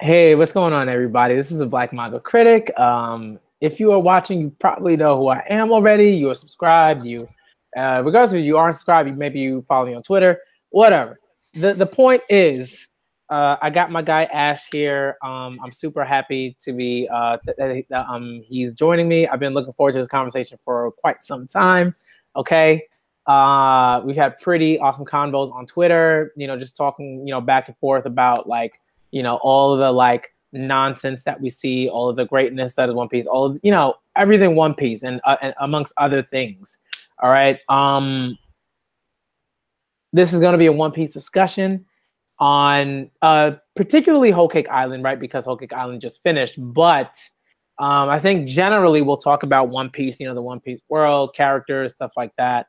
Hey, what's going on, everybody? This is the Black Manga Critic. If you are watching, you probably know who I am already. You are subscribed. Regardless if you aren't subscribed, maybe you follow me on Twitter, whatever. The point is, I got my guy Ash here. I'm super happy to be he's joining me. I've been looking forward to this conversation for quite some time. Okay. We've had pretty awesome convos on Twitter. Just talking, back and forth about like all of the like nonsense that we see, all of the greatness that is One Piece, all of, everything One Piece, and amongst other things. All right. This is going to be a One Piece discussion on particularly Whole Cake Island, right? Because Whole Cake Island just finished, but I think generally we'll talk about One Piece, the One Piece world, characters, stuff like that.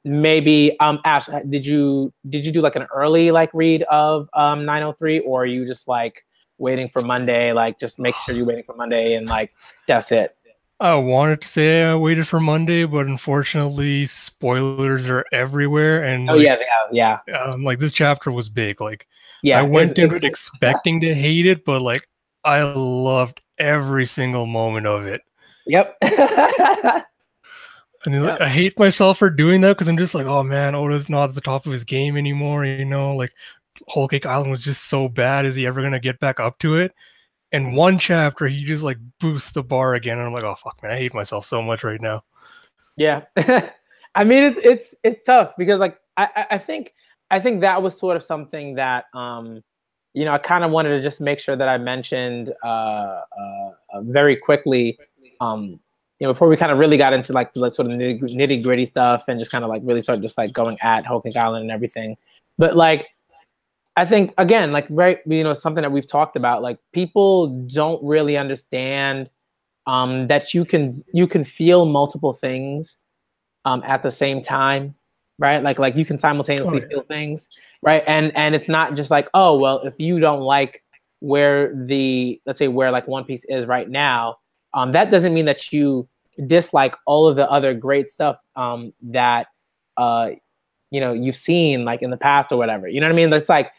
Maybe Ash, did you do like an early like read of 903, or are you just like waiting for Monday, like just make sure you're waiting for Monday and like that's it? I wanted to say I waited for Monday, but unfortunately, spoilers are everywhere, and Oh yeah, yeah, like this chapter was big. Like, I yeah. went into it expecting to hate it, but like, I loved every single moment of it. Yep. And like, Yep. I hate myself for doing that because I'm just like, oh man, Oda's not at the top of his game anymore. Like Whole Cake Island was just so bad. Is he ever gonna get back up to it? And one chapter, he just like boosts the bar again, and I'm like, oh fuck, man, I hate myself so much right now. Yeah. I mean, it's tough because like I think that was sort of something that I kind of wanted to just make sure that I mentioned very quickly, before we kind of really got into like the sort of nitty gritty stuff and just kind of like really start just like going at Hoking Island and everything. But like I think again, like right, something that we've talked about, like people don't really understand that you can feel multiple things at the same time, right? Like you can Oh simultaneously yeah. feel things, right? And it's not just like, oh well, if you don't like where the let's say where like One Piece is right now, that doesn't mean that you dislike all of the other great stuff that uh you've seen like in the past or whatever. You know what I mean? That's like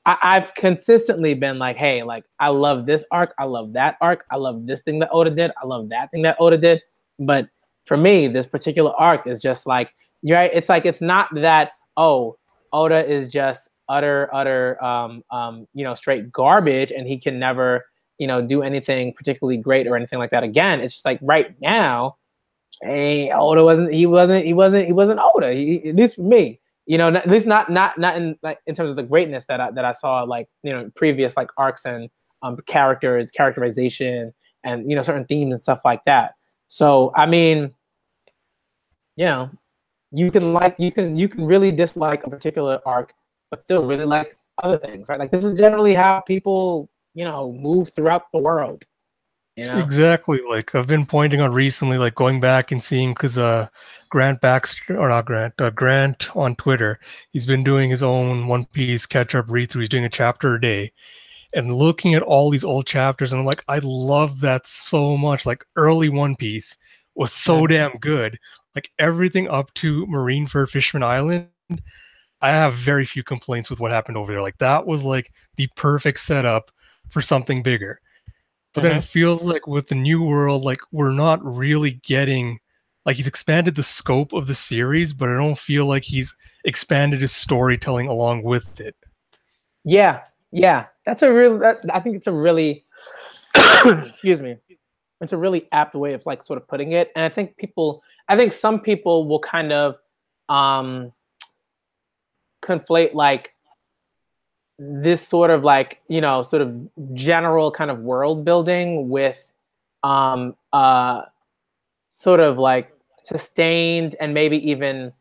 I've consistently been like, hey, like I love this arc, I love that arc, I love this thing that Oda did, I love that thing that Oda did. But for me, this particular arc is just like, you're right. It's like it's not that, oh, Oda is just utter straight garbage and he can never do anything particularly great or anything like that again. It's just like right now, hey, Oda wasn't Oda. At least for me, at least not in like in terms of the greatness that I saw like previous like arcs and characters, characterization, and certain themes and stuff like that. So I mean, you know, you can really dislike a particular arc, but still really like other things, right? Like this is generally how people move throughout the world. You know. Exactly. Like I've been pointing out recently, like going back and seeing because Grant Baxter or not Grant, Grant on Twitter, he's been doing his own One Piece catch up read through. He's doing a chapter a day, and looking at all these old chapters, and I'm like, I love that so much. Like early One Piece was so Mhm. damn good. Like everything up to Marineford Fishman Island, I have very few complaints with what happened over there. Like that was like the perfect setup for something bigger. But then it Mhm. feels like with the new world, like we're not really getting like he's expanded the scope of the series, but I don't feel like he's expanded his storytelling along with it. Yeah, yeah. I think it's a really excuse me. It's a really apt way of like sort of putting it. And I think some people will kind of um conflate like this sort of like, sort of general kind of world building with um uh sort of like sustained and maybe even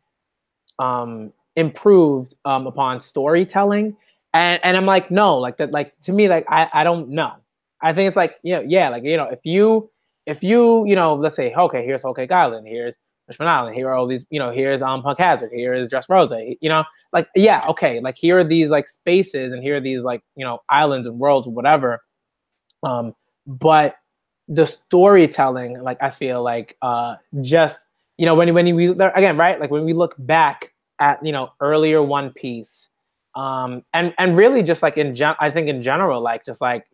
improved upon storytelling. And I'm like, no, like that, like to me, like I don't know. I think it's like, yeah, like if you let's say, okay, here's Okay Island, here's Fishman Island, here are all these, here's Punk Hazard, here is Dressrosa, like yeah, okay, like here are these like spaces and here are these like islands and worlds or whatever. But the storytelling, like I feel like just when we again, right, like when we look back at earlier One Piece, And really just like I think in general, like just like,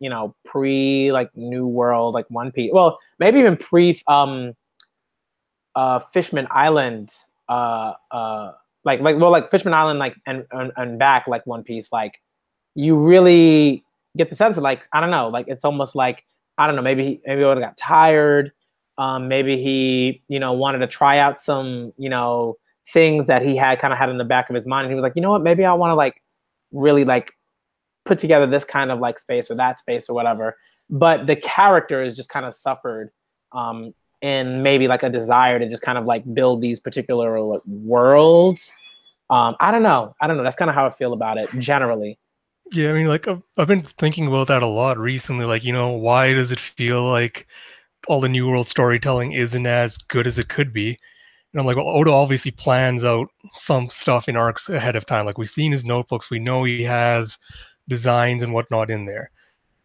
pre like New World, like One Piece, well, maybe even pre Fishman Island, like Fishman Island, like and back, like One Piece, like you really get the sense of, like, I don't know, like it's almost like, I don't know, maybe Oda got tired, maybe he wanted to try out some things that he had kind of had in the back of his mind, and he was like, you know what, maybe I want to like really like put together this kind of like space or that space or whatever. But the characters just kind of suffered, in maybe like a desire to just kind of like build these particular like, worlds. I don't know. That's kind of how I feel about it generally. Yeah, I mean, like I've been thinking about that a lot recently. Like, why does it feel like all the New World storytelling isn't as good as it could be? And I'm like, well, Oda obviously plans out some stuff in arcs ahead of time. Like we've seen his notebooks, we know he has designs and whatnot in there.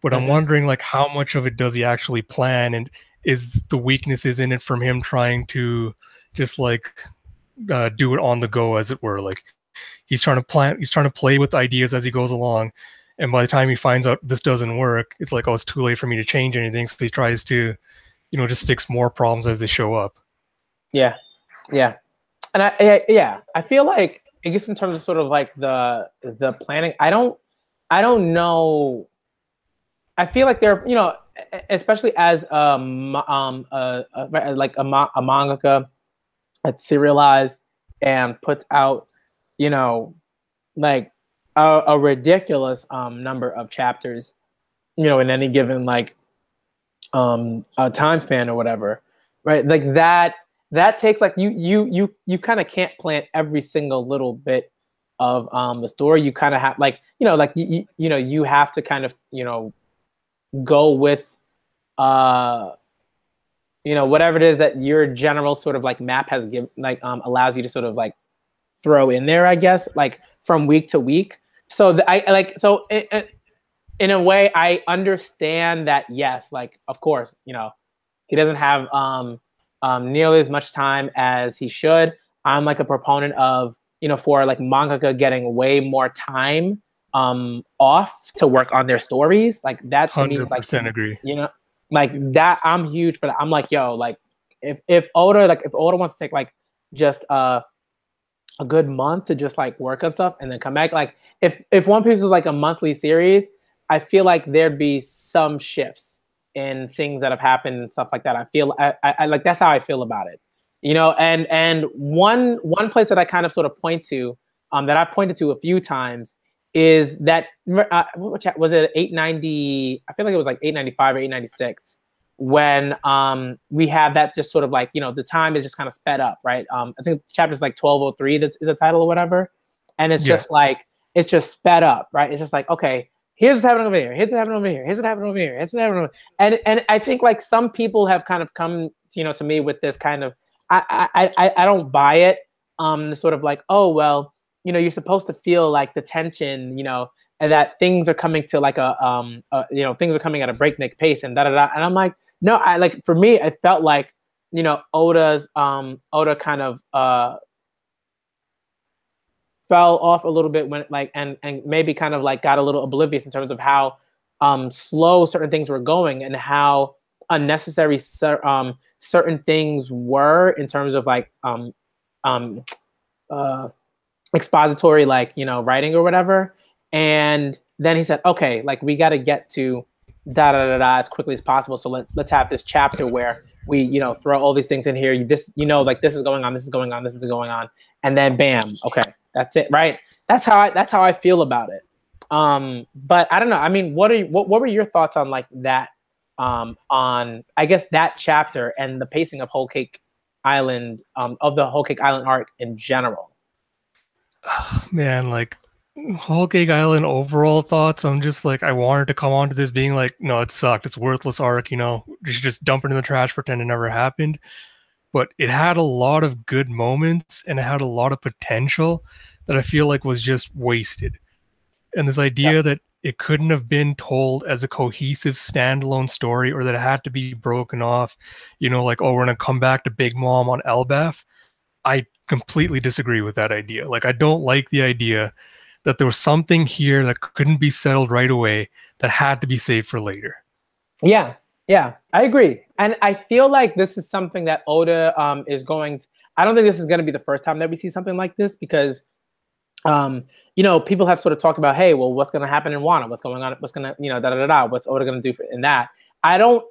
But I'm wondering, like, how much of it does he actually plan, and is the weaknesses in it from him trying to just like do it on the go, as it were? Like he's trying to plan, he's trying to play with ideas as he goes along, and by the time he finds out this doesn't work, it's like, oh, it's too late for me to change anything. So he tries to, just fix more problems as they show up. Yeah, yeah, and I feel like I guess in terms of sort of like the planning, I don't know. I feel like they're, especially as like a mangaka that's serialized and puts out, like a ridiculous number of chapters, in any given like time span or whatever, right? Like that takes like you kind of can't plan every single little bit of the story. You kind of have like like you have to kind of go with whatever it is that your general sort of like map has given, like allows you to sort of like throw in there, I guess, like from week to week. So I like, so in a way I understand that, yes, like of course he doesn't have nearly as much time as he should. I'm like a proponent of for like mangaka getting way more time off to work on their stories. Like that to me, like 100% agree. Like that, I'm huge for that. I'm like, yo, like if Oda wants to take like just a good month to just like work on stuff and then come back, like if One Piece was like a monthly series, I feel like there'd be some shifts in things that have happened and stuff like that. I feel I like, that's how I feel about it. And one place that I kind of sort of point to, that I've pointed to a few times, is that was it 890? I feel like it was like 895 or 896 when we have that just sort of like the time is just kind of sped up, right? I think chapter's like 1203 is the title or whatever, and it's just like it's just sped up, right? It's just like, okay, here's what's happening over here, here's what's happening over here, here's what's happening over here, here's what's happening over here. And I think like some people have kind of come to me with this kind of, I don't buy it, sort of like, oh well, you're supposed to feel like the tension, and that things are coming to like things are coming at a breakneck pace and da da da. And I'm like, no, I like, for me, it felt like, Oda kind of fell off a little bit when like, and maybe kind of like got a little oblivious in terms of how slow certain things were going and how unnecessary certain things were in terms of like expository, like writing or whatever. And then he said, okay, like we got to get to da da da da as quickly as possible, so let's have this chapter where we throw all these things in here, like this is going on, this is going on, this is going on, and then bam, okay, that's it, right? That's how I feel about it. But I don't know, I mean, what were your thoughts on like that, on I guess that chapter and the pacing of Whole Cake Island, of the Whole Cake Island arc in general? Man, like Whole Cake Island overall thoughts, I'm just like, I wanted to come onto this being like, no, it sucked, it's worthless arc, you should just dump it in the trash, pretend it never happened. But it had a lot of good moments and it had a lot of potential that I feel like was just wasted. And this idea that it couldn't have been told as a cohesive standalone story, or that it had to be broken off, like, oh, we're gonna come back to Big Mom on Elbaf. I completely disagree with that idea. Like, I don't like the idea that there was something here that couldn't be settled right away that had to be saved for later. Yeah, yeah, I agree, and I feel like this is something that Oda is going to, I don't think this is going to be the first time that we see something like this, because you know, people have sort of talked about, hey, well, what's going to happen in Wano? What's going on? What's going to, you know, da da da da. What's Oda going to do in that? I don't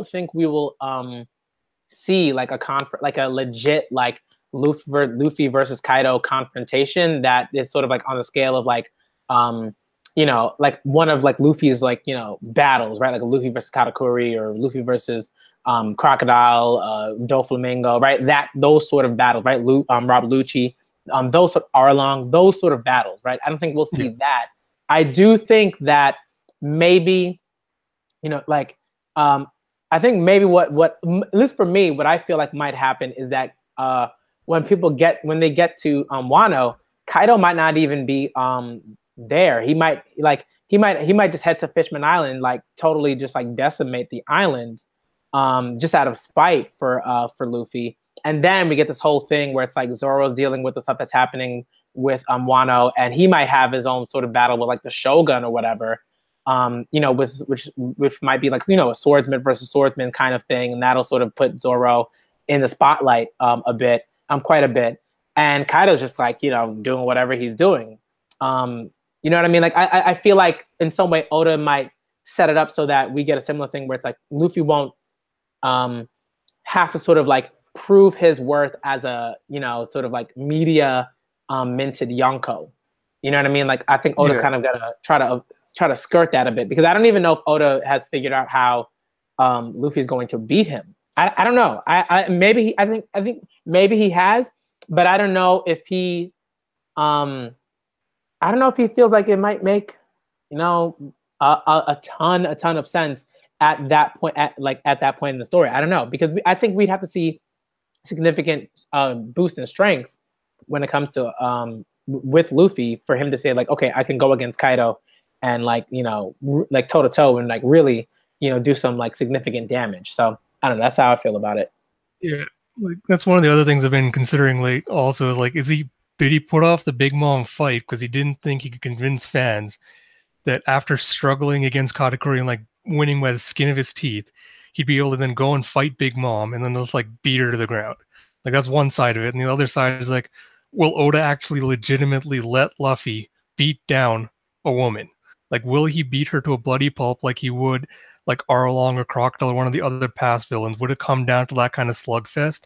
think we will see like like a legit like Luffy versus Kaido confrontation that is sort of like on the scale of like you know, like one of like Luffy's like, you know, battles, right? Like a Luffy versus Katakuri or Luffy versus Crocodile, Doflamingo, right? Those sort of battles, right? Rob Lucci, those Arlong, those sort of battles, right? I don't think we'll see that. I do think that maybe, you know, like I think maybe what at least for me, what I feel like might happen is that when they get to Wano, Kaido might not even be there. He might just head to Fishman Island, like totally just like decimate the island, just out of spite for Luffy. And then we get this whole thing where it's like Zoro's dealing with the stuff that's happening with Wano, and he might have his own sort of battle with like the Shogun or whatever. You know, which might be like, you know, a swordsman versus swordsman kind of thing, and that'll sort of put Zoro in the spotlight a bit, quite a bit. And Kaido's just like, you know, doing whatever he's doing. You know what I mean? Like I feel like in some way Oda might set it up so that we get a similar thing where it's like Luffy won't have to sort of like prove his worth as a, you know, sort of like media minted Yonko. You know what I mean? Like I think Oda's kind of gonna try to skirt that a bit, because I don't even know if Oda has figured out how Luffy's going to beat him. I don't know. I think maybe he has, but I don't know if he I don't know if he feels like it might make, you know, a ton of sense at that point, at that point in the story. I don't know, because I think we'd have to see significant boost in strength when it comes to with Luffy for him to say like, okay, I can go against Kaido and like, you know, like toe to toe and like really, you know, do some like significant damage. So I don't know. That's how I feel about it. Yeah, like that's one of the other things I've been considering late. Also, is like, did he put off the Big Mom fight because he didn't think he could convince fans that after struggling against Katakuri and like winning by the skin of his teeth, he'd be able to then go and fight Big Mom and then just like beat her to the ground. Like that's one side of it, and the other side is like, will Oda actually legitimately let Luffy beat down a woman? Like, will he beat her to a bloody pulp like he would like Arlong or Crocodile or one of the other past villains? Would it come down to that kind of slugfest?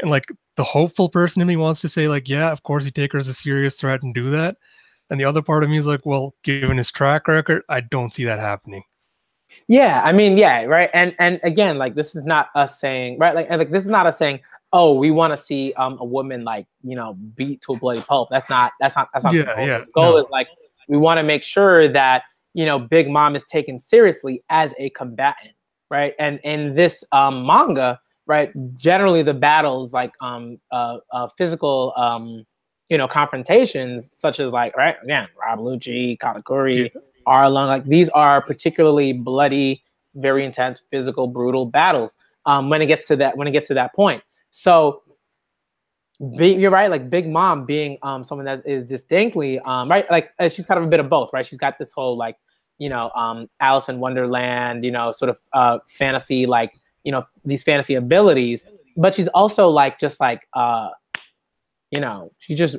And like the hopeful person in me wants to say like, yeah, of course you take her as a serious threat and do that. And the other part of me is like, well, given his track record, I don't see that happening. Yeah, I mean, yeah, right. And again, like this is not us saying, right? Like this is not us saying, oh, we want to see a woman like, you know, beat to a bloody pulp. That's not the goal. The goal is like we want to make sure that, you know, Big Mom is taken seriously as a combatant, right? And in this manga, right, generally the battles like physical you know, confrontations such as like, right, again, Rob Lucci, Katakuri, Arlong, like these are particularly bloody, very intense, physical, brutal battles when it gets to that point. So you're right, like Big Mom being someone that is distinctly right, like she's kind of a bit of both, right? She's got this whole like, you know, Alice in Wonderland, you know, sort of fantasy, like, you know, these fantasy abilities, but she's also like just like you know, she's just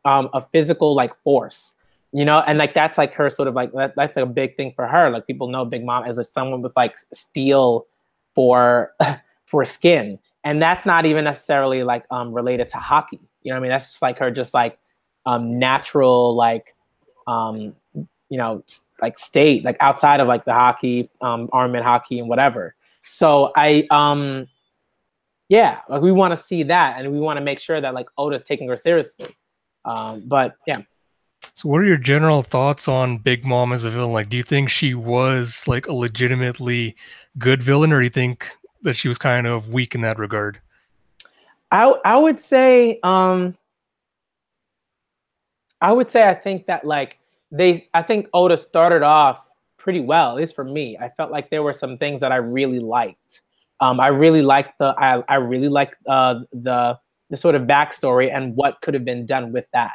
a physical like force, you know, and like that's like her sort of like that's a big thing for her. Like people know Big Mom as like someone with like steel for for skin, and that's not even necessarily like related to hockey. You know what I mean? That's just like her, just like natural like you know, like state, like outside of like the hockey, armament hockey and whatever. So yeah, like we want to see that, and we want to make sure that like Oda's taking her seriously. But yeah. So what are your general thoughts on Big Mom as a villain? Like, do you think she was like a legitimately good villain, or do you think that she was kind of weak in that regard? I would say I think that like I think Oda started off pretty well, at least for me. I felt like there were some things that I really liked. I really liked the sort of backstory and what could have been done with that.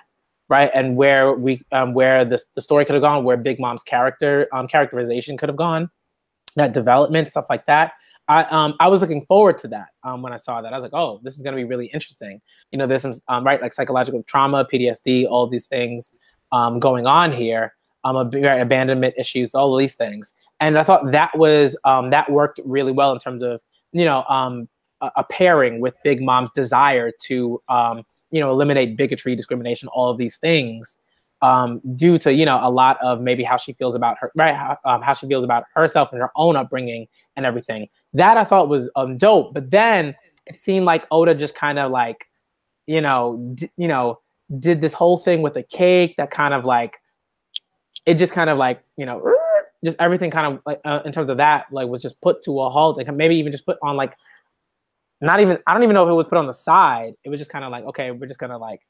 right? And where the story could have gone, where Big Mom's characterization could have gone, that development, stuff like that. I was looking forward to that when I saw that. I was like, oh, this is going to be really interesting. You know, there's some right, like psychological trauma, PTSD, all these things going on here, abandonment issues, all of these things. And I thought that was that worked really well in terms of, you know, a pairing with Big Mom's desire to you know, eliminate bigotry, discrimination, all of these things, due to, you know, a lot of maybe how she feels about her, right? How she feels about herself and her own upbringing and everything. That I thought was dope. But then it seemed like Oda just kind of like, you know, did this whole thing with the cake that kind of like, it just kind of like, you know, just everything kind of like in terms of that, like was just put to a halt. Like maybe even just put on like, not even, I don't even know if it was put on the side. It was just kind of like, okay, we're just gonna like,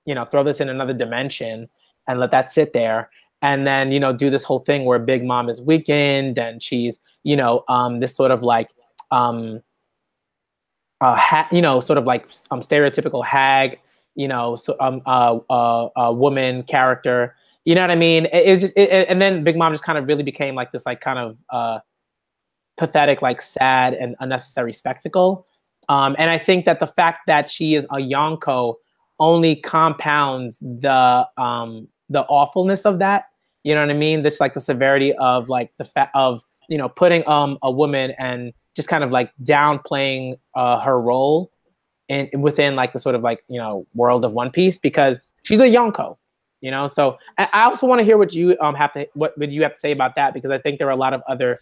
you know, throw this in another dimension and let that sit there. And then, you know, do this whole thing where Big Mom is weakened and she's, you know, this sort of like, you know, sort of like stereotypical hag, you know, so woman character. You know what I mean? And then Big Mom just kind of really became like this, like kind of pathetic, like sad and unnecessary spectacle. And I think that the fact that she is a Yonko only compounds the awfulness of that. You know what I mean? That's like the severity of like the fact of, you know, putting a woman and just kind of like downplaying her role in within like the sort of like, you know, world of One Piece, because she's a Yonko, you know. So I also want to hear what you what would you have to say about that, because I think there are a lot of other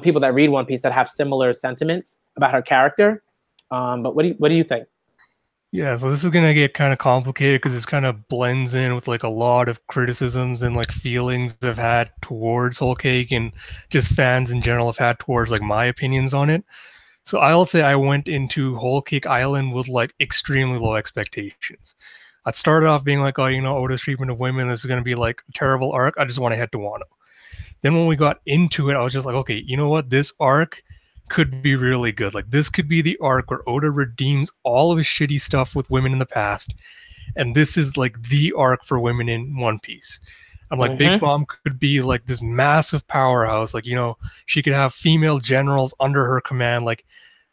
people that read One Piece that have similar sentiments about her character. But what do you think? Yeah, so this is gonna get kind of complicated because this kind of blends in with like a lot of criticisms and like feelings I've had towards Whole Cake, and just fans in general have had towards like my opinions on it. So I'll say I went into Whole Cake Island with like extremely low expectations. I started off being like, oh, you know, Oda's treatment of women, this is gonna be like a terrible arc. I just want to head to Wano. Then when we got into it, I was just like, okay, you know what? This arc could be really good. Like this could be the arc where Oda redeems all of his shitty stuff with women in the past, and this is like the arc for women in One Piece. I'm like, Big Mom could be like this massive powerhouse. Like, you know, she could have female generals under her command. Like,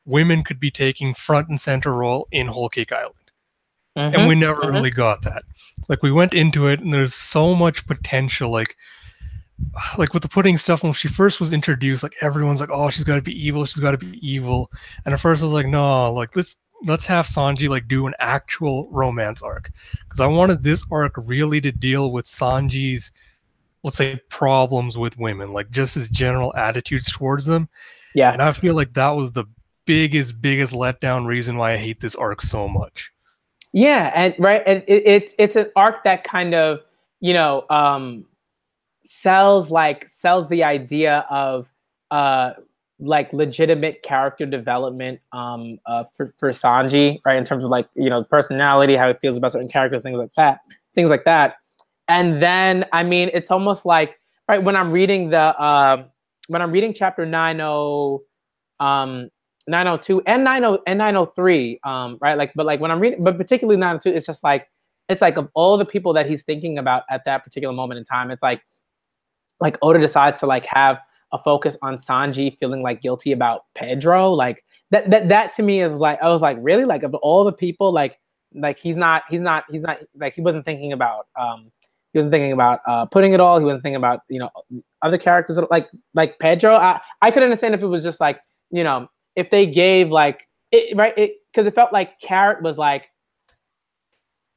women could be taking front and center role in Whole Cake Island. And we never really got that. Like, we went into it, and there's so much potential. Like with the pudding stuff, when she first was introduced, like everyone's like, oh, she's got to be evil, she's got to be evil. And at first I was like, no, like let's have Sanji like do an actual romance arc, because I wanted this arc really to deal with Sanji's, let's say, problems with women, like just his general attitudes towards them. Yeah. And I feel like that was the biggest letdown reason why I hate this arc so much. Yeah, and right, and it's an arc that kind of, you know, sells the idea of like legitimate character development for Sanji, right, in terms of like, you know, personality, how he feels about certain characters, things like that. And then I mean, it's almost like, right, when I'm reading chapter 902 and 903, right, like, but like when I'm reading, but particularly 902, it's just like, it's like of all the people that he's thinking about at that particular moment in time, it's like Oda decides to like have a focus on Sanji feeling like guilty about Pedro. Like that to me is like, I was like, really? Like of all the people, like he's not like, he wasn't thinking about putting it all. He wasn't thinking about, you know, other characters like Pedro. I could understand if it was just like, you know, if they gave like it, right, it, because it felt like Carrot was like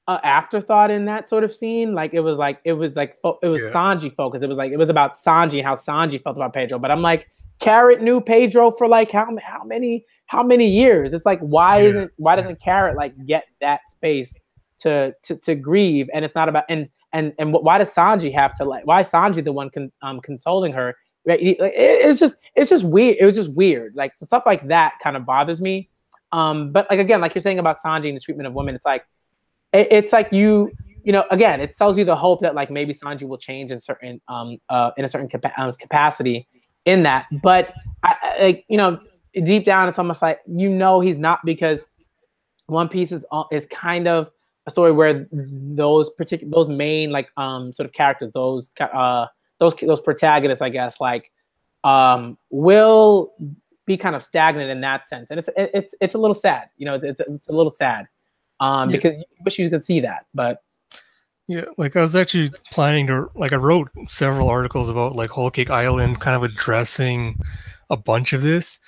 afterthought in that sort of scene. Like it was Sanji focused. It was about Sanji and how Sanji felt about Pedro. But I'm like, Carrot knew Pedro for like how many years? It's like, why doesn't Carrot like get that space to grieve? And it's not about and why does Sanji have to, like, why is Sanji the one consoling her? Right? It's just weird. It was just weird. Like, so stuff like that kind of bothers me. But like, again, like you're saying about Sanji and the treatment of women, it's like, you know, again, it tells you the hope that like maybe Sanji will change in a certain capacity in that. But like, you know, deep down, it's almost like, you know, he's not, because One Piece is kind of a story where those main like sort of characters, those protagonists, I guess, like will be kind of stagnant in that sense, and it's a little sad, you know, it's a little sad, Yeah. because you wish you could see that, but Yeah, like I was actually planning to like I wrote several articles about like Whole Cake Island, kind of addressing a bunch of this.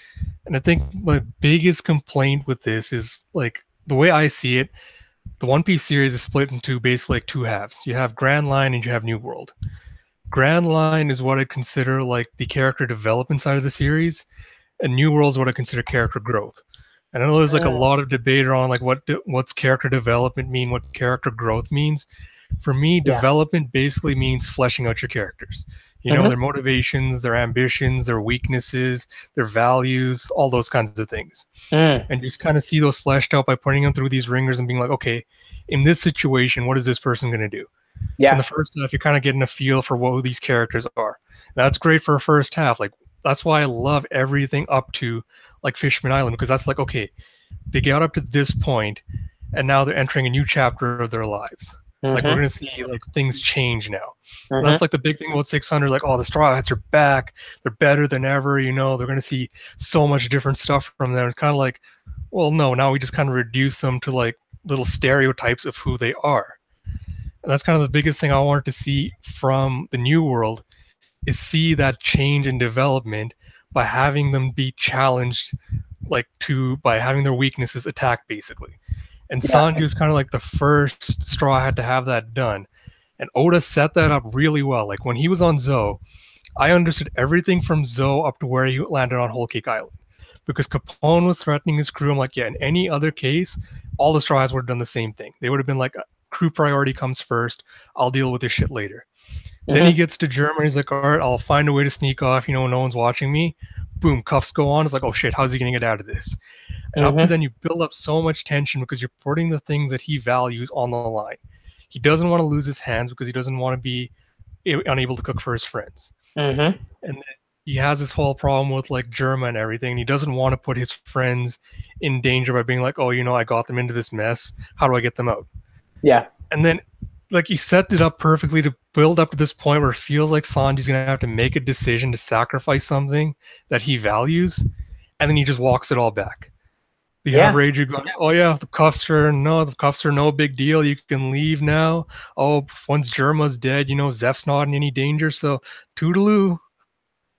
And I think my biggest complaint with this is like the way I see it, the One Piece series is split into basically like two halves. You have Grand Line and you have New World. Grand Line is what I consider like the character development side of the series, and New World is what I consider character growth. And I know there's like a lot of debate around like what's character development mean, what character growth means. For me, yeah. development basically means fleshing out your characters. You know, their motivations, their ambitions, their weaknesses, their values, all those kinds of things. And just kind of see those fleshed out by putting them through these ringers and being like, okay, in this situation, what is this person going to do? Yeah. So in the first half, you're kind of getting a feel for what these characters are. That's great for a first half. Like, that's why I love everything up to like Fishman Island, because that's like, okay, they got up to this point and now they're entering a new chapter of their lives. Like we're gonna see like things change now. That's like the big thing about 600. Like, oh, the Straw Hats are back. They're better than ever. You know, they're gonna see so much different stuff from them. It's kind of like, well, no, now we just kind of reduce them to like little stereotypes of who they are. And that's kind of the biggest thing I wanted to see from the New World, is see that change and development by having them be challenged, like by having their weaknesses attacked, basically. And Sanji was kind of like the first Straw Hat to have that done. And Oda set that up really well. Like when he was on Zou, I understood everything from Zou up to where he landed on Whole Cake Island. Because Capone was threatening his crew. I'm like, yeah, in any other case, all the Straw Hats would have done the same thing. They would have been like, crew priority comes first. I'll deal with this shit later. Then he gets to Germany. He's like, all right, I'll find a way to sneak off. You know, no one's watching me. Boom, cuffs go on. It's like, oh shit, how's he going to get out of this? And up to then, you build up so much tension because you're putting the things that he values on the line. He doesn't want to lose his hands because he doesn't want to be unable to cook for his friends. And then he has this whole problem with like Germa and everything. And he doesn't want to put his friends in danger by being like, oh, you know, I got them into this mess. How do I get them out? Yeah. And then like he set it up perfectly to build up to this point where it feels like Sanji's going to have to make a decision to sacrifice something that he values. And then he just walks it all back. You have Reiju going, oh yeah, the cuffs are no big deal. You can leave now. Oh, once Germa's dead, you know, Zeph's not in any danger. So toodaloo.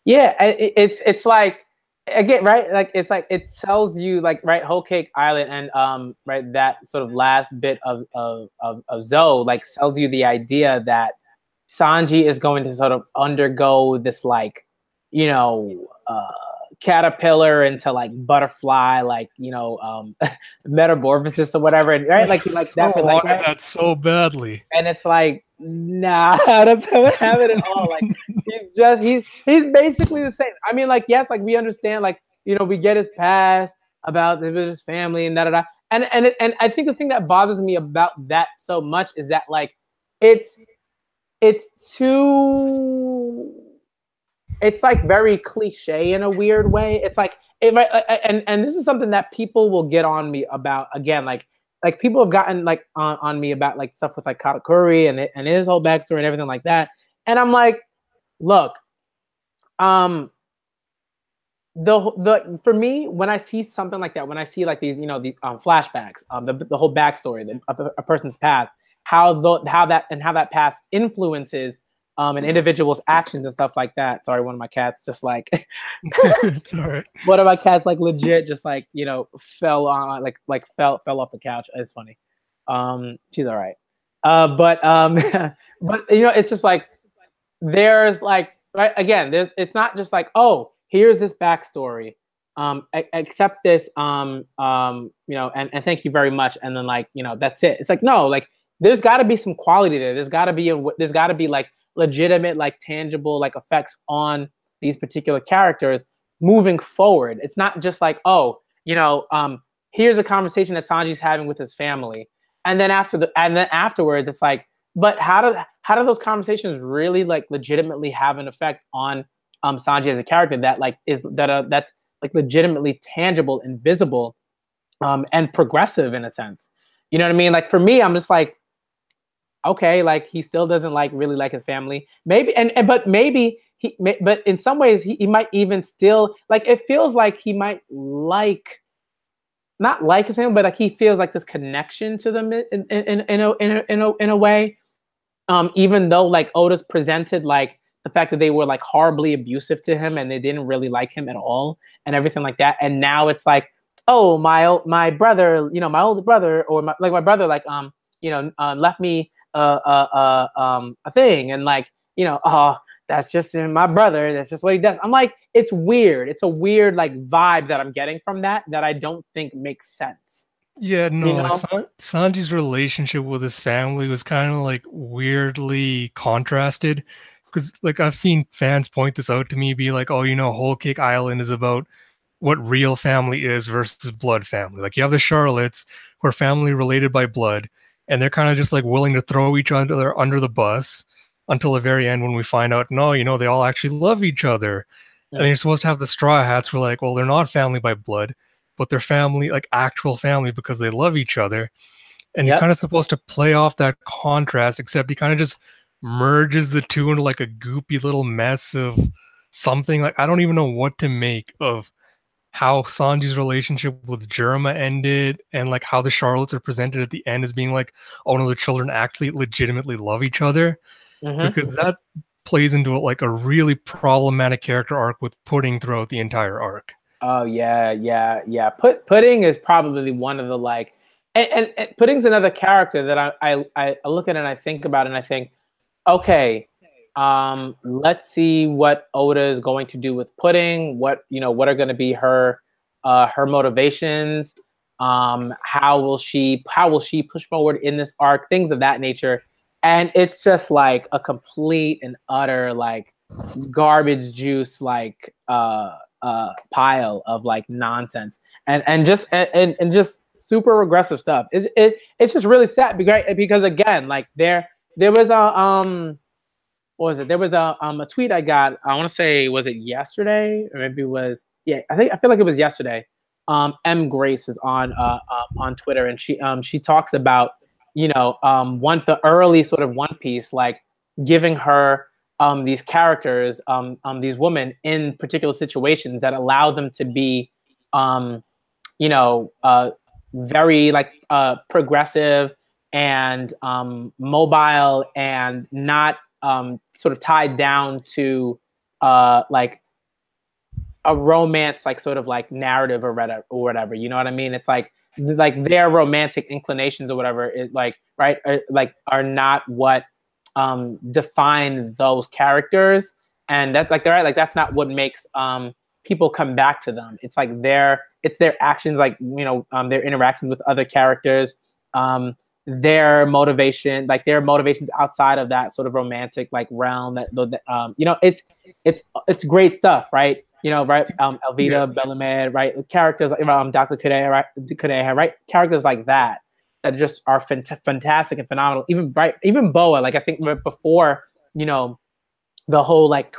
Yeah, it's like, again, right? Like it's like it tells you like, right, Whole Cake Island and right, that sort of last bit of Zou like sells you the idea that Sanji is going to sort of undergo this like, you know, caterpillar into like butterfly, like, you know, metamorphosis or whatever, and right, like that, so like right? That so badly, and it's like, nah, that's not happen at all. Like he's basically the same. I mean, like, yes, like we understand, like, you know, we get his past about his family and da. And I think the thing that bothers me about that so much is that like it's like very cliche in a weird way. It's like and this is something that people will get on me about, again, like people have gotten like on me about like stuff with like Katakuri and his whole backstory and everything like that. And I'm like, look, the for me, when I see something like that, when I see like these, you know, the flashbacks, the whole backstory of a person's past, how that past influences an individual's actions and stuff like that. Sorry, one of my cats just like it's all right. One of my cats like legit just like, you know, fell on fell off the couch. It's funny. She's all right. But you know, it's just like there's like, right, again, it's not just like, oh, here's this backstory. Accept this, you know, and thank you very much. And then like, you know, that's it. It's like, no, like there's got to be some quality there. There's got to be like legitimate, like tangible, like effects on these particular characters moving forward. It's not just like, oh, you know, here's a conversation that Sanji's having with his family, and then afterwards, it's like, but how do those conversations really like legitimately have an effect on Sanji as a character that like that's like legitimately tangible and visible, and progressive in a sense? You know what I mean? Like for me, I'm just like, okay, like he still doesn't like really like his family. Maybe and but maybe but in some ways he might even still like it feels like he might like not like his family, but like he feels like this connection to them in a way. Even though like Otis presented like the fact that they were like horribly abusive to him and they didn't really like him at all and everything like that. And now it's like, oh my brother, you know, my older brother or my brother like left me a thing and like oh that's just my brother. That's just what he does. I'm like, it's weird. It's a weird like vibe that I'm getting from that I don't think makes sense. Yeah, You no, like know? Sanji's relationship with his family was kind of like weirdly contrasted because like I've seen fans point this out to me, be like, oh, Whole Cake Island is about what real family is versus blood family. Like you have the Charlottes who are family related by blood, and they're kind of just like willing to throw each other under the bus until the very end when we find out, no, they all actually love each other. And then Mm. you're supposed to have the Straw Hats who are like, well, they're not family by blood, but they're family, like actual family because they love each other. And you're Yep. kind of supposed to play off that contrast, except he kind of just merges the two into like a goopy little mess of something. Like I don't even know what to make of how Sanji's relationship with Germa ended and like how the Charlottes are presented at the end as being like, oh no, the children actually legitimately love each other, Mm-hmm. because that plays into like a really problematic character arc with Pudding throughout the entire arc. Oh yeah, yeah, yeah. Pudding is probably one of the like, and Pudding's another character that I look at and I think about and I think, okay, let's see what Oda is going to do with Pudding. What are going to be her motivations? How will she push forward in this arc? Things of that nature, and it's just like a complete and utter like garbage juice like pile of like nonsense and just super regressive stuff. It's just really sad because again, like there was a what was it? There was a tweet I got. I want to say, was it yesterday or maybe it was, yeah, I feel like it was yesterday. M Grace is on Twitter and she talks about the early sort of One Piece like giving her these characters these women in particular situations that allow them to be um you know very like progressive and mobile and not sort of tied down to like a romance like sort of like narrative or whatever, you know what I mean? It's like their romantic inclinations or whatever is like right like are not what define those characters, and that's like they're right like that's not what makes people come back to them. It's their actions, like their interactions with other characters, um their motivations outside of that sort of romantic like realm it's great stuff, right? Right? Yeah. Elvita, Belamed, right? Characters like Dr. Kudeha, right? Kudeha, right? Characters like that just are fantastic and phenomenal. Even right, even Boa, like I think before the whole like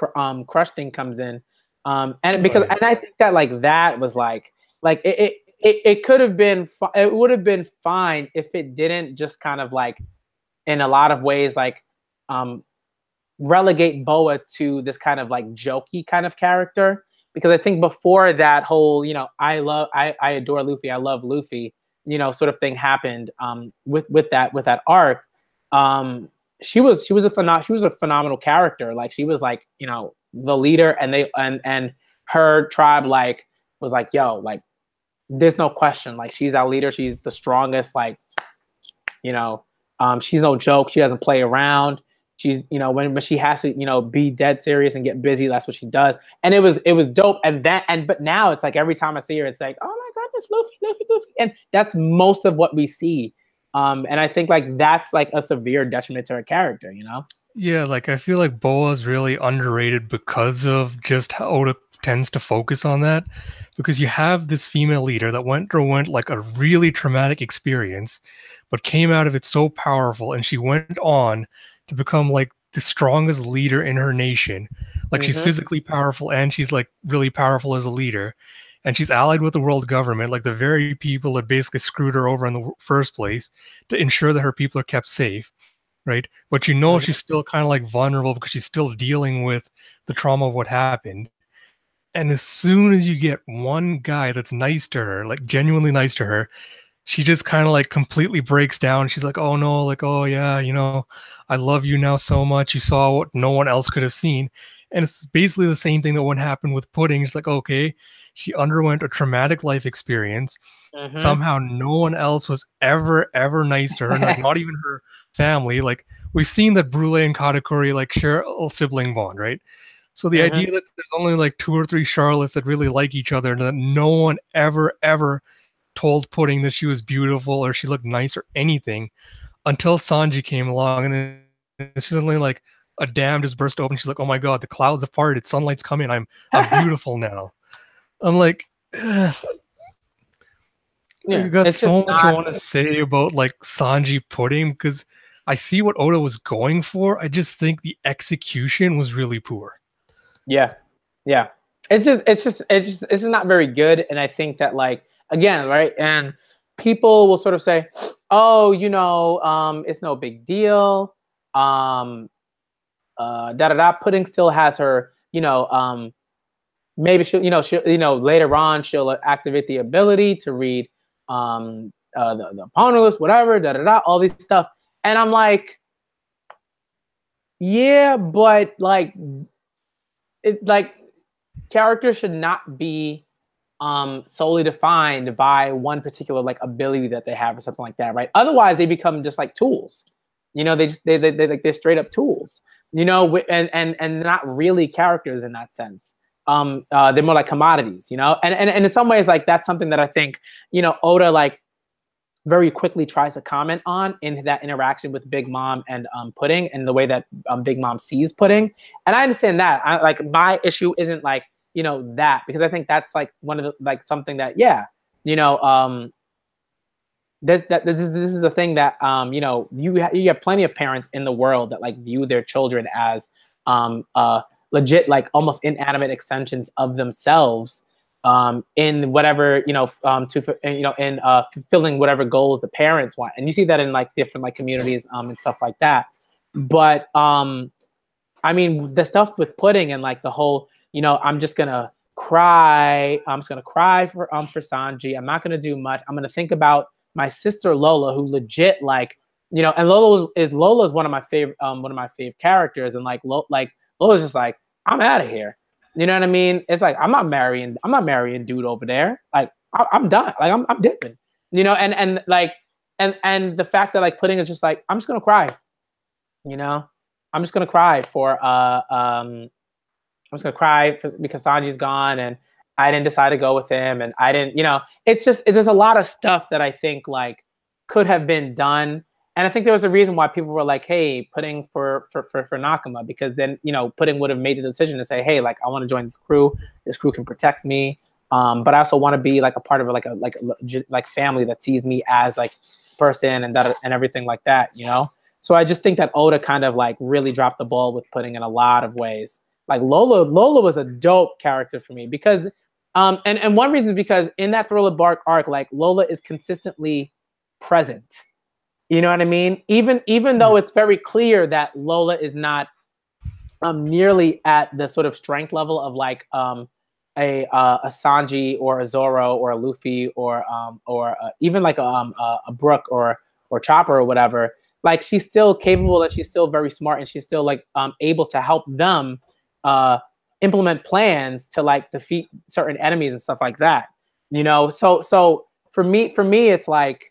crush thing comes in, and Oh, because yeah. and I think that like that was like it could have been it would have been fine if it didn't just kind of like in a lot of ways like um relegate Boa to this kind of like jokey kind of character, because I think before that whole I adore Luffy, I love Luffy, sort of thing happened with that arc. She was a phenomenal character. Like she was like the leader, and her tribe like was like, yo, like there's no question, like she's our leader, she's the strongest, like you know she's no joke, she doesn't play around. She's when she has to be dead serious and get busy, that's what she does. And it was dope. But now it's like every time I see her, it's like, oh my goodness, Luffy, Luffy, Luffy. And that's most of what we see. And I think like that's like a severe detriment to her character. Yeah, like I feel like Boa's really underrated because of just how Oda tends to focus on that. Because you have this female leader that went like a really traumatic experience, but came out of it so powerful, and she went on to become like the strongest leader in her nation. Like she's Mm-hmm. physically powerful and she's like really powerful as a leader. and she's allied with the world government, like the very people that basically screwed her over in the first place, to ensure that her people are kept safe, right? But you know she's still kind of like vulnerable because she's still dealing with the trauma of what happened. And as soon as you get one guy that's nice to her, like genuinely nice to her, she just kind of like completely breaks down. She's like, oh no, like, oh yeah, you know, I love you now so much. You saw what no one else could have seen. And it's basically the same thing that would happen with Pudding. It's like, okay, she underwent a traumatic life experience. Somehow no one else was ever nice to her, like not even her family. Like we've seen that Brule and Katakuri like share a sibling bond, right? So the idea that there's only like 2 or 3 Charlottes that really like each other and that no one ever told Pudding that she was beautiful or she looked nice or anything until Sanji came along, and then suddenly like a dam just burst open. She's like, oh my god, the clouds have parted, sunlight's coming, I'm beautiful now. I'm like, ugh. You got so much I want to say about like Sanji Pudding because I see what Oda was going for. I just think the execution was really poor. Yeah. It's not very good. And I think that like, again, right. And people will sort of say, oh, you know, it's no big deal. Pudding still has her, you know, maybe she'll, later on she'll activate the ability to read the Poneglyphs, whatever, all these stuff. And I'm like, yeah, but like characters should not be solely defined by one particular like ability that they have or something like that, right? Otherwise they become just like tools. You know, they're straight up tools, you know, and not really characters in that sense. They're more like commodities, you know, and in some ways, like that's something that I think, you know, Oda like very quickly tries to comment on in that interaction with Big Mom and Pudding, and the way that Big Mom sees Pudding. And I understand that. Like my issue isn't like, you know, that, because I think that's like one of the like something that, yeah, you know, this is a thing that you know, you have plenty of parents in the world that like view their children as legit like almost inanimate extensions of themselves, in whatever, you know, in fulfilling whatever goals the parents want. And you see that in like different like communities and stuff like that. But I mean, the stuff with Pudding and like the whole, you know, I'm just gonna cry for Sanji, I'm not gonna do much, I'm gonna think about my sister Lola, who legit like, you know, and Lola's one of my favorite characters, and like Lola's just like, I'm out of here. You know what I mean? It's like, I'm not marrying dude over there. Like I'm done. Like I'm dipping. You know, and like and the fact that like Pudding is just like, I'm just gonna cry. You know, I'm just gonna cry because Sanji's gone and I didn't decide to go with him, and I didn't, you know, it's just there's a lot of stuff that I think like could have been done. And I think there was a reason why people were like, hey, Pudding for Nakama, because then, you know, Pudding would have made the decision to say, hey, like I want to join this crew. This crew can protect me, but I also want to be like a part of like family that sees me as like person and that and everything like that, you know. So I just think that Oda kind of like really dropped the ball with Pudding in a lot of ways. Like Lola was a dope character for me because, and one reason is because in that Thriller Bark arc, like Lola is consistently present. You know what I mean? Even though it's very clear that Lola is not nearly at the sort of strength level of like a Sanji or a Zoro or a Luffy or even like a Brook or Chopper or whatever. Like she's still capable and she's still very smart and she's still like able to help them implement plans to like defeat certain enemies and stuff like that. You know, so for me it's like,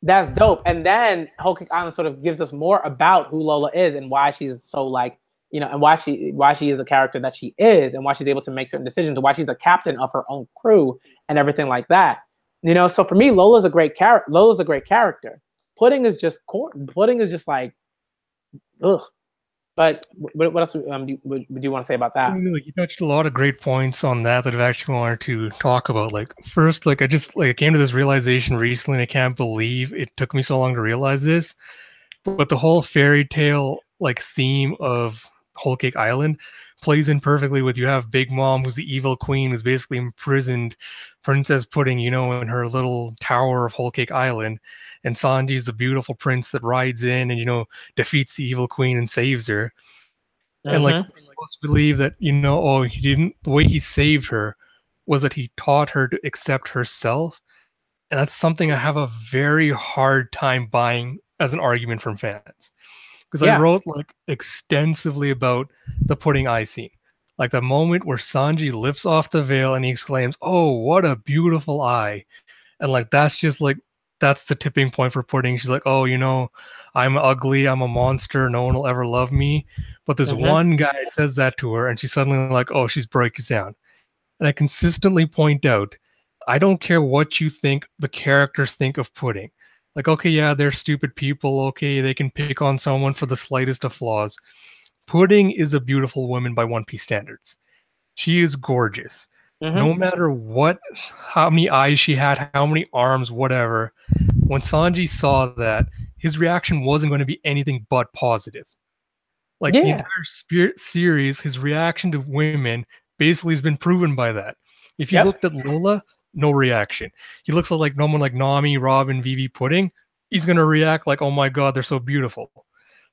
that's dope. And then Whole Cake Island sort of gives us more about who Lola is and why she's so like, you know, and why she is the character that she is and why she's able to make certain decisions and why she's the captain of her own crew and everything like that. You know, so for me, Lola's a great character. Pudding is just like, ugh. But what else do you want to say about that? You touched a lot of great points on that I've actually wanted to talk about. Like first, like I came to this realization recently, and I can't believe it took me so long to realize this. But the whole fairy tale like theme of Whole Cake Island plays in perfectly with, you have Big Mom, who's the evil queen, who's basically imprisoned Princess Pudding, you know, in her little tower of Whole Cake Island, and Sanji's the beautiful prince that rides in and, you know, defeats the evil queen and saves her. And like, Mm-hmm. we're supposed to believe that, you know, oh, he didn't, the way he saved her was that he taught her to accept herself. And that's something I have a very hard time buying as an argument from fans. Because I Yeah. wrote like extensively about the pudding eye scene. Like the moment where Sanji lifts off the veil and he exclaims, "Oh, what a beautiful eye." And like that's just like that's the tipping point for pudding. She's like, "Oh, you know, I'm ugly, I'm a monster, no one will ever love me." But this Mm-hmm. one guy says that to her and she's suddenly like, "Oh, she's breaks down." And I consistently point out, I don't care what you think the characters think of pudding. Like, okay, yeah, they're stupid people. Okay, they can pick on someone for the slightest of flaws. Pudding is a beautiful woman by One Piece standards. She is gorgeous. No Mm-hmm. matter what, how many eyes she had, how many arms, whatever. When Sanji saw that, his reaction wasn't going to be anything but positive. Like the Yeah. entire series, his reaction to women basically has been proven by that. If you Yep. looked at Lola, no reaction. He looks like no one like Nami, Robin, Vivi, Pudding. He's gonna react like, "Oh my god, they're so beautiful."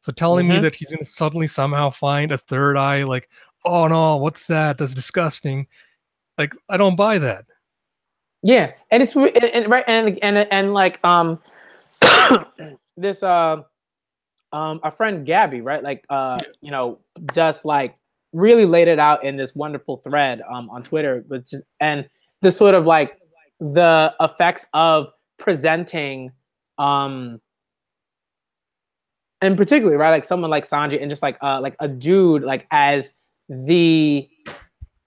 So telling me Mm-hmm. that he's gonna suddenly somehow find a third eye, like, "Oh no, what's that? That's disgusting." Like, I don't buy that. Yeah. And it's and right and like this our friend Gabby, right? Like Yeah. you know, just like really laid it out in this wonderful thread on Twitter, which is and this sort of like the effects of presenting and particularly right like someone like Sanji and just like a dude like the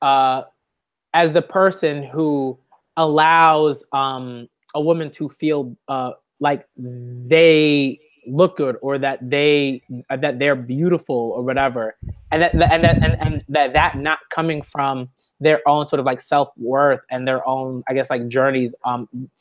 uh as the person who allows a woman to feel like they look good or that they're beautiful or whatever, and that not coming from their own sort of like self-worth and their own I guess like journeys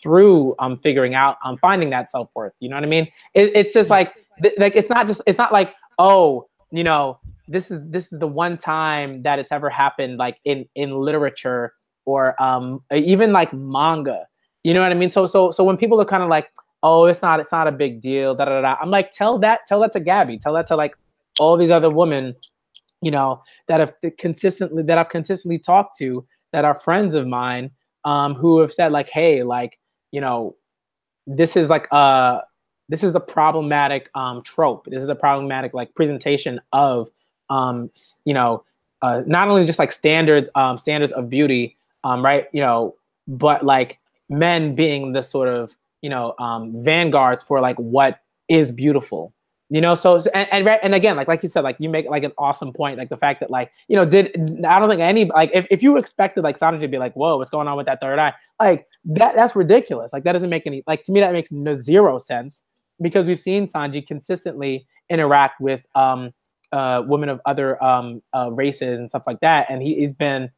through figuring out finding that self-worth, you know what I mean? It's just Yeah. like it's not like, oh, you know, this is the one time that it's ever happened like in literature or even like manga. You know what I mean? So when people are kind of like, oh, it's not a big deal, da da da. I'm like, tell that to Gabby, tell that to like all these other women, you know, that I've consistently talked to that are friends of mine, who have said like, hey, like, you know, this is like this is the problematic trope. This is a problematic like presentation of you know not only just like standards of beauty, right, you know, but like men being the sort of you know vanguards for like what is beautiful, you know. And right, and again like you said, like you make like an awesome point, like the fact that like you know did I don't think any like if you expected like Sanji to be like, whoa, what's going on with that third eye, like that's ridiculous. Like that doesn't make any like to me that makes no zero sense because we've seen Sanji consistently interact with women of other races and stuff like that, and he's been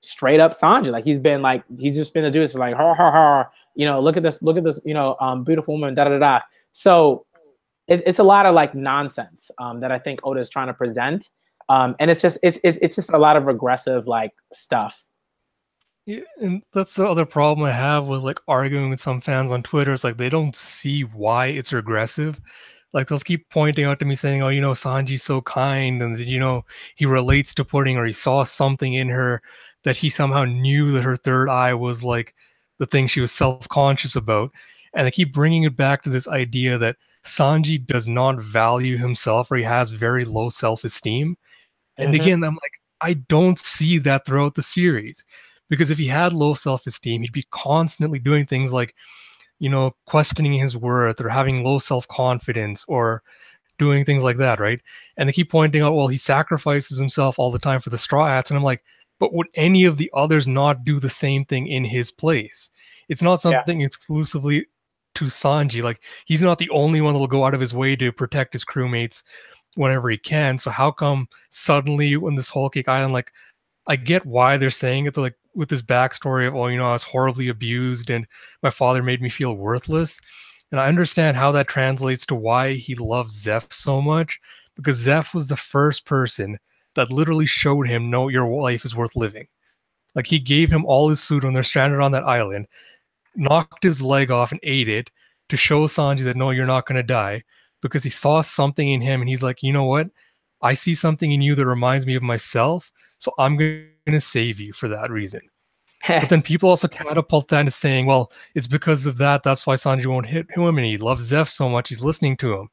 straight up Sanji. Like he's just been a dude. So like ha ha ha. You know, look at this. You know, beautiful woman. Da da da. So it's a lot of like nonsense that I think Oda is trying to present, and it's just a lot of regressive like stuff. Yeah, and that's the other problem I have with like arguing with some fans on Twitter. It's like they don't see why it's regressive. Like they'll keep pointing out to me saying, "Oh, you know, Sanji's so kind, and you know, he relates to Pudding, or he saw something in her that he somehow knew that her third eye was like the thing she was self-conscious about." And they keep bringing it back to this idea that Sanji does not value himself, or he has very low self-esteem. And Mm-hmm. again, I'm like, I don't see that throughout the series. Because if he had low self esteem, he'd be constantly doing things like, you know, questioning his worth or having low self confidence or doing things like that, right? And they keep pointing out, well, he sacrifices himself all the time for the Straw Hats. And I'm like, but would any of the others not do the same thing in his place? It's not Yeah. something exclusively to Sanji. Like, he's not the only one that will go out of his way to protect his crewmates whenever he can. So how come suddenly when this whole Cake Island, like, I get why they're saying it, like with this backstory of, oh, you know, I was horribly abused and my father made me feel worthless. And I understand how that translates to why he loves Zeph so much, because Zeph was the first person that literally showed him, no, your life is worth living. Like he gave him all his food when they're stranded on that island, knocked his leg off and ate it to show Sanji that no, you're not going to die, because he saw something in him and he's like, you know what? I see something in you that reminds me of myself, so I'm going to save you for that reason. But then people also catapult that into saying, well, it's because of that. That's why Sanji won't hit him, and he loves Zeph so much. He's listening to him.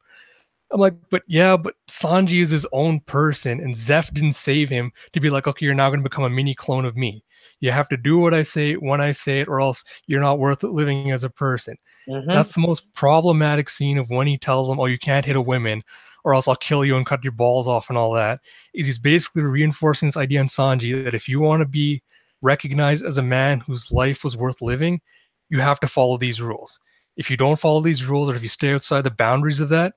I'm like, but yeah, but Sanji is his own person, and Zeph didn't save him to be like, okay, you're now going to become a mini clone of me. You have to do what I say when I say it, or else you're not worth living as a person. Mm-hmm. That's the most problematic scene of when he tells them, oh, you can't hit a woman, or else I'll kill you and cut your balls off and all that. Is he's basically reinforcing this idea in Sanji that if you want to be recognized as a man whose life was worth living, you have to follow these rules. If you don't follow these rules, or if you stay outside the boundaries of that,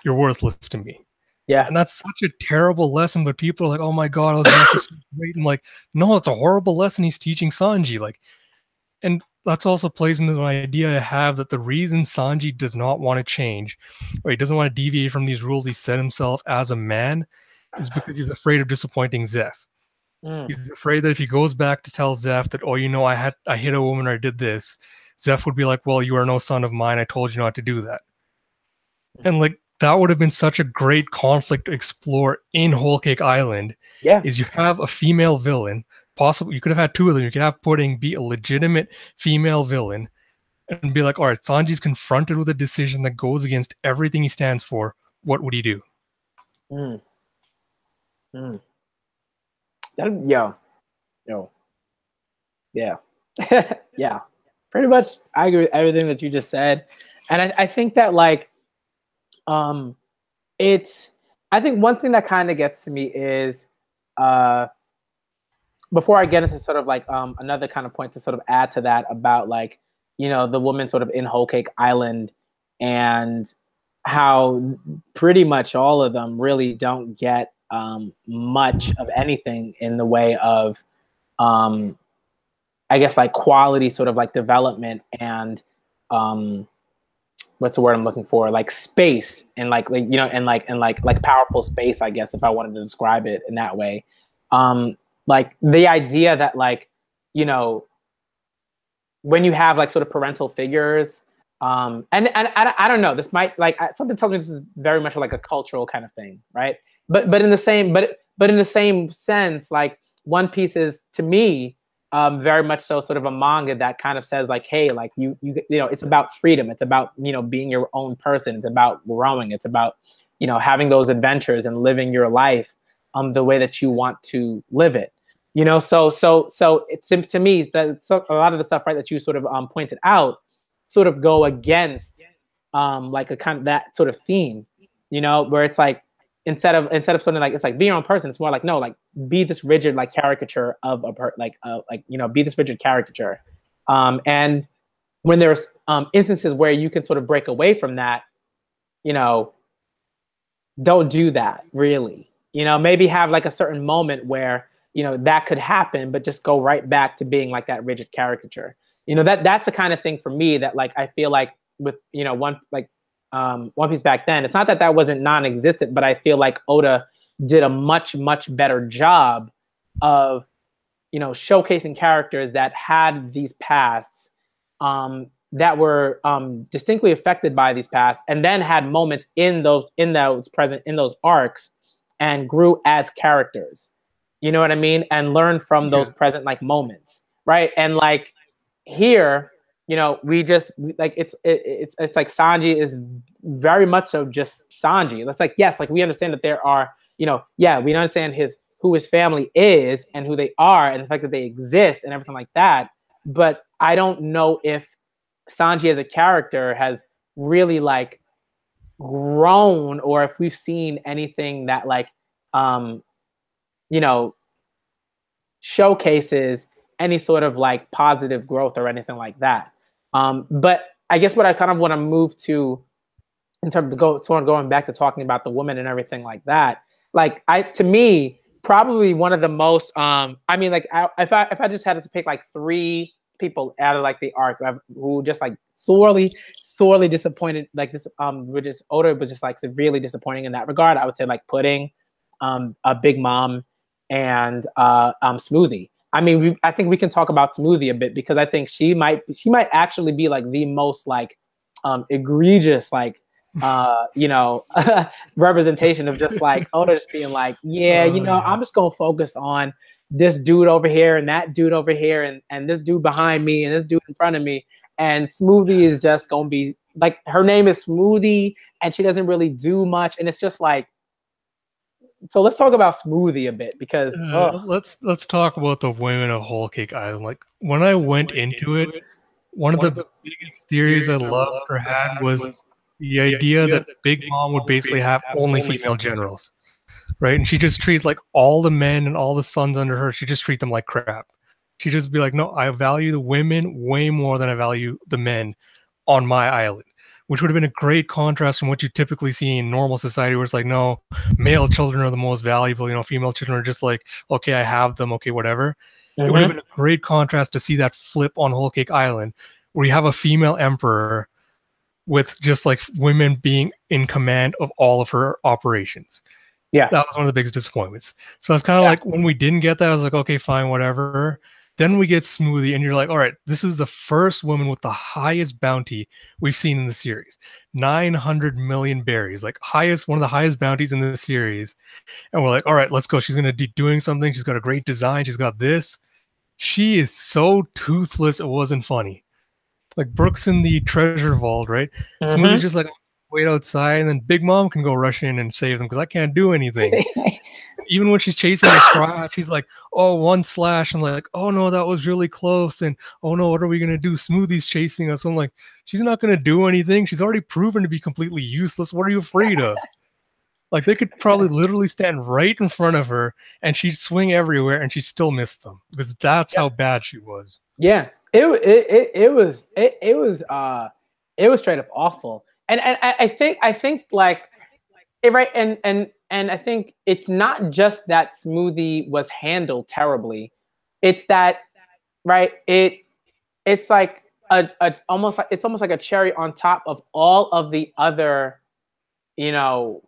you're worthless to me. Yeah. And that's such a terrible lesson, but people are like, oh my God, I was making so great. I'm like, no, it's a horrible lesson he's teaching Sanji. Like, and that's also plays into the idea I have that the reason Sanji does not want to change, or he doesn't want to deviate from these rules he set himself as a man, is because he's afraid of disappointing Zeph. He's afraid that if he goes back to tell Zeph that, oh, you know, I hit a woman or I did this, Zeph would be like, well, you are no son of mine. I told you not to do that. And like, that would have been such a great conflict to explore in Whole Cake Island. Yeah. Is you have a female villain, possibly you could have had two of them. You could have Pudding be a legitimate female villain and be like, all right, Sanji's confronted with a decision that goes against everything he stands for. What would he do? Yeah. Yeah. Pretty much, I agree with everything that you just said, and I think that like, it's. I think one thing that kind of gets to me is, before I get into sort of like another kind of point to sort of add to that about like, you know, the woman sort of in Whole Cake Island and how pretty much all of them really don't get much of anything in the way of I guess like quality sort of like development and what's the word I'm looking for? Like space and like you know, and like powerful space, I guess, if I wanted to describe it in that way. Like the idea that like, you know, when you have like sort of parental figures, and I don't know, this might like something tells me this is very much like a cultural kind of thing, right? But in the same sense, like One Piece is to me very much so sort of a manga that kind of says like, hey, like you know, it's about freedom, it's about, you know, being your own person, it's about growing, it's about, you know, having those adventures and living your life the way that you want to live it. You know, so it's to me that a lot of the stuff, right, that you sort of pointed out sort of go against like a kind of that sort of theme, you know, where it's like instead of something like, it's like be your own person, it's more like, no, like be this rigid like caricature of a like you know, be this rigid caricature. And when there's instances where you can sort of break away from that, you know, don't do that really. You know, maybe have like a certain moment where, you know, that could happen, but just go right back to being like that rigid caricature. You know, that's the kind of thing for me that like I feel like with, you know, One Piece back then, it's not that that wasn't non-existent, but I feel like Oda did a much better job of, you know, showcasing characters that had these pasts, that were distinctly affected by these pasts, and then had moments in those arcs and grew as characters. You know what I mean? And learn from those present like moments, right? And like here, you know, we just like it's like Sanji is very much so just Sanji. It's like, yes, like we understand that there are, you know, yeah, we understand who his family is and who they are and the fact that they exist and everything like that. But I don't know if Sanji as a character has really like grown, or if we've seen anything that like you know, showcases any sort of like positive growth or anything like that. But I guess what I kind of want to move to in terms of going back to talking about the woman and everything like that, like to me, probably one of the most, I mean, like if I just had to pick like three people out of like the arc who just like sorely disappointed, like this, which is Oda was just like severely disappointing in that regard, I would say like Pudding, Big Mom and Smoothie. I mean, I think we can talk about Smoothie a bit because I think she might actually be like the most like egregious like you know representation of just like owners being like, yeah, you know, I'm just gonna focus on this dude over here and that dude over here and this dude behind me and this dude in front of me. And Smoothie is just gonna be like, her name is Smoothie and she doesn't really do much. And it's just like, so let's talk about Smoothie a bit because let's talk about the women of Whole Cake Island. Like when I went into it, one of the biggest theories I loved or had was the idea that Big Mom would basically have only female generals, right? And she just treats like all the men and all the sons under her, she just treat them like crap. She just be like, no, I value the women way more than I value the men on my island, which would have been a great contrast from what you typically see in normal society, where it's like, no, male children are the most valuable, you know, female children are just like, okay, I have them, okay, whatever. It would have been a great contrast to see that flip on Whole Cake Island, where you have a female emperor with just like women being in command of all of her operations. Yeah. That was one of the biggest disappointments. So it's kind of like when we didn't get that, I was like, okay, fine, whatever. Then we get Smoothie, and you're like, all right, this is the first woman with the highest bounty we've seen in the series. 900 million berries, like one of the highest bounties in the series. And we're like, all right, let's go. She's going to be doing something. She's got a great design. She's got this. She is so toothless, it wasn't funny. Like Brooks in the treasure vault, right? Smoothie's just like, wait outside, and then Big Mom can go rush in and save them because I can't do anything. Even when she's chasing a scratch, she's like, oh, one slash. I'm like, oh no, that was really close. And oh no, what are we going to do? Smoothie's chasing us. I'm like, she's not going to do anything. She's already proven to be completely useless. What are you afraid of? Like, they could probably literally stand right in front of her and she'd swing everywhere and she'd still miss them because that's how bad she was. Yeah, it was straight up awful. And I think like right, and I think it's not just that Smoothie was handled terribly. It's that, right, it's like almost like a cherry on top of all of the other, you know,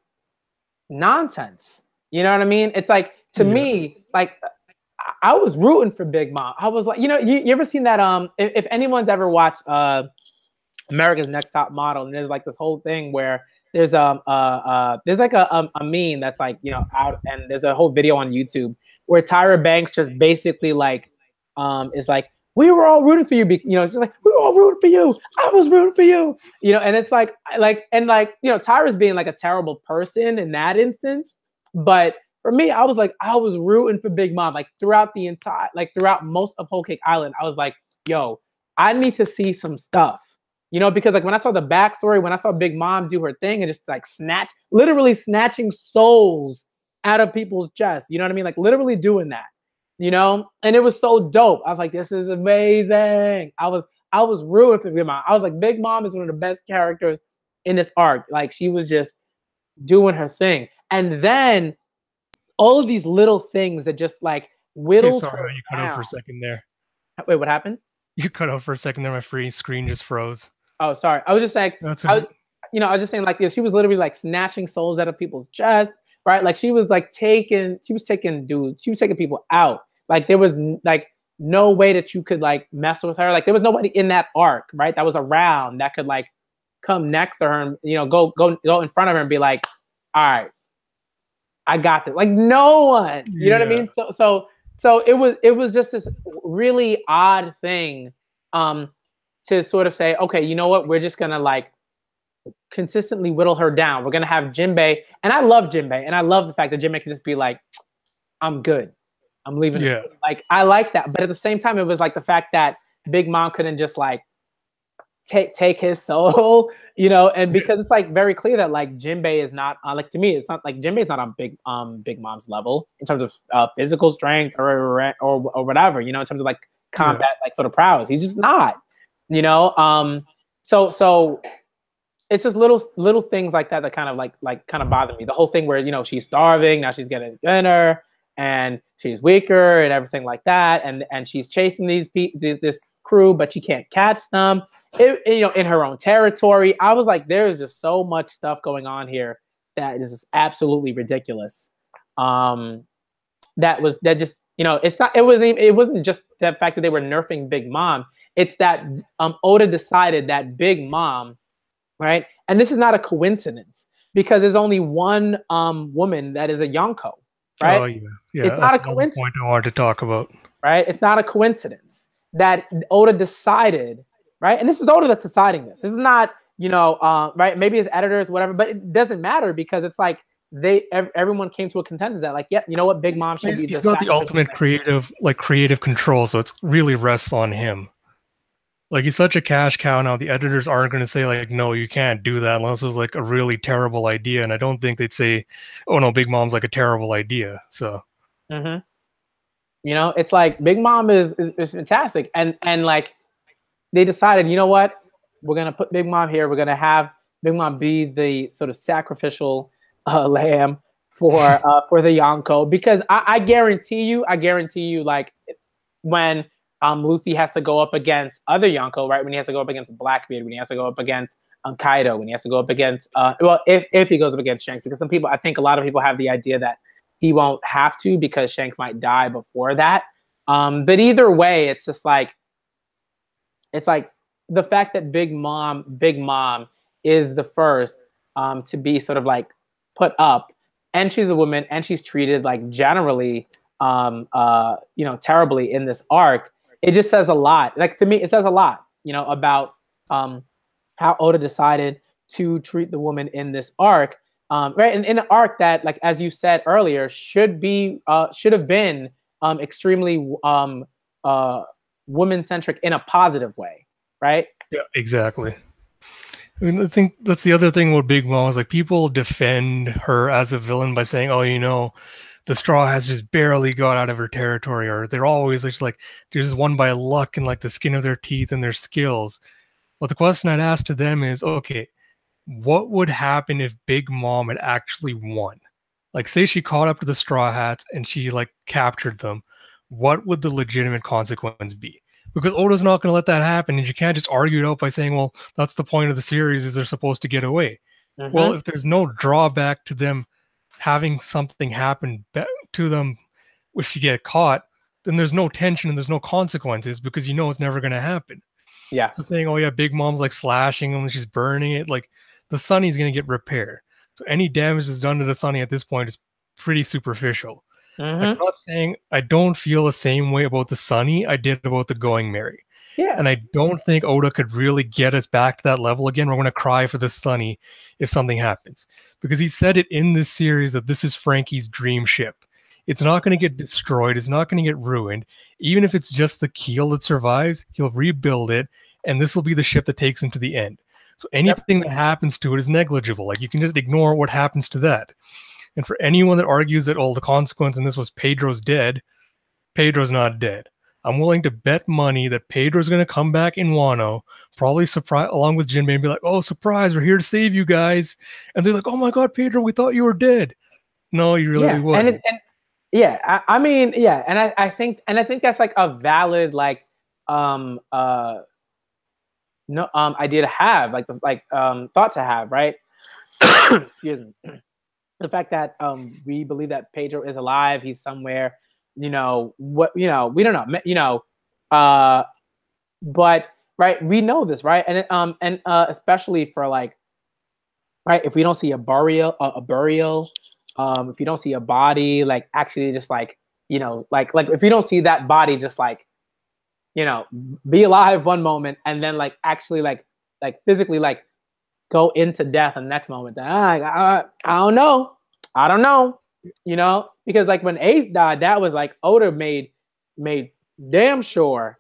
nonsense. You know what I mean? It's like, to me, like, I was rooting for Big Mom. I was like, you know, you ever seen that if anyone's ever watched America's Next Top Model, and there's like this whole thing where there's like a meme that's like, you know, out, and there's a whole video on YouTube where Tyra Banks just basically like is like, we were all rooting for you, you know, she's like, we were all rooting for you, I was rooting for you, you know. And it's like you know, Tyra's being like a terrible person in that instance, but for me, I was like, I was rooting for Big Mom like throughout most of Whole Cake Island. I was like, yo, I need to see some stuff. You know, because like when I saw the backstory, when I saw Big Mom do her thing and just like literally snatching souls out of people's chests, you know what I mean? Like literally doing that, you know? And it was so dope. I was like, this is amazing. I was rooting for Big Mom. I was like, Big Mom is one of the best characters in this arc. Like, she was just doing her thing. And then all of these little things that just like whittled her you cut out for a second there. Wait, what happened? You cut out for a second there. My free screen just froze. Oh, sorry. I was just like, I was just saying, like, you know, she was literally like snatching souls out of people's chests, right? Like she was taking people out. Like there was like no way that you could like mess with her. Like there was nobody in that arc, right, that was around that could like come next to her and, you know, go in front of her and be like, all right, I got this. Like no one, you know what I mean? So it was just this really odd thing to sort of say, okay, you know what? We're just going to like consistently whittle her down. We're going to have Jinbei. And I love Jinbei. And I love the fact that Jinbei can just be like, I'm good. I'm leaving. Yeah. Like, I like that. But at the same time, it was like the fact that Big Mom couldn't just like take his soul, you know, and because it's like very clear that like Jinbei is not like, to me, it's not like Jinbei is not on Big Mom's level in terms of physical strength or whatever, you know, in terms of like combat, like sort of prowess. He's just not, you know. So it's just little things like that kind of bother me. The whole thing where, you know, she's starving, now she's getting thinner and she's weaker and everything like that, and she's chasing this crew, but she can't catch them, you know, in her own territory. I was like, there is just so much stuff going on here that is just absolutely ridiculous. that just, you know, it wasn't just the fact that they were nerfing Big Mom. It's that Oda decided that Big Mom, right? And this is not a coincidence because there's only one woman that is a Yonko, right? Oh yeah, yeah. It's not That's a another coincidence, point I wanted to talk about. right? It's not a coincidence that Oda decided, right? And this is Oda that's deciding this. This is not, you know, right? Maybe his editors, whatever, but it doesn't matter because it's like everyone came to a consensus that, like, yeah, you know what, Big Mom should be He's the got the sacrificial ultimate lamb. creative control, so it's really rests on him. Like he's such a cash cow now. The editors aren't going to say like, no, you can't do that unless it was like a really terrible idea. And I don't think they'd say, oh no, Big Mom's like a terrible idea. So Mm-hmm. You know, it's like Big Mom is fantastic, and like they decided, you know what, we're gonna put Big Mom here. We're gonna have Big Mom be the sort of sacrificial lamb for the Yonko because I guarantee you, like when Luffy has to go up against other Yonko, right? When he has to go up against Blackbeard, when he has to go up against Kaido, when he has to go up against well, if he goes up against Shanks, because some people, I think a lot of people have the idea that he won't have to because Shanks might die before that. But either way, it's like the fact that Big Mom is the first to be sort of like put up, and she's a woman, and she's treated like generally, you know, terribly in this arc. It just says a lot. Like to me, it says a lot, you know, about how Oda decided to treat the woman in this arc, right? And in an arc that, like as you said earlier, should have been extremely woman centric in a positive way, right? yeah, exactly. I mean, I think that's the other thing with Big Mom is like people defend her as a villain by saying, "Oh, you know, the Straw has just barely got out of her territory," or they're always just like they're just won by luck and like the skin of their teeth and their skills. But the question I'd ask to them is, okay, what would happen if Big Mom had actually won? Like, say she caught up to the Straw Hats and she like captured them. What would the legitimate consequence be? Because Oda's not going to let that happen, and you can't just argue it out by saying, "Well, that's the point of the series is they're supposed to get away." Well, Mm-hmm. if there's no drawback to them having something happen to them if you get caught, then there's no tension and there's no consequences because you know it's never going to happen. Yeah. So saying, "Oh yeah, Big Mom's like slashing them, she's burning it," like the Sunny's going to get repaired. So any damage that's done to the Sunny at this point is pretty superficial. Like Mm-hmm. I'm not saying I don't feel the same way about the Sunny I did about the Going Merry. Yeah. And I don't think Oda could really get us back to that level again. We're going to cry for the Sunny if something happens. Because he said it in this series that this is Frankie's dream ship. It's not going to get destroyed. It's not going to get ruined. Even if it's just the keel that survives, he'll rebuild it. And this will be the ship that takes him to the end. So Yep. anything that happens to it is negligible. Like you can just ignore what happens to that. And for anyone that argues that, oh, the consequence in this was Pedro's dead, Pedro's not dead. I'm willing to bet money that Pedro's going to come back in Wano, probably surprise along with Jinbei, and be like, "Oh, surprise! We're here to save you guys." And they're like, "Oh my God, Pedro, we thought you were dead." No, he really Yeah. And wasn't. yeah, I mean, yeah, and I think that's like a valid like um uh no idea to have, like thought to have, right? Excuse me. The fact that we believe that Pedro is alive, he's somewhere, you know, what, you know, we don't know, you know, but right, we know this, right? And especially for like, right, if we don't see a burial, if you don't see a body like actually just like, you know, like if you don't see that body just like, you know, be alive one moment and then like actually like physically like go into death the next moment, then I don't know, I don't know, you know, because like when Ace died, that was like Oda made damn sure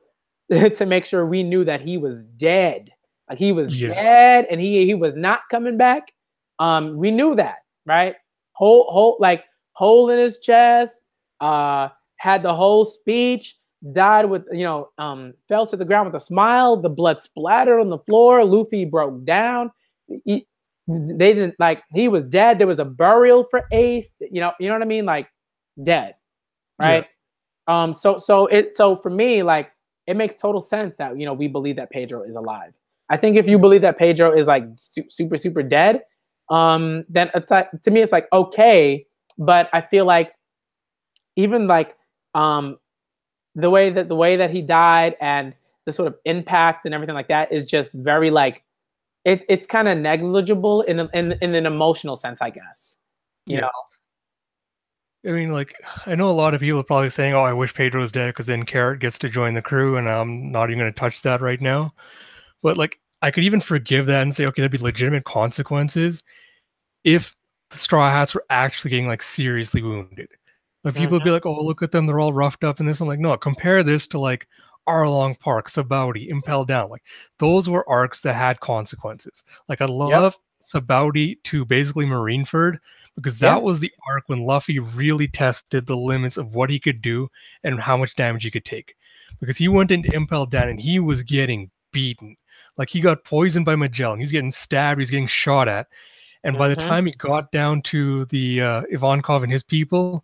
to make sure we knew that he was dead, like he was Yeah, dead and he was not coming back. We knew that, right? Whole like hole in his chest, had the whole speech, died with, you know, fell to the ground with a smile, the blood splattered on the floor, Luffy broke down. He, they didn't, like, he was dead. There was a burial for Ace, you know what I mean, like dead, yeah. right? So for me, like, it makes total sense that, you know, we believe that Pedro is alive. I think if you believe that Pedro is like super dead, then to me it's like okay, but I feel like even like the way that he died and the sort of impact and everything like that is just very like it's kind of negligible in an emotional sense, I guess. You Yeah. know. I mean, like, I know a lot of people are probably saying, "Oh, I wish Pedro was dead," because then Carrot gets to join the crew, and I'm not even going to touch that right now. But like, I could even forgive that and say, okay, there'd be legitimate consequences if the Straw Hats were actually getting like seriously wounded. Like people would be Mm-hmm. like, "Oh, look at them, they're all roughed up in this." I'm like, no, compare this to like Arlong Park, Sabaudi, Impel Down. Like those were arcs that had consequences. Like I Yep. love Sabaudi to basically Marineford because Yeah. that was the arc when Luffy really tested the limits of what he could do and how much damage he could take. Because he went into Impel Down and he was getting beaten. Like he got poisoned by Magellan. He was getting stabbed. He was getting shot at. And by the Mm-hmm. time he got down to the Ivankov and his people,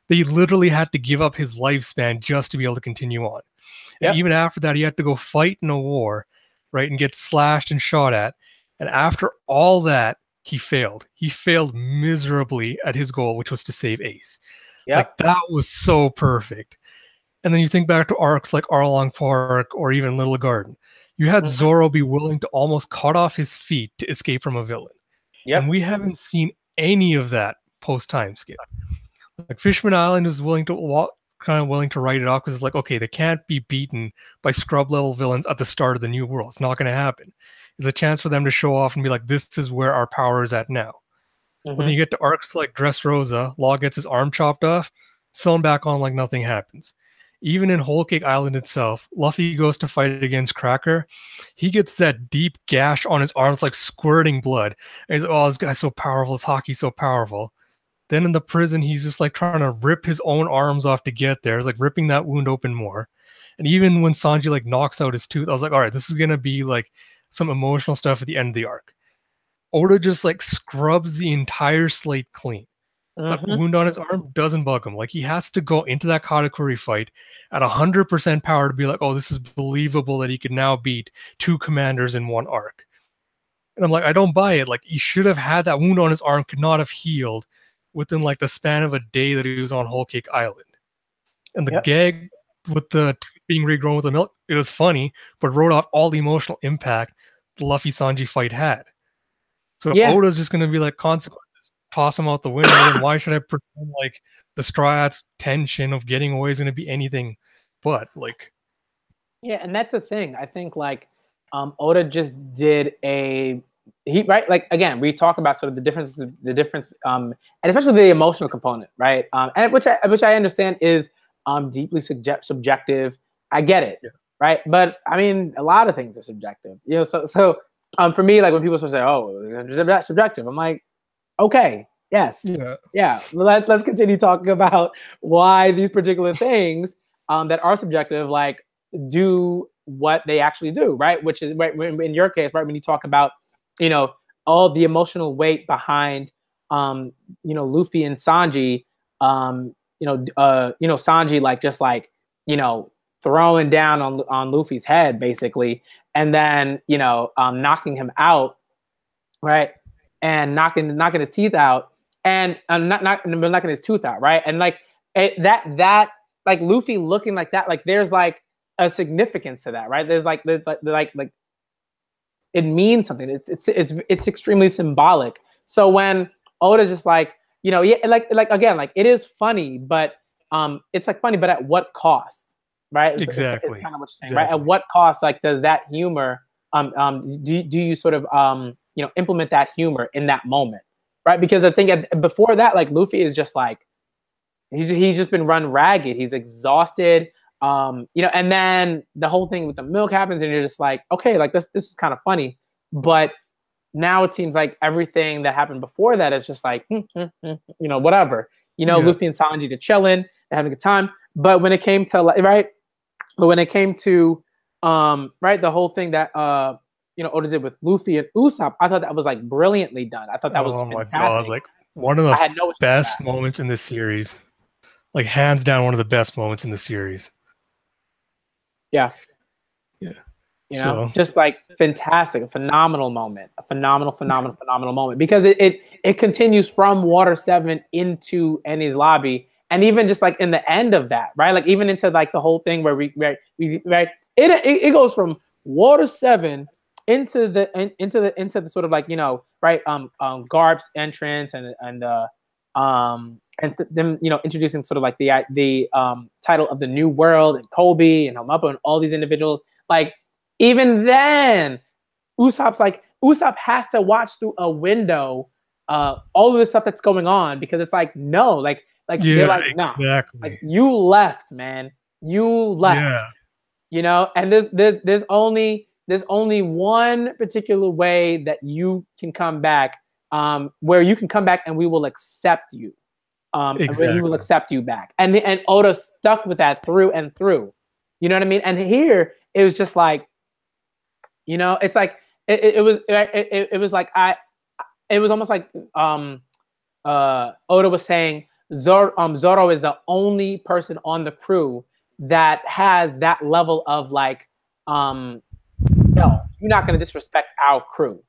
they literally had to give up his lifespan just to be able to continue on. And Yep. even after that, he had to go fight in a war, right, and get slashed and shot at. And after all that, he failed. He failed miserably at his goal, which was to save Ace. Like Yep. that was so perfect. And then you think back to arcs like Arlong Park or even Little Garden. You had Mm-hmm. Zoro be willing to almost cut off his feet to escape from a villain. And Yep. we haven't seen any of that post time skip. Like Fishman Island is willing to kind of willing to write it off because it's like, okay, they can't be beaten by scrub level villains at the start of the new world. It's not going to happen. It's a chance for them to show off and be like, this is where our power is at now. But then Mm-hmm. you get to arcs like Dressrosa, Law gets his arm chopped off, sewn back on like nothing happens. Even in Whole Cake Island itself, Luffy goes to fight against Cracker. He gets that deep gash on his arm. It's like squirting blood. And he's like, oh, this guy's so powerful. His hockey's so powerful. Then in the prison, he's just like trying to rip his own arms off to get there. It's like ripping that wound open more. And even when Sanji like knocks out his tooth, I was like, all right, this is gonna be like some emotional stuff at the end of the arc. Oda just like scrubs the entire slate clean. That Mm-hmm. wound on his arm doesn't bug him. Like he has to go into that Katakuri fight at 100% power to be like, oh, this is believable that he can now beat two commanders in one arc. And I'm like, I don't buy it. Like he should have had that wound on his arm could not have healed within like the span of a day that he was on Whole Cake Island. And the Yep. gag with the tooth being regrown with the milk, it was funny, but wrote off all the emotional impact the Luffy Sanji fight had. So if Yeah. Oda's just going to be like consequences, toss him out the window, then why should I pretend like the Straw Hats' tension of getting away is going to be anything but like? Yeah, and that's the thing. I think like Oda just did he right like again we talk about sort of the difference and especially the emotional component, right? And which I understand is deeply subjective. I get it, Yeah. right? But I mean a lot of things are subjective, you know. So for me, like when people sort of say, "Oh, that's subjective," I'm like, okay, yes, Yeah. yeah. Let's continue talking about why these particular things that are subjective, like do what they actually do, right? Which is right in your case, right? When you talk about, you know, all the emotional weight behind, Luffy and Sanji, Sanji like just like, you know, throwing down on Luffy's head basically, and then knocking him out, right? And knocking his teeth out, and not knocking his tooth out, right? And like that like Luffy looking like that, like there's like a significance to that, right? There's like it means something. It's extremely symbolic. So when Oda's just like, yeah, like again, like it is funny, but it's like funny, but at what cost, right? It's Exactly. kind of what you're saying, right? At Exactly. what cost, like, does that humor, do you sort of, implement that humor in that moment, right? Because I think before that, like Luffy is just like, he's just been run ragged. He's exhausted. And then the whole thing with the milk happens, and you're just like, okay, like this is kind of funny, but now it seems like everything that happened before that is just like, whatever. Yeah. Luffy and Sanji are chilling, they're having a good time. But when it came to right, but when it came to right, the whole thing that Oda did with Luffy and Usopp, I thought that was like brilliantly done. I thought that was Oh my god! fantastic. Like one of I the had no issue with best that. moments in this series. Like hands down, one of the best moments in the series. Yeah. Yeah. You know, So just like fantastic, a phenomenal moment, a phenomenal moment because it continues from Water 7 into Eni's lobby, and even just like in the end of that, right? Like even into like the whole thing where it goes from Water 7 into the sort of like, you know, right, Garp's entrance and them, you know, introducing sort of like the title of the new world and Kobe and Helmuppa and all these individuals. Like even then, Usopp has to watch through a window all of the stuff that's going on because it's like no, like they're yeah, like no, like exactly. you left, man, you left, Yeah, you know, and there's only one particular way that you can come back, where you can come back and we will accept you, and we will exactly. accept you back, and Oda stuck with that through and through, you know what I mean? And here it was just like, you know, it's like it was like it was almost like Oda was saying Zoro is the only person on the crew that has that level of like, no, you're not gonna disrespect our crew.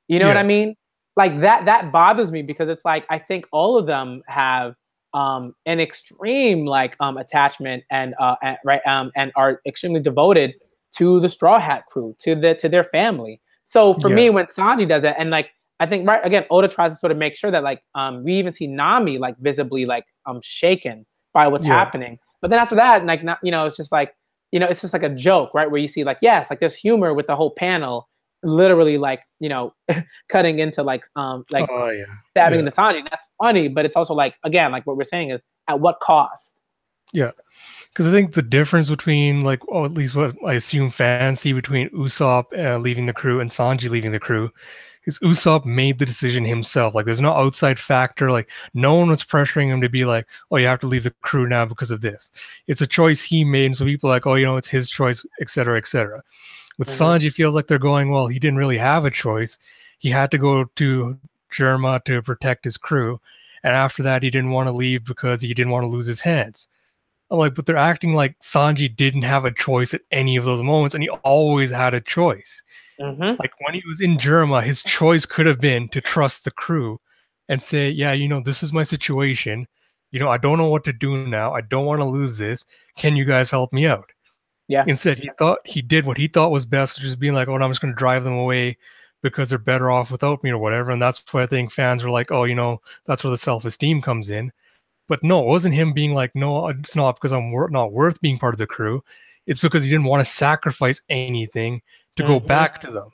You know what I Yeah, mean? Like that bothers me because it's like I think all of them have an extreme like attachment and are extremely devoted to the Straw Hat crew, to their family. So for yeah, me, when Sanji does that, and like I think right again, Oda tries to sort of make sure that like we even see Nami like visibly like shaken by what's yeah. happening. But then after that, like not, you know, it's just like, you know, it's just like a joke, right? Where you see like, yes, like there's humor with the whole panel, literally like, you know, cutting into like Oh yeah, stabbing yeah, into Sanji. That's funny, but it's also like again, like what we're saying is at what cost? yeah. Because I think the difference between like, or at least what I assume fans see between Usopp leaving the crew and Sanji leaving the crew, is Usopp made the decision himself. Like, there's no outside factor. Like, no one was pressuring him to be like, "Oh, you have to leave the crew now because of this." It's a choice he made, and so people are like, "Oh, you know, it's his choice," etc., etc. With Mm-hmm. Sanji, feels like they're going, "Well, he didn't really have a choice. He had to go to Germa to protect his crew, and after that, he didn't want to leave because he didn't want to lose his hands." I'm like, but they're acting like Sanji didn't have a choice at any of those moments, and he always had a choice. Mm-hmm. Like when he was in Germa, his choice could have been to trust the crew and say, yeah, you know, this is my situation. You know, I don't know what to do now. I don't want to lose this. Can you guys help me out? Yeah. Instead, he thought he did what he thought was best, just being like, oh, no, I'm just going to drive them away because they're better off without me or whatever. And that's why I think fans were like, oh, you know, that's where the self esteem comes in. But no, it wasn't him being like, no, it's not because I'm not worth being part of the crew. It's because he didn't want to sacrifice anything to go Mm-hmm. back to them.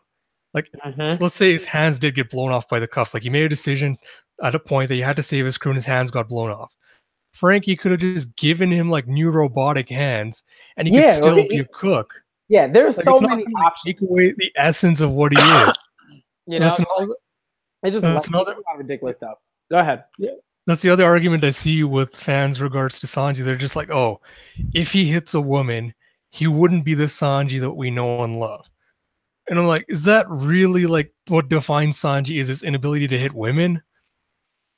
Like, Mm-hmm. so let's say his hands did get blown off by the cuffs. Like, he made a decision at a point that he had to save his crew and his hands got blown off. Frankie could have just given him like new robotic hands and he could Yeah. still be a cook. Yeah. There's Like, so it's not many gonna like take options. away the essence of what he is. You And know, it's just like that's there's another a lot of ridiculous stuff. Go ahead. yeah. That's the other argument I see with fans regards to Sanji. They're just like, oh, if he hits a woman, he wouldn't be the Sanji that we know and love. And I'm like, is that really like what defines Sanji? Is his inability to hit women?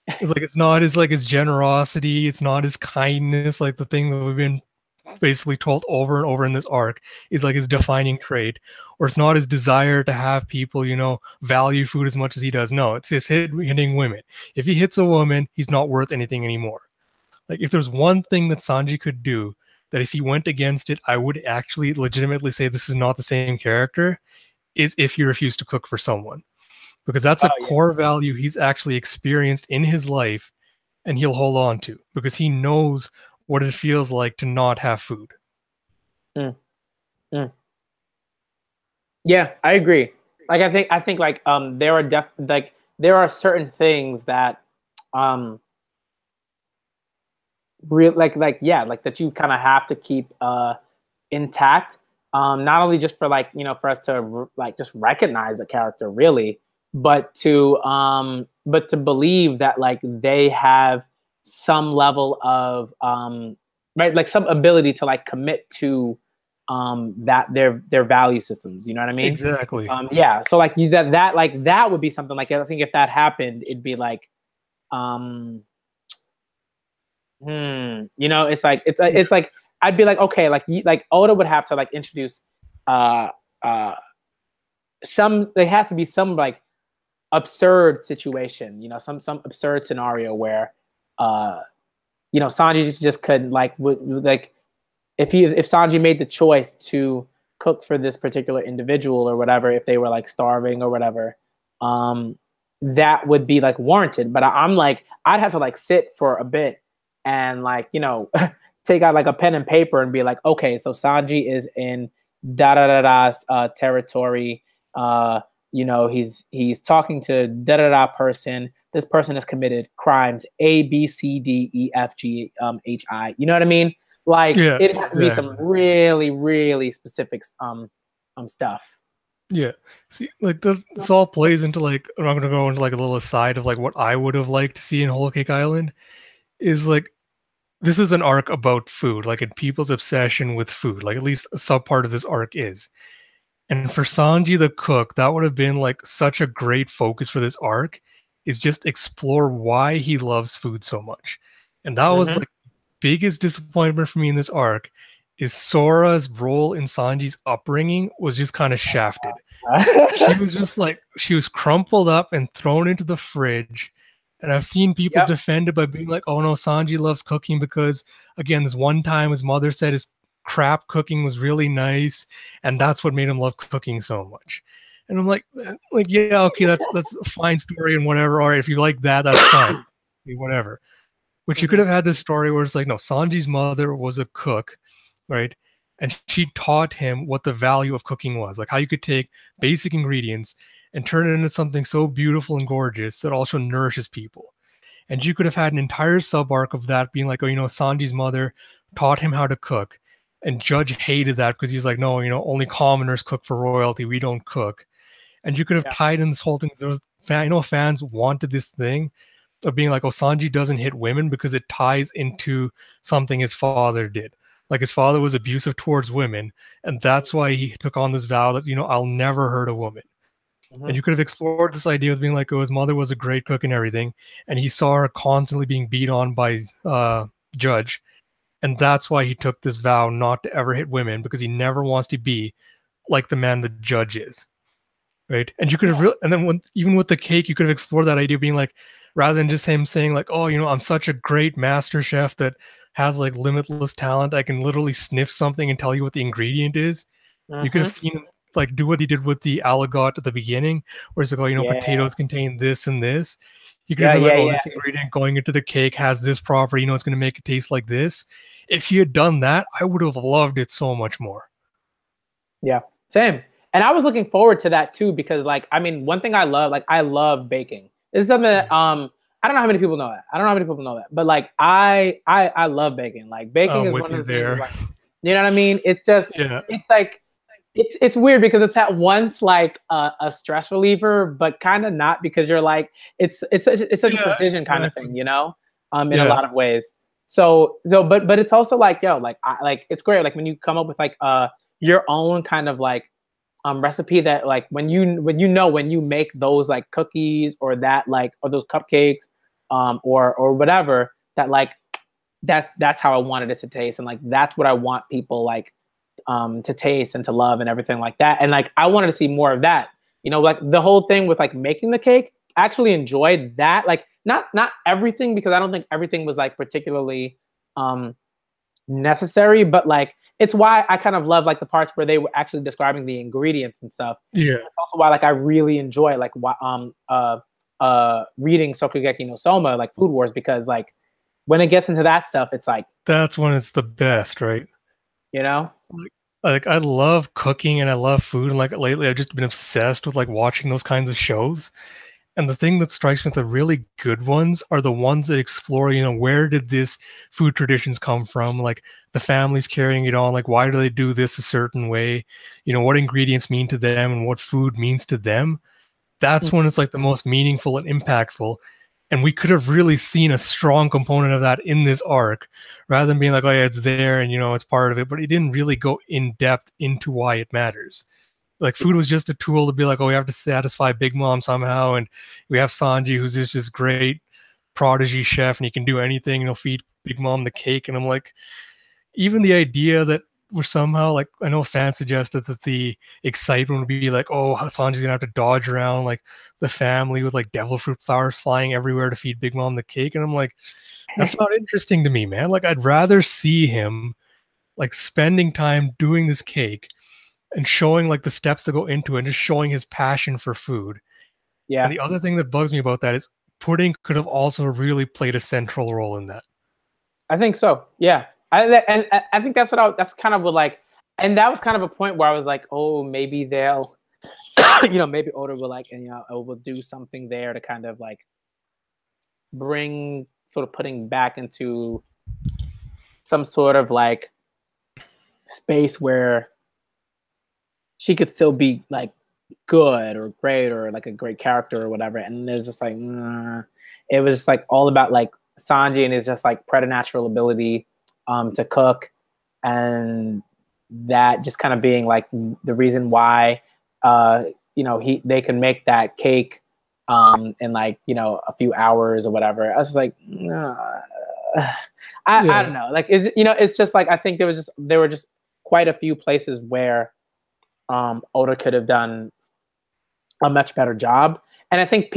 It's like it's not his like his generosity, it's not his kindness, like the thing that we've been basically told over and over in this arc is like his defining trait, or it's not his desire to have people, you know, value food as much as he does. No, it's his hitting women. If he hits a woman, he's not worth anything anymore. Like if there's one thing that Sanji could do that if he went against it, I would actually legitimately say this is not the same character, is if he refused to cook for someone. Because that's Oh a yeah. core value he's actually experienced in his life and he'll hold on to because he knows what it feels like to not have food. Mm, mm. Yeah, I agree. Like I think like there are certain things that um real like yeah, like that you kind of have to keep intact, not only just for like, you know, for us to like just recognize the character really, but to believe that like they have some level of right, like some ability to like commit to that their value systems, you know what I mean? Exactly. Yeah, so like that like that would be something like, I think if that happened it'd be like um you know, it's like Yeah. it's like I'd be like, okay, like like Oda would have to like introduce uh uh they have to be some like absurd situation, you know, some absurd scenario where you know, Sanji just couldn't would like if Sanji made the choice to cook for this particular individual or whatever, if they were like starving or whatever, um, that would be like warranted. But I'm like, I'd have to like sit for a bit and like, you know, take out like a pen and paper and be like, okay, so Sanji is in da da da da territory. You know, he's talking to da da da person. This person has committed crimes A, B, C, D, E, F, G, H, I. You know what I mean? Like Yeah, it has to be some exactly. really, really specific stuff. Yeah. See, like this all plays into like I'm gonna go into like a little aside of like what I would have liked to see in Whole Cake Island is like this is an arc about food, like in people's obsession with food. Like at least a sub part of this arc is. And for Sanji the cook, that would have been like such a great focus for this arc, is just explore why he loves food so much. And that was Mm-hmm. like biggest disappointment for me in this arc is Sora's role in Sanji's upbringing was just kind of shafted. She was just like she was crumpled up and thrown into the fridge. And I've seen people Yep. defend it by being like, "Oh no, Sanji loves cooking because again, this one time his mother said his crap cooking was really nice, and that's what made him love cooking so much." And I'm like, yeah, okay, that's a fine story and whatever. All right, if you like that, that's fine, whatever. But you could Mm-hmm. have had this story where it's like, no, Sanji's mother was a cook, right? And she taught him what the value of cooking was, like how you could take basic ingredients and turn it into something so beautiful and gorgeous that also nourishes people. And you could have had an entire sub arc of that being like, oh, you know, Sanji's mother taught him how to cook. And Judge hated that because he was like, no, you know, only commoners cook for royalty. We don't cook. And you could have Yeah. tied in this whole thing. There was, I know fans wanted this thing of being like, oh, Sanji doesn't hit women because it ties into something his father did. Like his father was abusive towards women, and that's why he took on this vow that, you know, I'll never hurt a woman. And Mm-hmm. you could have explored this idea of being like, oh, his mother was a great cook and everything, and he saw her constantly being beat on by Judge, and that's why he took this vow not to ever hit women because he never wants to be like the man the Judge is, right? And you could have and then even with the cake, you could have explored that idea of being like, rather than just him saying like, oh, you know, I'm such a great master chef that has like limitless talent, I can literally sniff something and tell you what the ingredient is. You could have Mm-hmm. seen him like do what he did with the aligot at the beginning, where it's like, oh, you know, Yeah. potatoes contain this and this. You could have Yeah. been like, Yeah. oh, Yeah. this ingredient going into the cake has this property, you know, it's going to make it taste like this. If he had done that, I would have loved it so much more. Yeah. Same. And I was looking forward to that too because, like, I mean, one thing I love, like, I love baking. This is something that I don't know how many people know that. I don't know how many people know that, but like, I love baking. Like, baking I'm is with one you of the things. there. Like, you know what I mean? It's just, Yeah. it's like it's weird because it's at once like a stress reliever, but kind of not because you're like it's such a Yeah, precision kind of exactly. thing, you know, in a Yeah. lot of ways. But it's also like yo, like like it's great like when you come up with like your own kind of like recipe that like when you make those like cookies or that like or those cupcakes or whatever that like that's how I wanted it to taste and like that's what I want people like to taste and to love and everything like that. And like I wanted to see more of that. You know, like the whole thing with like making the cake, I actually enjoyed that. Like not everything because I don't think everything was like particularly um necessary, but like it's why I kind of love like the parts where they were actually describing the ingredients and stuff. Yeah. That's also why like I really enjoy like reading Sokugeki no Soma, like Food Wars, because like when it gets into that stuff, it's like, That's when it's the best, right? you know? Like I love cooking and I love food, and like lately I've just been obsessed with like watching those kinds of shows. And the thing that strikes me with the really good ones are the ones that explore, you know, where did this food traditions come from? Like the families carrying it on, like why do they do this a certain way? You know, what ingredients mean to them and what food means to them. That's when it's like the most meaningful and impactful. And we could have really seen a strong component of that in this arc, rather than being like, oh yeah, it's there and you know it's part of it, but it didn't really go in depth into why it matters. Like food was just a tool to be like, oh, we have to satisfy Big Mom somehow, and we have Sanji who's just this great prodigy chef and he can do anything, you know, feed Big Mom the cake. And I'm like, even the idea that were somehow like, I know fans suggested that the excitement would be like, oh, Sanji's gonna have to dodge around like the family with like devil fruit flowers flying everywhere to feed Big Mom the cake, and I'm like, that's not interesting to me, man. Like, I'd rather see him like spending time doing this cake and showing like the steps that go into it and just showing his passion for food. And Yeah, the other thing that bugs me about that is pudding could have also really played a central role in that. I think so. Yeah, I think that's that's kind of what like, and that was kind of a point where I was like, oh, maybe they'll, maybe Oda will like, and will do something there to kind of like bring sort of putting back into some sort of like space where she could still be like good or great or like a great character or whatever. And there's just like, it was just like all about like Sanji and his just like preternatural ability to cook, and that just kind of being like the reason why they can make that cake in like a few hours or whatever. I was just like, I don't know, like it's just like I think there were just quite a few places where Oda could have done a much better job. And I think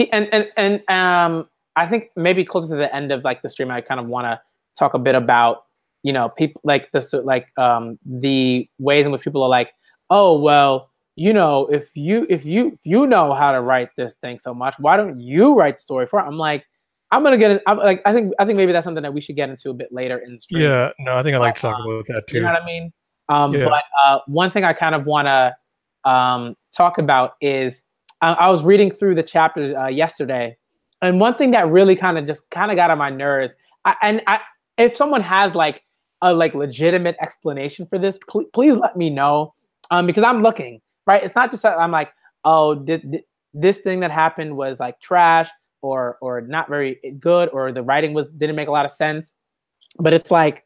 I think maybe closer to the end of like the stream, I kind of want to talk a bit about people like this, like the ways in which people are like, oh well, if you know how to write this thing so much, why don't you write the story for it? I'm like, I'm gonna get it. I'm like, I think maybe that's something that we should get into a bit later in the stream. Yeah, no, I think I'd But like to talk about that you know too. what I mean? Yeah. But one thing I kind of want to talk about is I was reading through the chapters yesterday, and one thing that really kind of got on my nerves. If someone has like a like legitimate explanation for this, please let me know, because I'm looking right. It's not just that I'm like, oh, did this thing that happened was like trash or not very good, or the writing didn't make a lot of sense, but it's like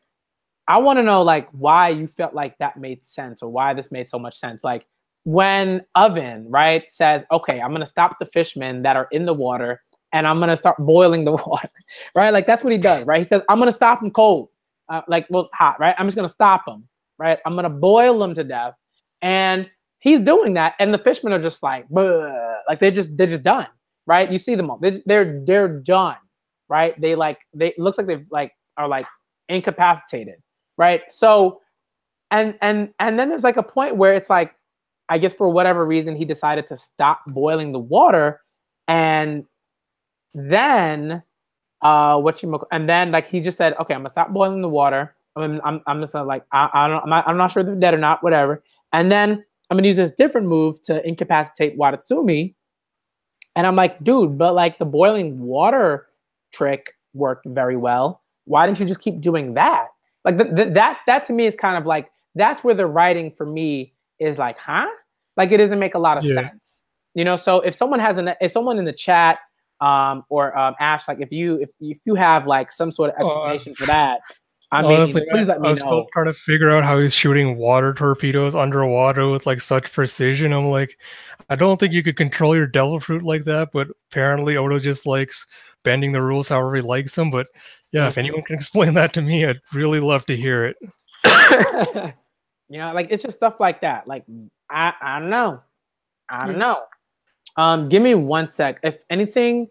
I want to know like why you felt like that made sense or why this made so much sense. Like when Oven, right, says, okay, I'm going to stop the fishmen that are in the water and I'm going to start boiling the water, right? Like that's what he does, right? He says, I'm going to stop them cold, hot, right? I'm just going to stop them, right? I'm going to boil them to death. And he's doing that. And the fishmen are just like, like they're just done, right? You see them all. They're done, right? They looks like they like are like incapacitated, right? So, and then there's like a point where it's like, I guess for whatever reason he decided to stop boiling the water, and then and then like he just said, okay, I'm gonna stop boiling the water. I'm just gonna like I'm not sure if they're dead or not, whatever. And then I'm gonna use this different move to incapacitate Watatsumi. And I'm like, dude, but like the boiling water trick worked very well. Why didn't you just keep doing that? Like that to me is kind of like that's where the writing for me is like, huh? Like it doesn't make a lot of Yeah. sense, So if someone if someone in the chat or Ash, like if you have like some sort of explanation for that, I mean, Honestly, please man, let I me was still know. trying to figure out how he's shooting water torpedoes underwater with like such precision. I'm like, I don't think you could control your devil fruit like that, but apparently Odo just likes bending the rules however he likes them. But yeah, if anyone can explain that to me, I'd really love to hear it. Like it's just stuff like that. Like I don't know. I don't know. Give me one sec. If anything,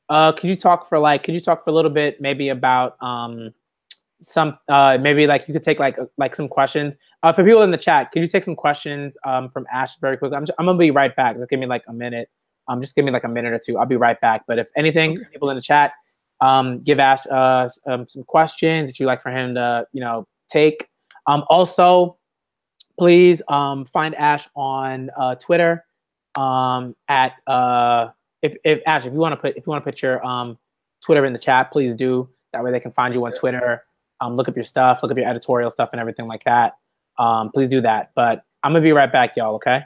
could you talk for a little bit maybe about some maybe like you could take like some questions for people in the chat. Could you take some questions from Ash very quickly? I'm gonna be right back. Just give me like a minute. Just give me like a minute or two. I'll be right back. But if anything, Okay. people in the chat, give Ash some questions that you like for him to take. Also, please find Ash on Twitter at if Ash, if you want to put your Twitter in the chat, please do. That way they can find you on Twitter. Look up your stuff, look up your editorial stuff and everything like that. Please do that. But I'm gonna be right back, y'all, okay?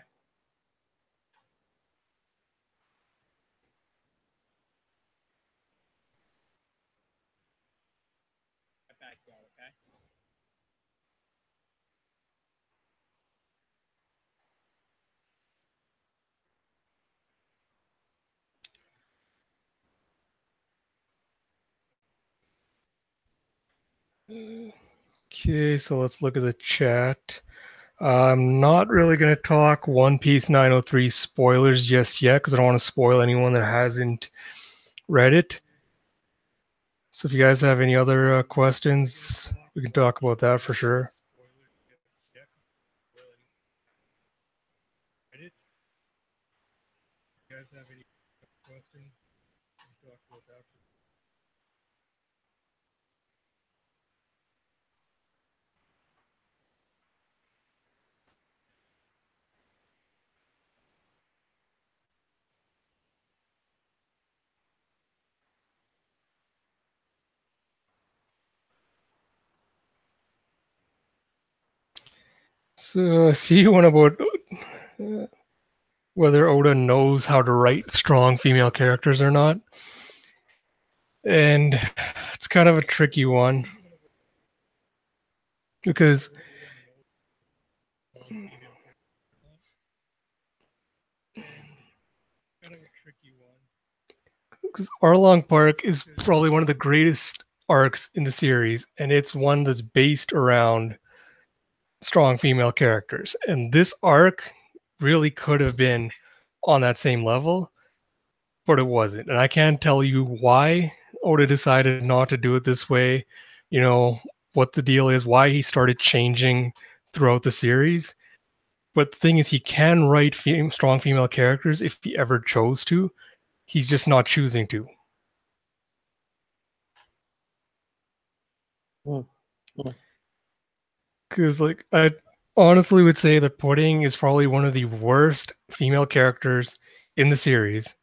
Okay, so let's look at the chat. I'm not really going to talk One Piece 903 spoilers just yet because I don't want to spoil anyone that hasn't read it. So if you guys have any other questions, we can talk about that for sure. So, see one about whether Oda knows how to write strong female characters or not. And it's kind of a tricky one because Arlong Park is probably one of the greatest arcs in the series, and it's one that's based around strong female characters. And this arc really could have been on that same level, but it wasn't. And I can't tell you why Oda decided not to do it this way, you know, what the deal is, why he started changing throughout the series. But the thing is, he can write strong female characters if he ever chose to. He's just not choosing to. Because, like, I honestly would say that Pudding is probably one of the worst female characters in the series.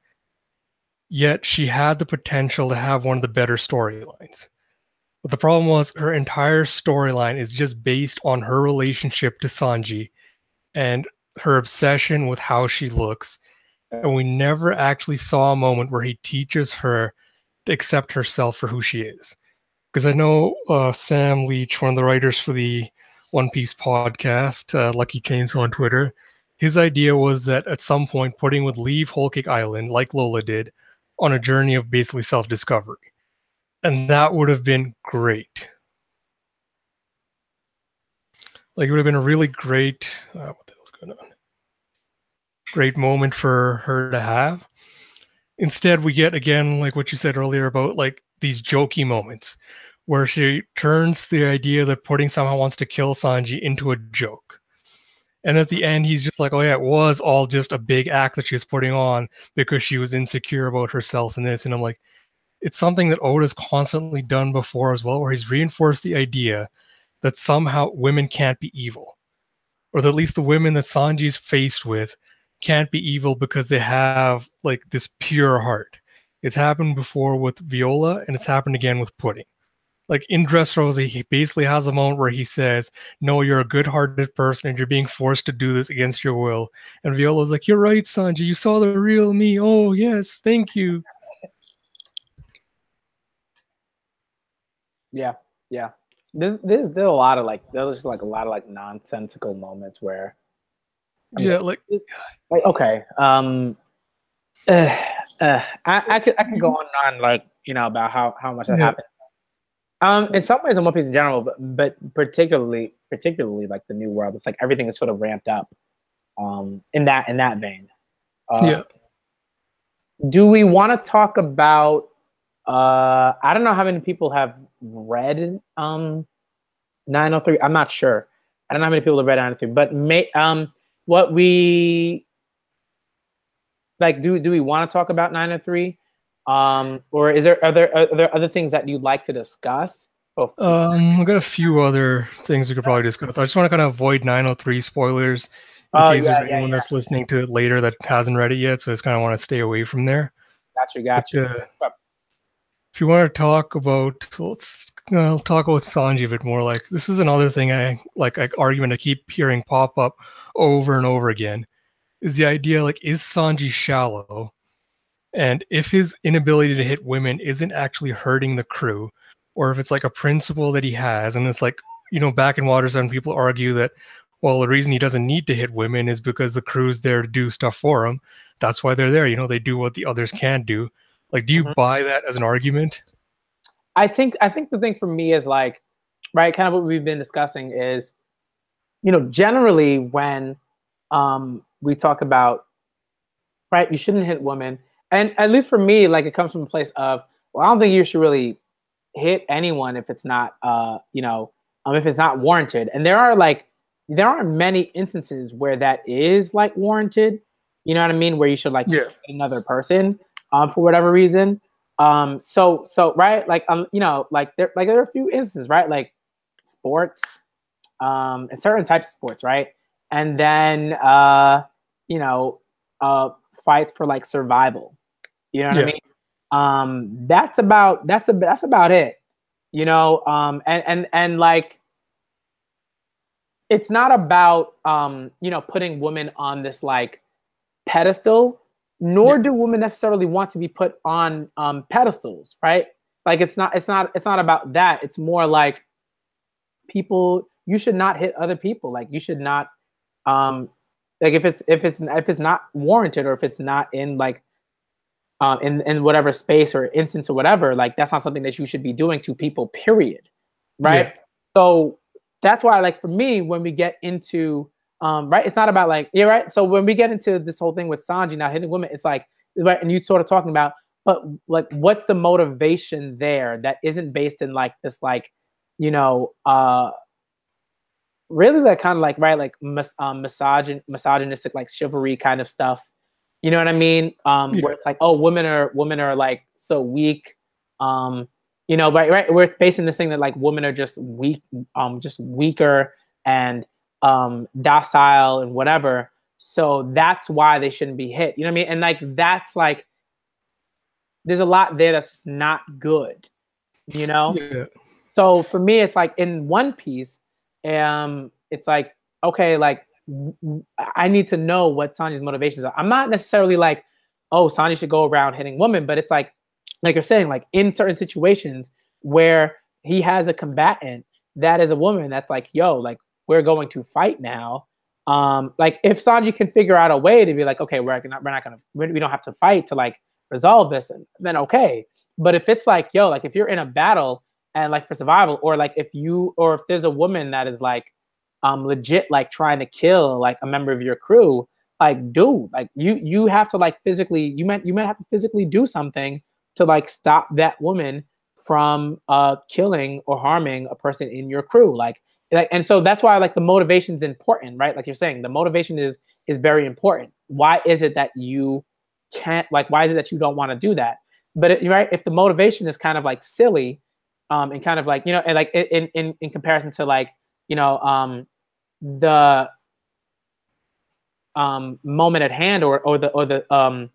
Yet she had the potential to have one of the better storylines. But the problem was her entire storyline is just based on her relationship to Sanji and her obsession with how she looks. And we never actually saw a moment where he teaches her to accept herself for who she is. Because I know Sam Leach, one of the writers for the One Piece podcast, Lucky Chainsaw on Twitter, his idea was that at some point Pudding would leave Whole Cake Island, like Lola did, on a journey of basically self-discovery. And that would have been great. Like, it would have been a really great, what the hell's going on? Great moment for her to have. Instead, we get, again, like what you said earlier about like these jokey moments where she turns the idea that Pudding somehow wants to kill Sanji into a joke. And at the end, he's just like, oh yeah, it was all just a big act that she was putting on because she was insecure about herself and this. And I'm like, it's something that Oda's constantly done before as well, where he's reinforced the idea that somehow women can't be evil. Or that at least the women that Sanji's faced with can't be evil because they have like this pure heart. It's happened before with Viola, and it's happened again with Pudding. Like in Dressrosa, he basically has a moment where he says, no, you're a good-hearted person and you're being forced to do this against your will. And Viola's like, you're right, Sanji, you saw the real me. Oh, yes, thank you. Yeah. There's a lot of like there's like a lot of like nonsensical moments where Yeah, like okay. I could go on and on like about how much that happened. In some ways, in One Piece in general, but particularly like the New World, it's like everything is sort of ramped up. In that vein. Yeah. Do we want to talk about? I don't know how many people have read 903. I'm not sure. I don't know how many people have read 903, but what we like do we want to talk about 903? Or are there other things that you'd like to discuss? I've got a few other things we could probably discuss. I just want to kind of avoid 903 spoilers in case there's anyone that's listening to it later that hasn't read it yet. So I just kind of want to stay away from there. Gotcha. If you want to talk about, let's talk about Sanji a bit more. Like, this is another thing argument I keep hearing pop up over and over again, is the idea, like, is Sanji shallow? And if his inability to hit women isn't actually hurting the crew, or if it's like a principle that he has, and it's like, back in Water 7, people argue that, well, the reason he doesn't need to hit women is because the crew's there to do stuff for him. That's why they're there. They do what the others can't do. Like, do you buy that as an argument? I think the thing for me is like, right, kind of what we've been discussing is generally when we talk about, right, you shouldn't hit women, and at least for me, like it comes from a place of, well, I don't think you should really hit anyone if it's not if it's not warranted. And there are many instances where that is like warranted, you know what I mean, where you should like Yeah. hit another person for whatever reason. So right, like there are a few instances, right, like sports, and certain types of sports, right, and then you know uh fights for like survival, you know what I Yeah. mean. That's about it, and like it's not about putting women on this like pedestal, nor Yeah. do women necessarily want to be put on pedestals, right? Like it's not about that. It's more like people, you should not hit other people. Like you should not um like if it's not warranted, or if it's not in like in whatever space or instance or whatever, like that's not something that you should be doing to people, period. Right. Yeah. So that's why, like, for me, when we get into right, it's not about like, yeah, right. So when we get into this whole thing with Sanji not hitting women, it's like, right, and you sort of talking about, but like what's the motivation there that isn't based in like this like, you know, really that kind of like, right, like misogynistic like chivalry kind of stuff, you know what I mean, where Yeah. it's like, oh, women are like so weak, right, where it's based in this thing that like women are just weak, just weaker and docile and whatever, so that's why they shouldn't be hit, you know what I mean, and like that's like there's a lot there that's just not good, you know. Yeah. So for me, it's like in One Piece, it's like, okay, like I need to know what Sanji's motivations are. I'm not necessarily like, oh, Sanji should go around hitting women, but it's like you're saying, like in certain situations where he has a combatant that is a woman that's like, yo, like we're going to fight now. Like if Sanji can figure out a way to be like, okay, we don't have to fight to like resolve this, and then okay. But if it's like, yo, like if you're in a battle and like for survival, or like if there's a woman that is like legit like trying to kill like a member of your crew, like dude, like you have to like physically, you might have to physically do something to like stop that woman from killing or harming a person in your crew, and so that's why like the motivation is important, right? Like you're saying, the motivation is very important. Why is it that you can't, like, why is it that you don't want to do that? But right, if the motivation is kind of like silly, and kind of like, and like in comparison to like, the moment at hand, or the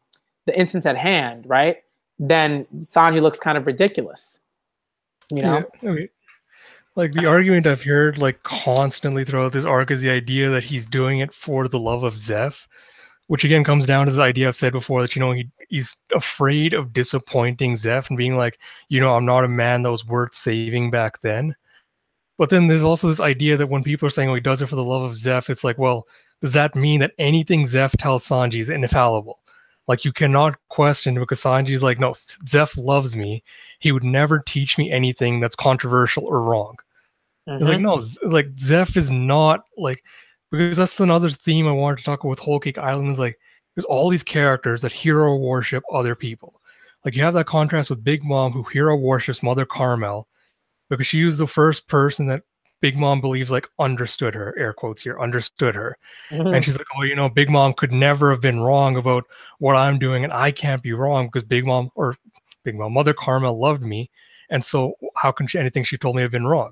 instance at hand, right? Then Sanji looks kind of ridiculous, you Yeah. know. I mean, like the argument I've heard like constantly throughout this arc is the idea that he's doing it for the love of Zeph, which again comes down to this idea I've said before that he's afraid of disappointing Zeph and being like, I'm not a man that was worth saving back then. But then there's also this idea that when people are saying, oh, he does it for the love of Zeph, it's like, well, does that mean that anything Zeph tells Sanji is infallible? Like, you cannot question, because Sanji's like, no, Zeph loves me. He would never teach me anything that's controversial or wrong. It's like, Mm-hmm. no, it's like Zeph is not like, because that's another theme I wanted to talk about with Whole Cake Island is like, there's all these characters that hero worship other people. Like, you have that contrast with Big Mom, who hero worships Mother Carmel, because she was the first person that Big Mom believes like understood her, air quotes here, understood her. And Mm-hmm. she's like, oh, Big Mom could never have been wrong about what I'm doing, and I can't be wrong because Big Mom, Mother Carmel loved me. And so how can anything she told me have been wrong?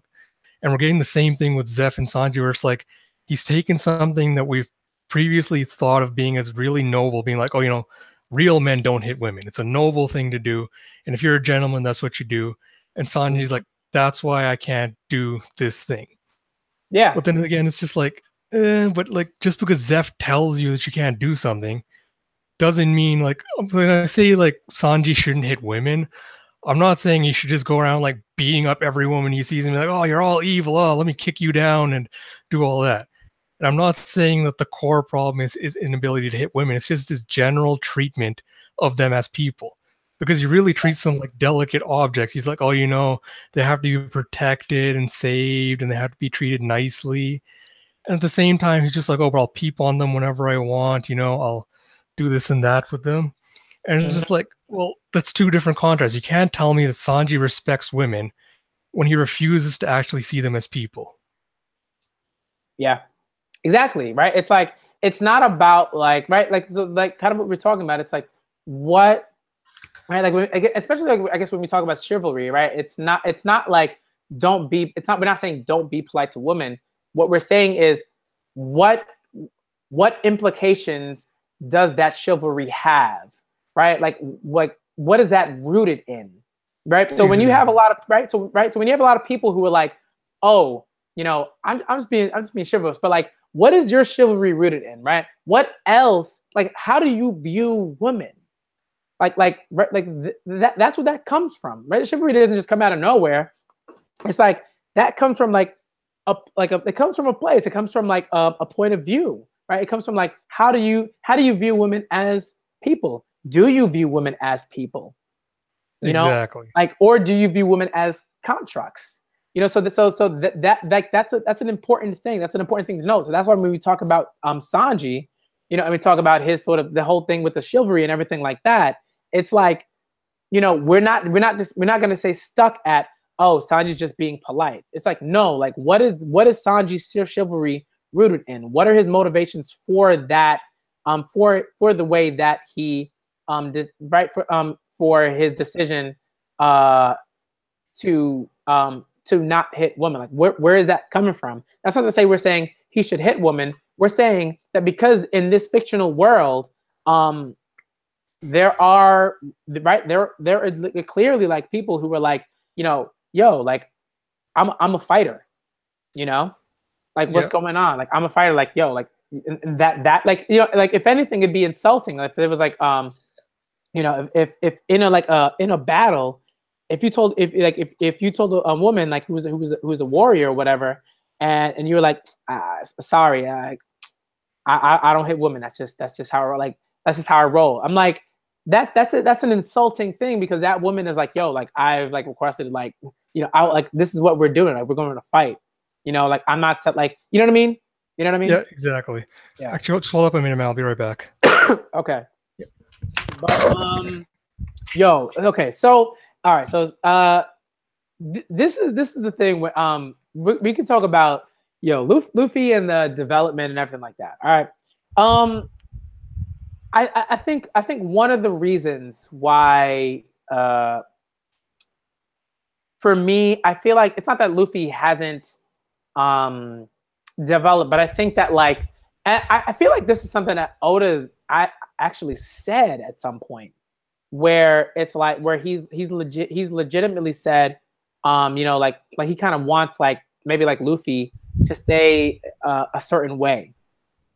And we're getting the same thing with Zeph and Sanji, where it's like he's taken something that we've previously thought of being as really noble, being like, oh, real men don't hit women. It's a noble thing to do. And if you're a gentleman, that's what you do. And Sanji's like, that's why I can't do this thing. Yeah. But then again, it's just like, but like just because Zeph tells you that you can't do something doesn't mean like when I say like Sanji shouldn't hit women, I'm not saying he should just go around like beating up every woman he sees and be like, oh, you're all evil. Oh, let me kick you down and do all that. And I'm not saying that the core problem is inability to hit women. It's just his general treatment of them as people. Because he really treats them like delicate objects. He's like, oh, they have to be protected and saved and they have to be treated nicely. And at the same time, he's just like, oh, but I'll peep on them whenever I want. I'll do this and that with them. And it's just like, well, that's two different contrasts. You can't tell me that Sanji respects women when he refuses to actually see them as people. Yeah, exactly. Right. It's like, it's not about like, right. Like, so, like kind of what we're talking about. It's like, what, right. Like, especially like, I guess when we talk about chivalry, right. It's not like, we're not saying don't be polite to women. What we're saying is what implications does that chivalry have? Right. Like, what is that rooted in? Right. So when you have a lot of, so when you have a lot of people who are like, oh, I'm just being chivalrous, but like, what is your chivalry rooted in? Right. What else? Like, how do you view women? That's where that comes from. Right. Chivalry doesn't just come out of nowhere. It's like that comes from like it comes from a place. It comes from like a point of view, right? It comes from like, how do you view women as people? Do you view women as people? Exactly. Like, or do you view women as constructs? That's an important thing. That's an important thing to know. So that's why when we talk about Sanji, and we talk about his sort of the whole thing with the chivalry and everything like that. It's like, we're not going to say stuck at, oh, Sanji's just being polite. It's like, no, like what is Sanji's chivalry rooted in? What are his motivations for that? For the way that he for his decision to not hit women. Like where is that coming from? That's not to say we're saying he should hit women. We're saying that because in this fictional world, there are clearly like people who were like, yo, like I'm a fighter, like what's going on? Like I'm a fighter, like yo, like that like like if anything it'd be insulting. Like if it was like if in a battle, if you told a woman like who was a warrior or whatever, and you were like, sorry, I don't hit women. That's just how I roll. I'm like, that's an insulting thing because that woman is like, yo, like I've like requested like, I like this is what we're doing. Like we're going to fight. Like I'm not like, you know what I mean? You know what I mean? Yeah, exactly. Yeah. Actually, let's follow up a minute, man. I'll be right back. Okay. Yep. But okay. So all right. So this is the thing where we can talk about Luffy and the development and everything like that. All right. I think one of the reasons why for me, I feel like it's not that Luffy hasn't developed, but I think that like I feel like this is something that Oda actually said at some point where it's like where he's legitimately said like he kind of wants like maybe like Luffy to stay a certain way.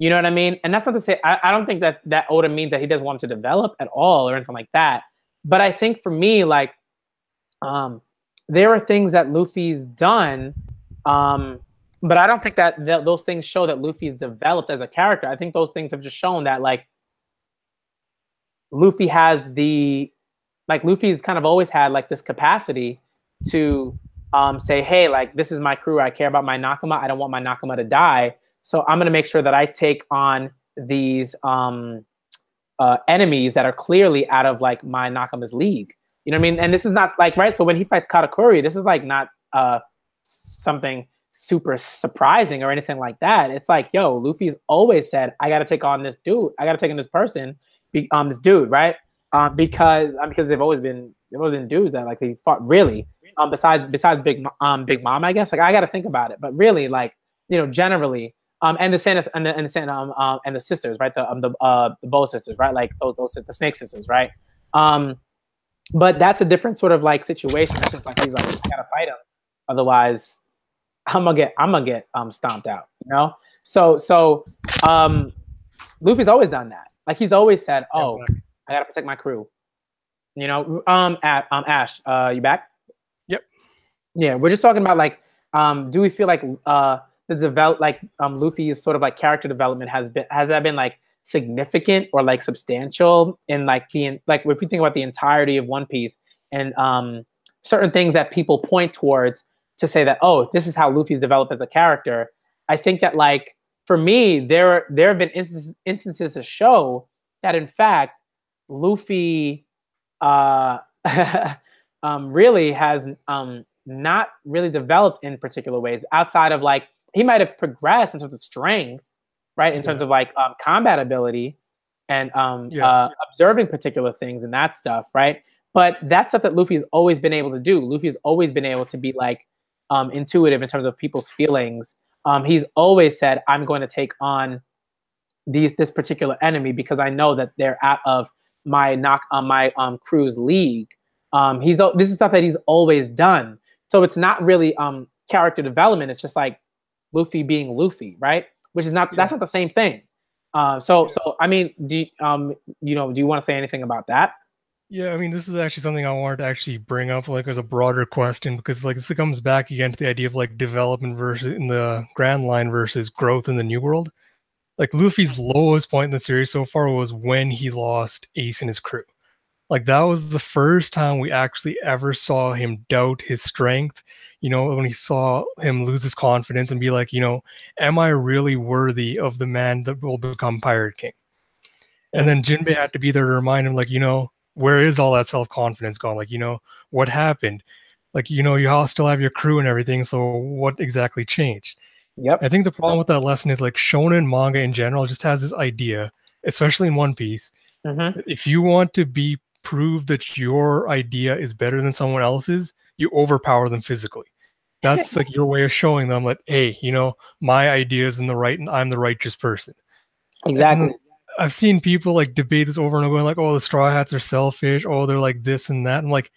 You know what I mean? And that's not to say, I don't think that Oda means that he doesn't want him to develop at all or anything like that. But I think for me, like, there are things that Luffy's done, but I don't think that those things show that Luffy's developed as a character. I think those things have just shown that, like, Luffy's kind of always had, like, this capacity to say, hey, like, this is my crew. I care about my Nakama. I don't want my Nakama to die. So I'm going to make sure that I take on these enemies that are clearly out of like my Nakama's league. You know what I mean? And this is not like, right. So when he fights Katakuri, this is like not something super surprising or anything like that. It's like, yo, Luffy's always said, I got to take on this dude. I got to take on this person, this dude, right? Because they've always been dudes that like they fought really. Besides Big Mom, I guess. Like I got to think about it, but really, like generally. And the Santa and the sisters, right? The Bow sisters, right? Like those the Snake sisters, right? But that's a different sort of like situation. That's just like he's like, I gotta fight him, otherwise I'm gonna get stomped out, So Luffy's always done that. Like he's always said, oh, I gotta protect my crew. Ash, you back? Yep. Yeah, we're just talking about like, do we feel like Luffy's sort of like character development has that been like significant or like substantial in like if you think about the entirety of One Piece and certain things that people point towards to say that, oh, this is how Luffy's developed as a character. I think that like for me, there have been instances to show that in fact Luffy really has not really developed in particular ways outside of like he might have progressed in terms of strength, right? In terms of like combat ability and observing particular things and that stuff, right? But that's stuff that Luffy's always been able to do. Luffy's always been able to be like intuitive in terms of people's feelings. He's always said, "I'm going to take on this particular enemy because I know that they're out of my crew's league." This is stuff that he's always done. So it's not really character development. It's just like Luffy being Luffy, right? Which is not that's not the same thing. So I mean, do you want to say anything about that? Yeah, I mean, this is actually something I wanted to actually bring up, like, as a broader question, because, like, this comes back again to the idea of, like, development versus in the Grand Line versus growth in the New World. Like, Luffy's lowest point in the series so far was when he lost Ace and his crew. Like, that was the first time we actually ever saw him doubt his strength, when he saw him lose his confidence and be like, am I really worthy of the man that will become Pirate King? And then Jinbei had to be there to remind him, like, where is all that self-confidence gone? Like, what happened? Like, you still have your crew and everything, so what exactly changed? Yep. I think the problem with that lesson is, like, shonen manga in general just has this idea, especially in One Piece, if you want to prove that your idea is better than someone else's, you overpower them physically. That's like your way of showing them that, hey, my idea is in the right and I'm the righteous person. Exactly. I've seen people like debate this over and over, like, oh, the Straw Hats are selfish. Oh, they're like this and that. I'm like,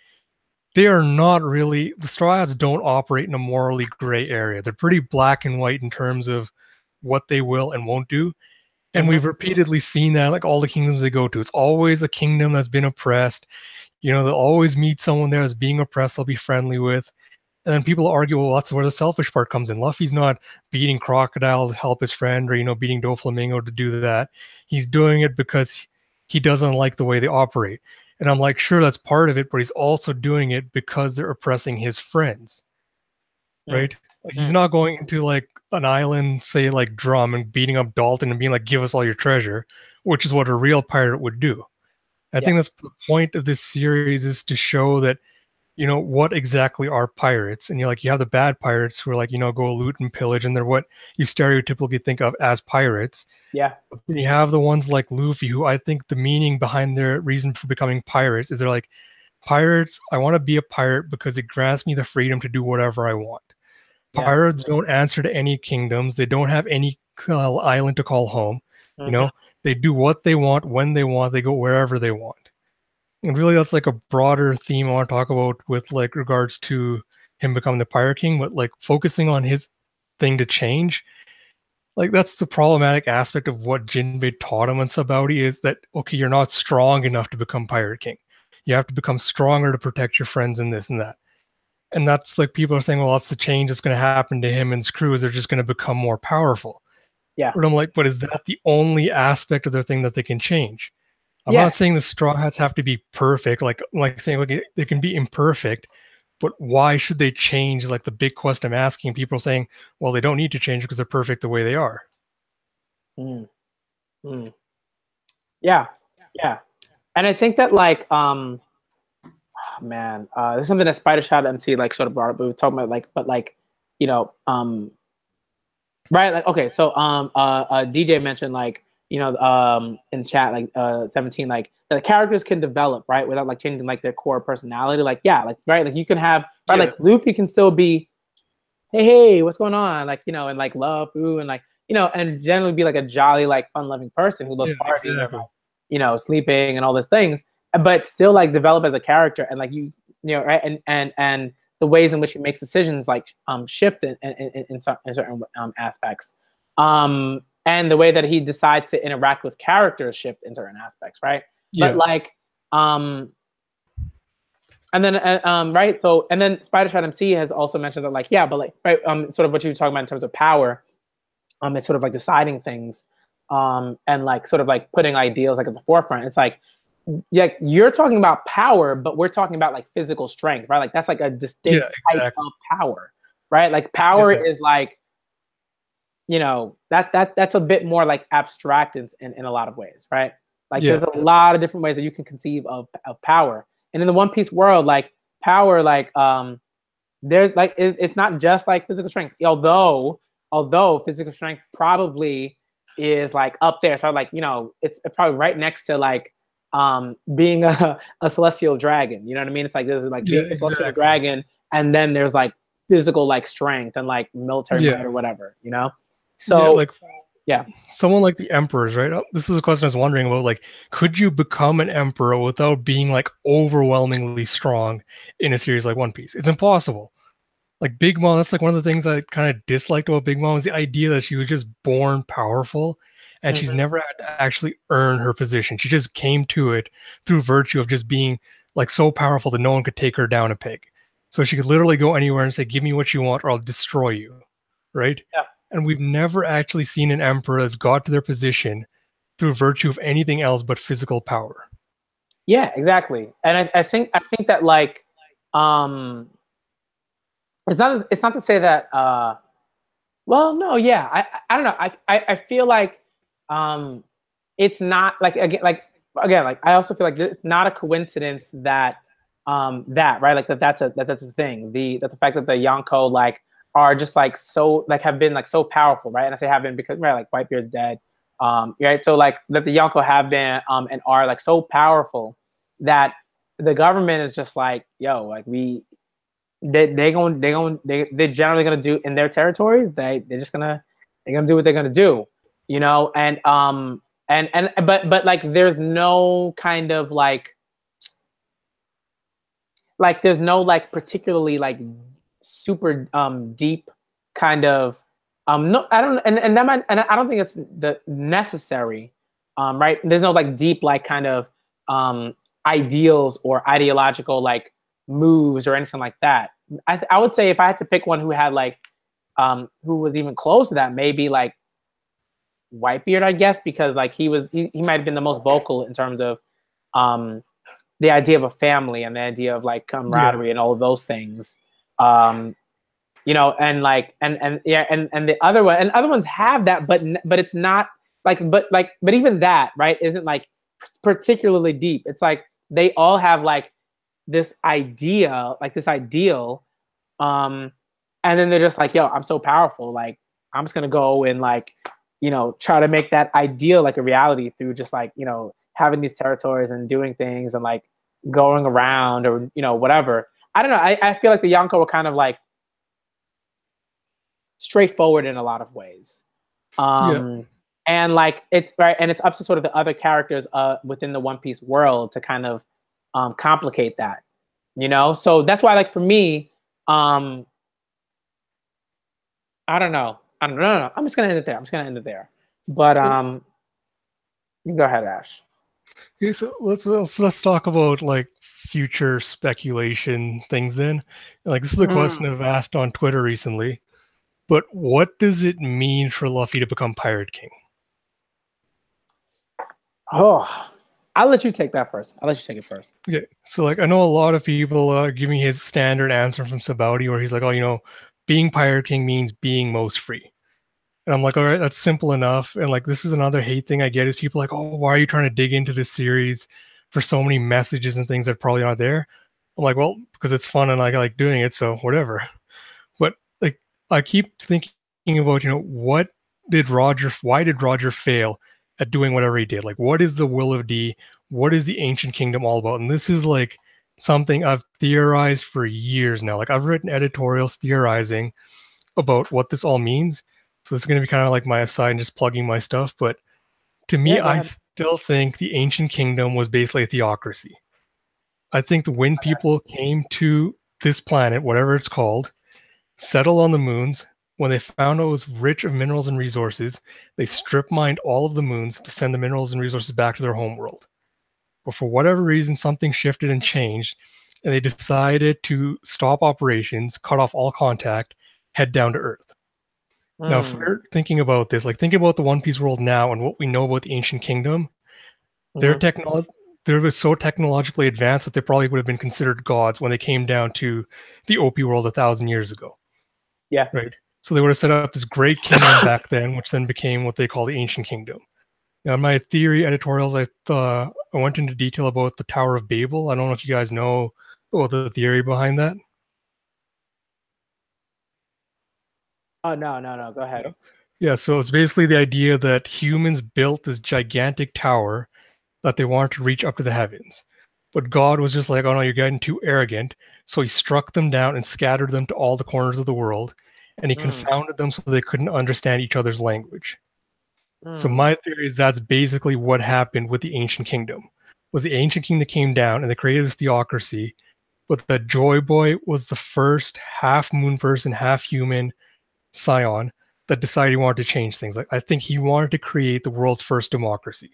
they are not really. The Straw Hats don't operate in a morally gray area. They're pretty black and white in terms of what they will and won't do. And we've repeatedly seen that, like, all the kingdoms they go to. It's always a kingdom that's been oppressed. They'll always meet someone there that's being oppressed they'll be friendly with. And then people argue, well, that's where the selfish part comes in. Luffy's not beating Crocodile to help his friend or, beating Doflamingo to do that. He's doing it because he doesn't like the way they operate. And I'm like, sure, that's part of it, but he's also doing it because they're oppressing his friends, right? Like, he's not going into, like, an island, say, like Drum, and beating up Dalton and being like, give us all your treasure, which is what a real pirate would do. I think that's the point of this series, is to show that, what exactly are pirates? And you have the bad pirates who are like, go loot and pillage, and they're what you stereotypically think of as pirates. Yeah. And you have the ones like Luffy, who I think the meaning behind their reason for becoming pirates is they're like, pirates, I want to be a pirate because it grants me the freedom to do whatever I want. Pirates don't answer to any kingdoms. They don't have any island to call home. They do what they want, when they want. They go wherever they want. And really, that's like a broader theme I want to talk about with, like, regards to him becoming the Pirate King, but, like, focusing on his thing to change. Like, that's the problematic aspect of what Jinbei taught him on Sabaody, is that, okay, you're not strong enough to become Pirate King. You have to become stronger to protect your friends and this and that. And that's like, people are saying, well, that's the change that's going to happen to him and his crew, is they're just going to become more powerful. Yeah. But I'm like, but is that the only aspect of their thing that they can change? I'm not saying the Straw Hats have to be perfect, like saying, like, they can be imperfect, but why should they change? Like, the big question I'm asking, people saying, well, they don't need to change because they're perfect the way they are. Yeah. And I think that, like, man, there's something that Spider Shot MC like sort of brought up. We were talking about, like, but like, right, like, okay, so DJ mentioned, like, in chat, like, 17, like, the characters can develop, right, without, like, changing, like, their core personality. Like, yeah, like, right, like, you can have, right, like, Luffy can still be, hey, what's going on, like, and, like, love food, and, like, and generally be like a jolly, like, fun-loving person who loves partying, and, like, sleeping and all these things, but still, like, develop as a character, and, like, right, and the ways in which he makes decisions, like, shift in certain aspects, and the way that he decides to interact with characters shift in certain aspects, right? But, like, and then right, so, and then Spider Shot MC has also mentioned that, like, yeah, but, like, right, sort of what you were talking about in terms of power, it's sort of like deciding things, and, like, sort of like putting ideals, like, at the forefront. It's like, yeah, you're talking about power, but we're talking about, like, physical strength, right? Like, that's, like, a distinct type of power, right? Like, power is, like, that's a bit more like abstract in a lot of ways, right? Like Yeah, there's a lot of different ways that you can conceive of power. And in the One Piece world, like power, like there's like it's not just like physical strength. Although physical strength probably is like up there. So like, it's probably right next to like being a celestial dragon. You know what I mean? It's like there's like yeah, being a celestial exactly. dragon, and then there's like physical like strength and like military might Yeah, or whatever, yeah, So like yeah. someone like the emperors, right? This is a question I was wondering about. Like, could you become an emperor without being like overwhelmingly strong in a series like One Piece? It's impossible. Like Big Mom, that's like one of the things I kind of disliked about Big Mom was the idea that she was just born powerful and she's Mhm. never had to actually earn her position. She just came to it through virtue of just being like so powerful that no one could take her down a peg. So she could literally go anywhere and say, "Give me what you want or I'll destroy you." Right? Yeah. And we've never actually seen an emperor that's got to their position through virtue of anything else but physical power. Yeah, exactly. And I think that like um it's not to say that well, no, yeah. I don't know. I feel like um it's not like again like I also feel like it's not a coincidence that that right like that's a thing. The fact that the Yonko like are just like so like have been like so powerful, right? And I say have been because right like Whitebeard's dead. Right. So like that the Yonko have been and are like so powerful that the government is just like, yo, like they're generally gonna do in their territories. They're gonna do what they're gonna do, but like there's no kind of like there's no like particularly like super deep kind of no I don't and that might and I don't think it's the necessary right. There's no like deep like kind of um ideals or ideological like moves or anything like that. I would say if I had to pick one who had like who was even close to that, maybe like Whitebeard, I guess, because like he might have been the most vocal in terms of um the idea of a family and the idea of like Yeah. camaraderie and all of those things. Um, and like and yeah, and the other one and other ones have that, but it's not but even that right isn't like particularly deep. It's like they all have like this idea, like this ideal, um, and then they're just like, yo, I'm so powerful, like I'm just gonna go and like try to make that ideal like a reality through just like having these territories and doing things and like going around or whatever. I don't know. I feel like the Yonko were kind of like straightforward in a lot of ways. Yeah. And like it's right, and it's up to sort of the other characters within the One Piece world to kind of complicate that, So that's why, like for me, um, I don't know. I don't know. I'm just gonna end it there. I'm just gonna end it there. But you can go ahead, Ash. Okay, so let's talk about like future speculation things then. Like this is a question Mm. I've asked on Twitter recently. But what does it mean for Luffy to become Pirate King? Oh, I'll let you take that first. I'll let you take it first. Okay, so like I know a lot of people give me his standard answer from Sabaudi, where he's like, "Oh, being Pirate King means being most free." And I'm like, "All right, that's simple enough." And like this is another hate thing I get is people like, "Oh, why are you trying to dig into this series for so many messages and things that probably aren't there?" I'm like, "Well, because it's fun and I like doing it, so whatever." But like I keep thinking about, why did Roger fail at doing whatever he did? Like, what is the will of D? What is the ancient kingdom all about? And this is like something I've theorized for years now. Like I've written editorials theorizing about what this all means. So this is going to be kind of like my aside and just plugging my stuff. But to me, Yeah, go I ahead. still think the ancient kingdom was basically a theocracy. I think that when people came to this planet, whatever it's called, settled on the moons. When they found out it was rich of minerals and resources, they strip mined all of the moons to send the minerals and resources back to their home world. But for whatever reason, something shifted and changed, and they decided to stop operations, cut off all contact, head down to Earth. Now, if Mm. we're thinking about this, like think about the One Piece world now and what we know about the Ancient Kingdom, their Mm-hmm. technology. They were so technologically advanced that they probably would have been considered gods when they came down to the OP world 1,000 years ago, Yeah. right? So they would have set up this great kingdom back then, which then became what they call the Ancient Kingdom. Now, in my theory editorials, I went into detail about the Tower of Babel. I don't know if you guys know about the theory behind that. Oh, no. Go ahead. Yeah, so it's basically the idea that humans built this gigantic tower that they wanted to reach up to the heavens. But God was just like, oh no, you're getting too arrogant. So he struck them down and scattered them to all the corners of the world. And he confounded them so they couldn't understand each other's language. So my theory is that's basically what happened with the Ancient Kingdom. Was the Ancient Kingdom came down and they created this theocracy, but the Joy Boy was the first half moon person, half human scion that decided he wanted to change things. Like I think he wanted to create the world's first democracy.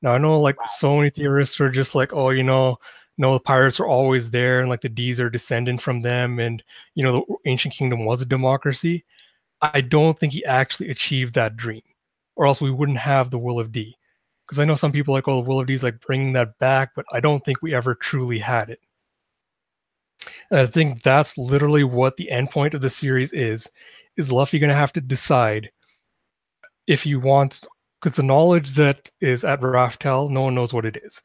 Now I know like so many theorists are just like, oh, no, the pirates are always there and like the D's are descendant from them, and the Ancient Kingdom was a democracy. I don't think he actually achieved that dream, or else we wouldn't have the Will of D. Because I know some people like, oh, the Will of D is like bringing that back, but I don't think we ever truly had it. And I think that's literally what the end point of the series is Luffy going to have to decide if he wants, because the knowledge that is at Raftel, no one knows what it is.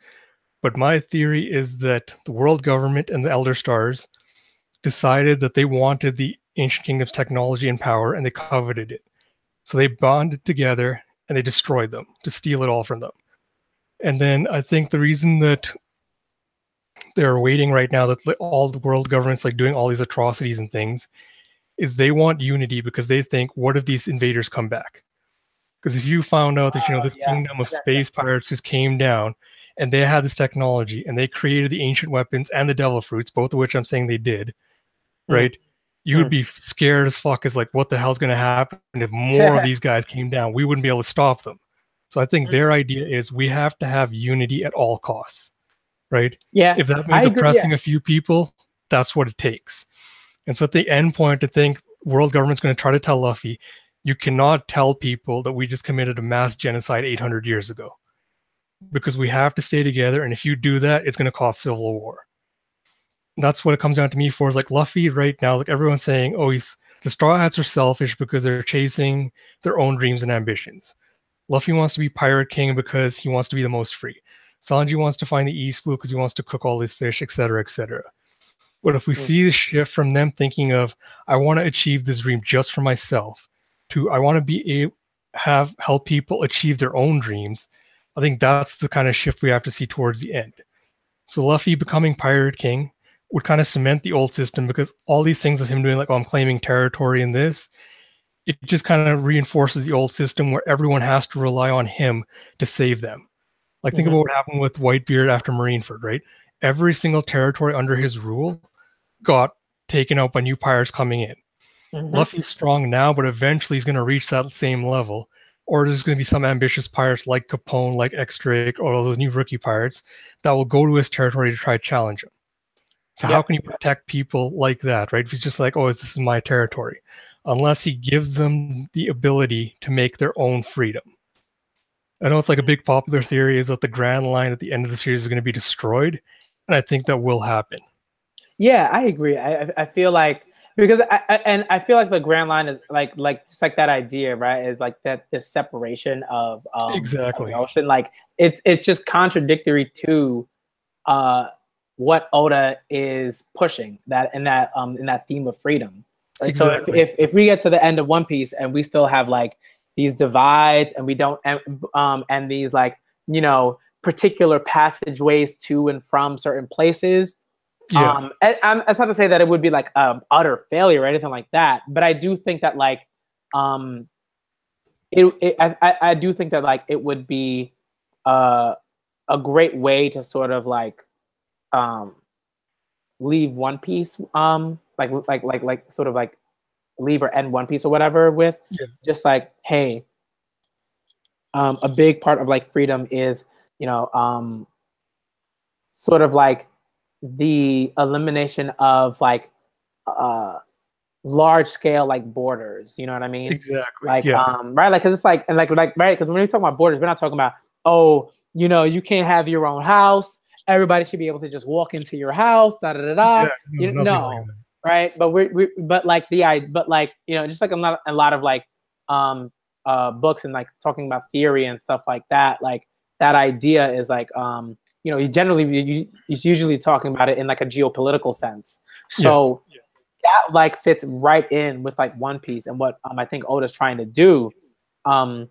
But my theory is that the world government and the Elder Stars decided that they wanted the Ancient Kingdom's technology and power, and they coveted it. So they bonded together and they destroyed them to steal it all from them. And then I think the reason that they're waiting right now, that all the world governments like doing all these atrocities and things, is they want unity because they think, what if these invaders come back? Because if you found out that this kingdom of space pirates just came down and they had this technology and they created the ancient weapons and the devil fruits, both of which I'm saying they did, right? You would be scared as fuck, as like, what the hell's going to happen if more of these guys came down? We wouldn't be able to stop them. So I think their idea is we have to have unity at all costs, right? Yeah. If that means oppressing a few people, that's what it takes. And so at the end point, I think world government's going to try to tell Luffy, you cannot tell people that we just committed a mass genocide 800 years ago, because we have to stay together. And if you do that, it's going to cause civil war. And that's what it comes down to me for, is like Luffy right now, like everyone's saying, oh, the Straw Hats are selfish because they're chasing their own dreams and ambitions. Luffy wants to be Pirate King because he wants to be the most free. Sanji wants to find the East Blue because he wants to cook all his fish, etc., etc. But if we see the shift from them thinking of, I want to achieve this dream just for myself, to I want to be help people achieve their own dreams, I think that's the kind of shift we have to see towards the end. So Luffy becoming Pirate King would kind of cement the old system, because all these things of him doing like, oh, I'm claiming territory in this, it just kind of reinforces the old system where everyone has to rely on him to save them. Like think about what happened with Whitebeard after Marineford, right? Every single territory under his rule got taken out by new pirates coming in. Luffy's strong now, but eventually he's going to reach that same level. Or there's going to be some ambitious pirates like Capone, like X-Drake, or all those new rookie pirates that will go to his territory to try to challenge him. So how can you protect people like that, right? If he's just like, oh, this is my territory. Unless he gives them the ability to make their own freedom. I know it's like a big popular theory is that the Grand Line at the end of the series is going to be destroyed. And I think that will happen. Yeah, I agree. I feel like, because I feel like the Grand Line is like just like that idea, right? Is like that this separation of exactly of the ocean. Like it's just contradictory to what Oda is pushing, that in that theme of freedom. Right? Exactly. So if we get to the end of One Piece and we still have like these divides, and we don't and these like particular passageways to and from certain places. It's not to say that it would be like utter failure or anything like that, but I do think that like I do think that like it would be a great way to sort of like leave One Piece like sort of like leave or end One Piece or whatever with just like, hey, a big part of like freedom is sort of like the elimination of like large scale like borders, you know what I mean? Exactly. Like right, like because it's like, and like right, because when we talk about borders, we're not talking about, oh, you can't have your own house, everybody should be able to just walk into your house, da da da da. No, right? But but like but like, you know, just like a lot of like books and like talking about theory and stuff like that, like that idea is like you know, he's usually talking about it in like a geopolitical sense. Yeah. So that like fits right in with like One Piece and what I think Oda's trying to do um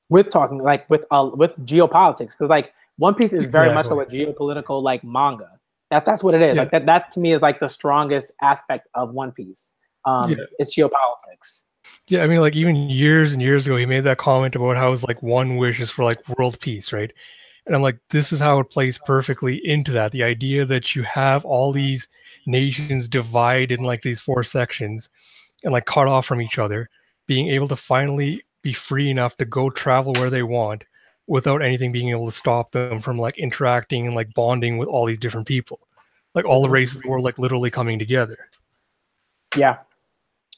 with talking like with geopolitics, because like One Piece is very much Exactly. like a geopolitical like manga. That's what it is. Yeah. Like that to me is like the strongest aspect of One Piece. Yeah. It's geopolitics. Yeah, I mean, like even years and years ago, he made that comment about how his like one wish is for like world peace, right? And I'm like, this is how it plays perfectly into that. The idea that you have all these nations divided in like these four sections and like cut off from each other, being able to finally be free enough to go travel where they want without anything being able to stop them from like interacting and like bonding with all these different people. Like all the Mhm. races were like literally coming together. Yeah,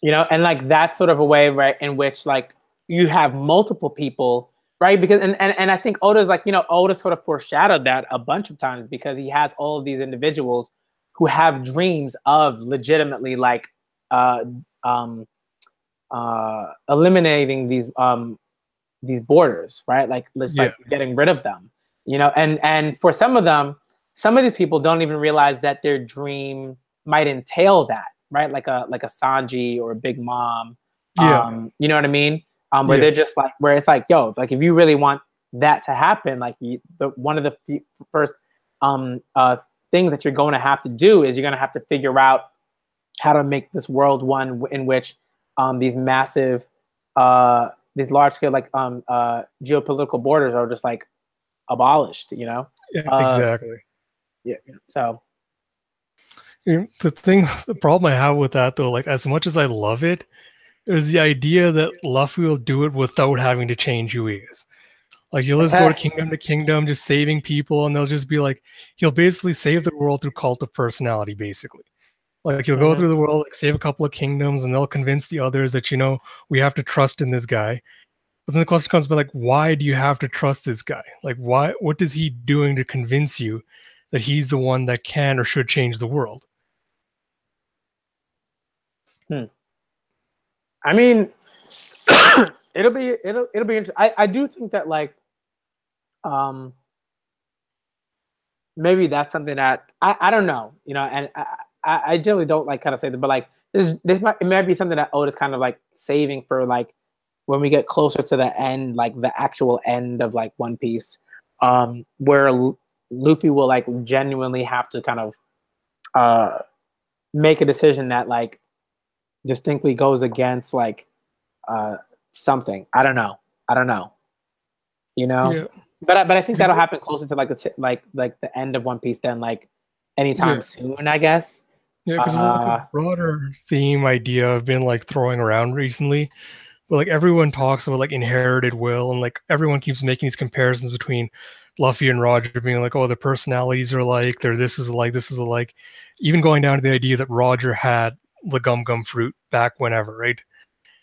you know, and like that's sort of a way, right, in which like you have multiple people, right? Because and I think Oda's like, you know, Oda sort of foreshadowed that a bunch of times because he has all of these individuals who have dreams of legitimately like uh um eliminating these borders, right? Like just Yeah. like getting rid of them, you know. And for some of them, some of these people don't even realize that their dream might entail that, right? Like a Sanji or a Big Mom, Yeah. you know what I mean? Where Yeah. they're just like, where it's like, yo, like if you really want that to happen, like one of the first things that you're going to have to do is you're going to have to figure out how to make this world one in which these massive these large scale like geopolitical borders are just like abolished, you know. Yeah, uh exactly. yeah, so The problem I have with that though, like as much as I love it, there's the idea that Luffy will do it without having to change who he is. Like he'll just go to kingdom, just saving people, and they'll just be like, he'll basically save the world through cult of personality, basically. Like he'll go mhm. through the world, like save a couple of kingdoms, and they'll convince the others that, you know, we have to trust in this guy. But then the question comes, but like, why do you have to trust this guy? Like, why? What is he doing to convince you that he's the one that can or should change the world? Hmm. I mean, it'll be interesting. I do think that like um maybe that's something that I don't know, you know, and I generally don't like kind of say that, but like this might, it might be something that Otis kind of like saving for like when we get closer to the end, like the actual end of like One Piece, where Luffy will like genuinely have to kind of uh make a decision that like distinctly goes against like uh something. I don't know, you know. Yeah, But I think that'll people, happen closer to like like the end of One Piece than like anytime yeah, soon, I guess. yeah, because there's like a Uh, broader theme idea I've been like throwing around recently. But like everyone talks about like inherited will, and like everyone keeps making these comparisons between Luffy and Roger, being like, oh, their personalities are like, they're this is like, this is like, even going down to the idea that Roger had the gum gum fruit back whenever, right?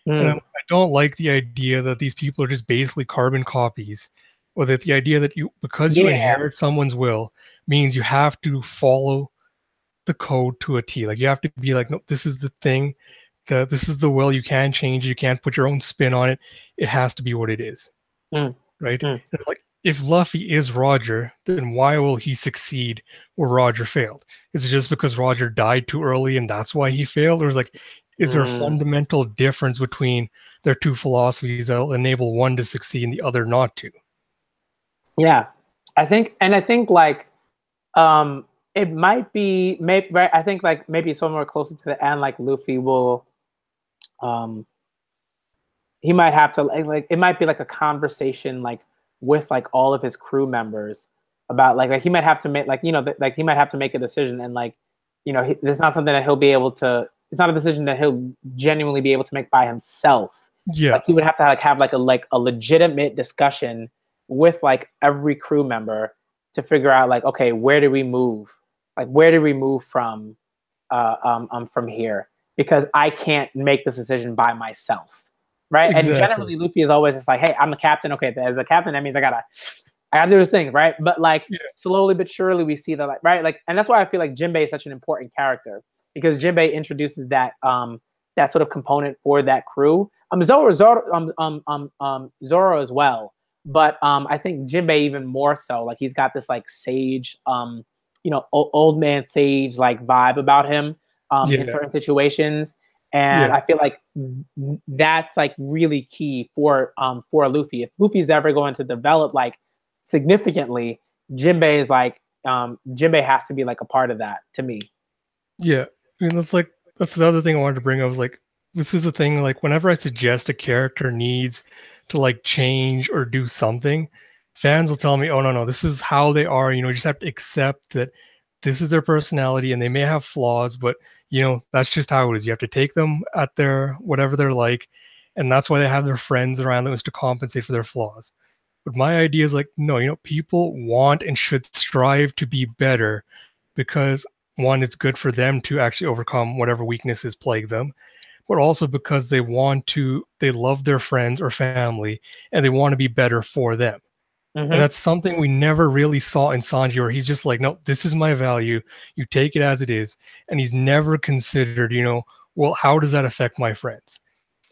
And mm, I don't like the idea that these people are just basically carbon copies, or that the idea that you, because you yeah. inherit someone's will, means you have to follow the code to a T. Like you have to be like, no, this is the thing. This is the will. You can't change it. You can't put your own spin on it. It has to be what it is, Mm, right? mm, And like, if Luffy is Roger, then why will he succeed where Roger failed? Is it just because Roger died too early and that's why he failed, or is there a mm. fundamental difference between their two philosophies that'll enable one to succeed and the other not to? Yeah, I think like it might be maybe right. I think like maybe somewhere closer to the end, like Luffy will um he might have to like it might be like a conversation like with like all of his crew members about like he might have to make like, you know, like he might have to make a decision, and like, you know, it's not something that he'll be able to, it's not a decision that he'll genuinely be able to make by himself. Yeah, Like he would have to have like a legitimate discussion with like every crew member to figure out like, okay, where do we move, like where do we move from here, because I can't make this decision by myself, right? And exactly. generally, Luffy is always just like, "Hey, I'm the captain. Okay, as a captain, that means I gotta do this thing, right?" But like Yeah, slowly but surely, we see that, like, right, like, and that's why I feel like Jinbei is such an important character, because Jinbei introduces that sort of component for that crew. Zoro as well, but I think Jinbei even more so. Like he's got this like sage, old man sage like vibe about him in Yeah. certain situations, and Yeah. I feel like that's like really key for Luffy. If Luffy's ever going to develop like significantly, Jinbei is like Jinbei has to be like a part of that to me. Yeah. I mean, that's the other thing I wanted to bring up was like, this is the thing, like, whenever I suggest a character needs to like change or do something, fans will tell me, oh, no, no, this is how they are. You just have to accept that this is their personality and they may have flaws, but, that's just how it is. You have to take them at their whatever they're like. And that's why they have their friends around them is to compensate for their flaws. But my idea is like, no, people want and should strive to be better because one, it's good for them to actually overcome whatever weaknesses plague them, but also because they love their friends or family and they want to be better for them. And Mm-hmm. that's something we never really saw in Sanji, where he's just like, no, this is my value. You take it as it is. And he's never considered, well, how does that affect my friends?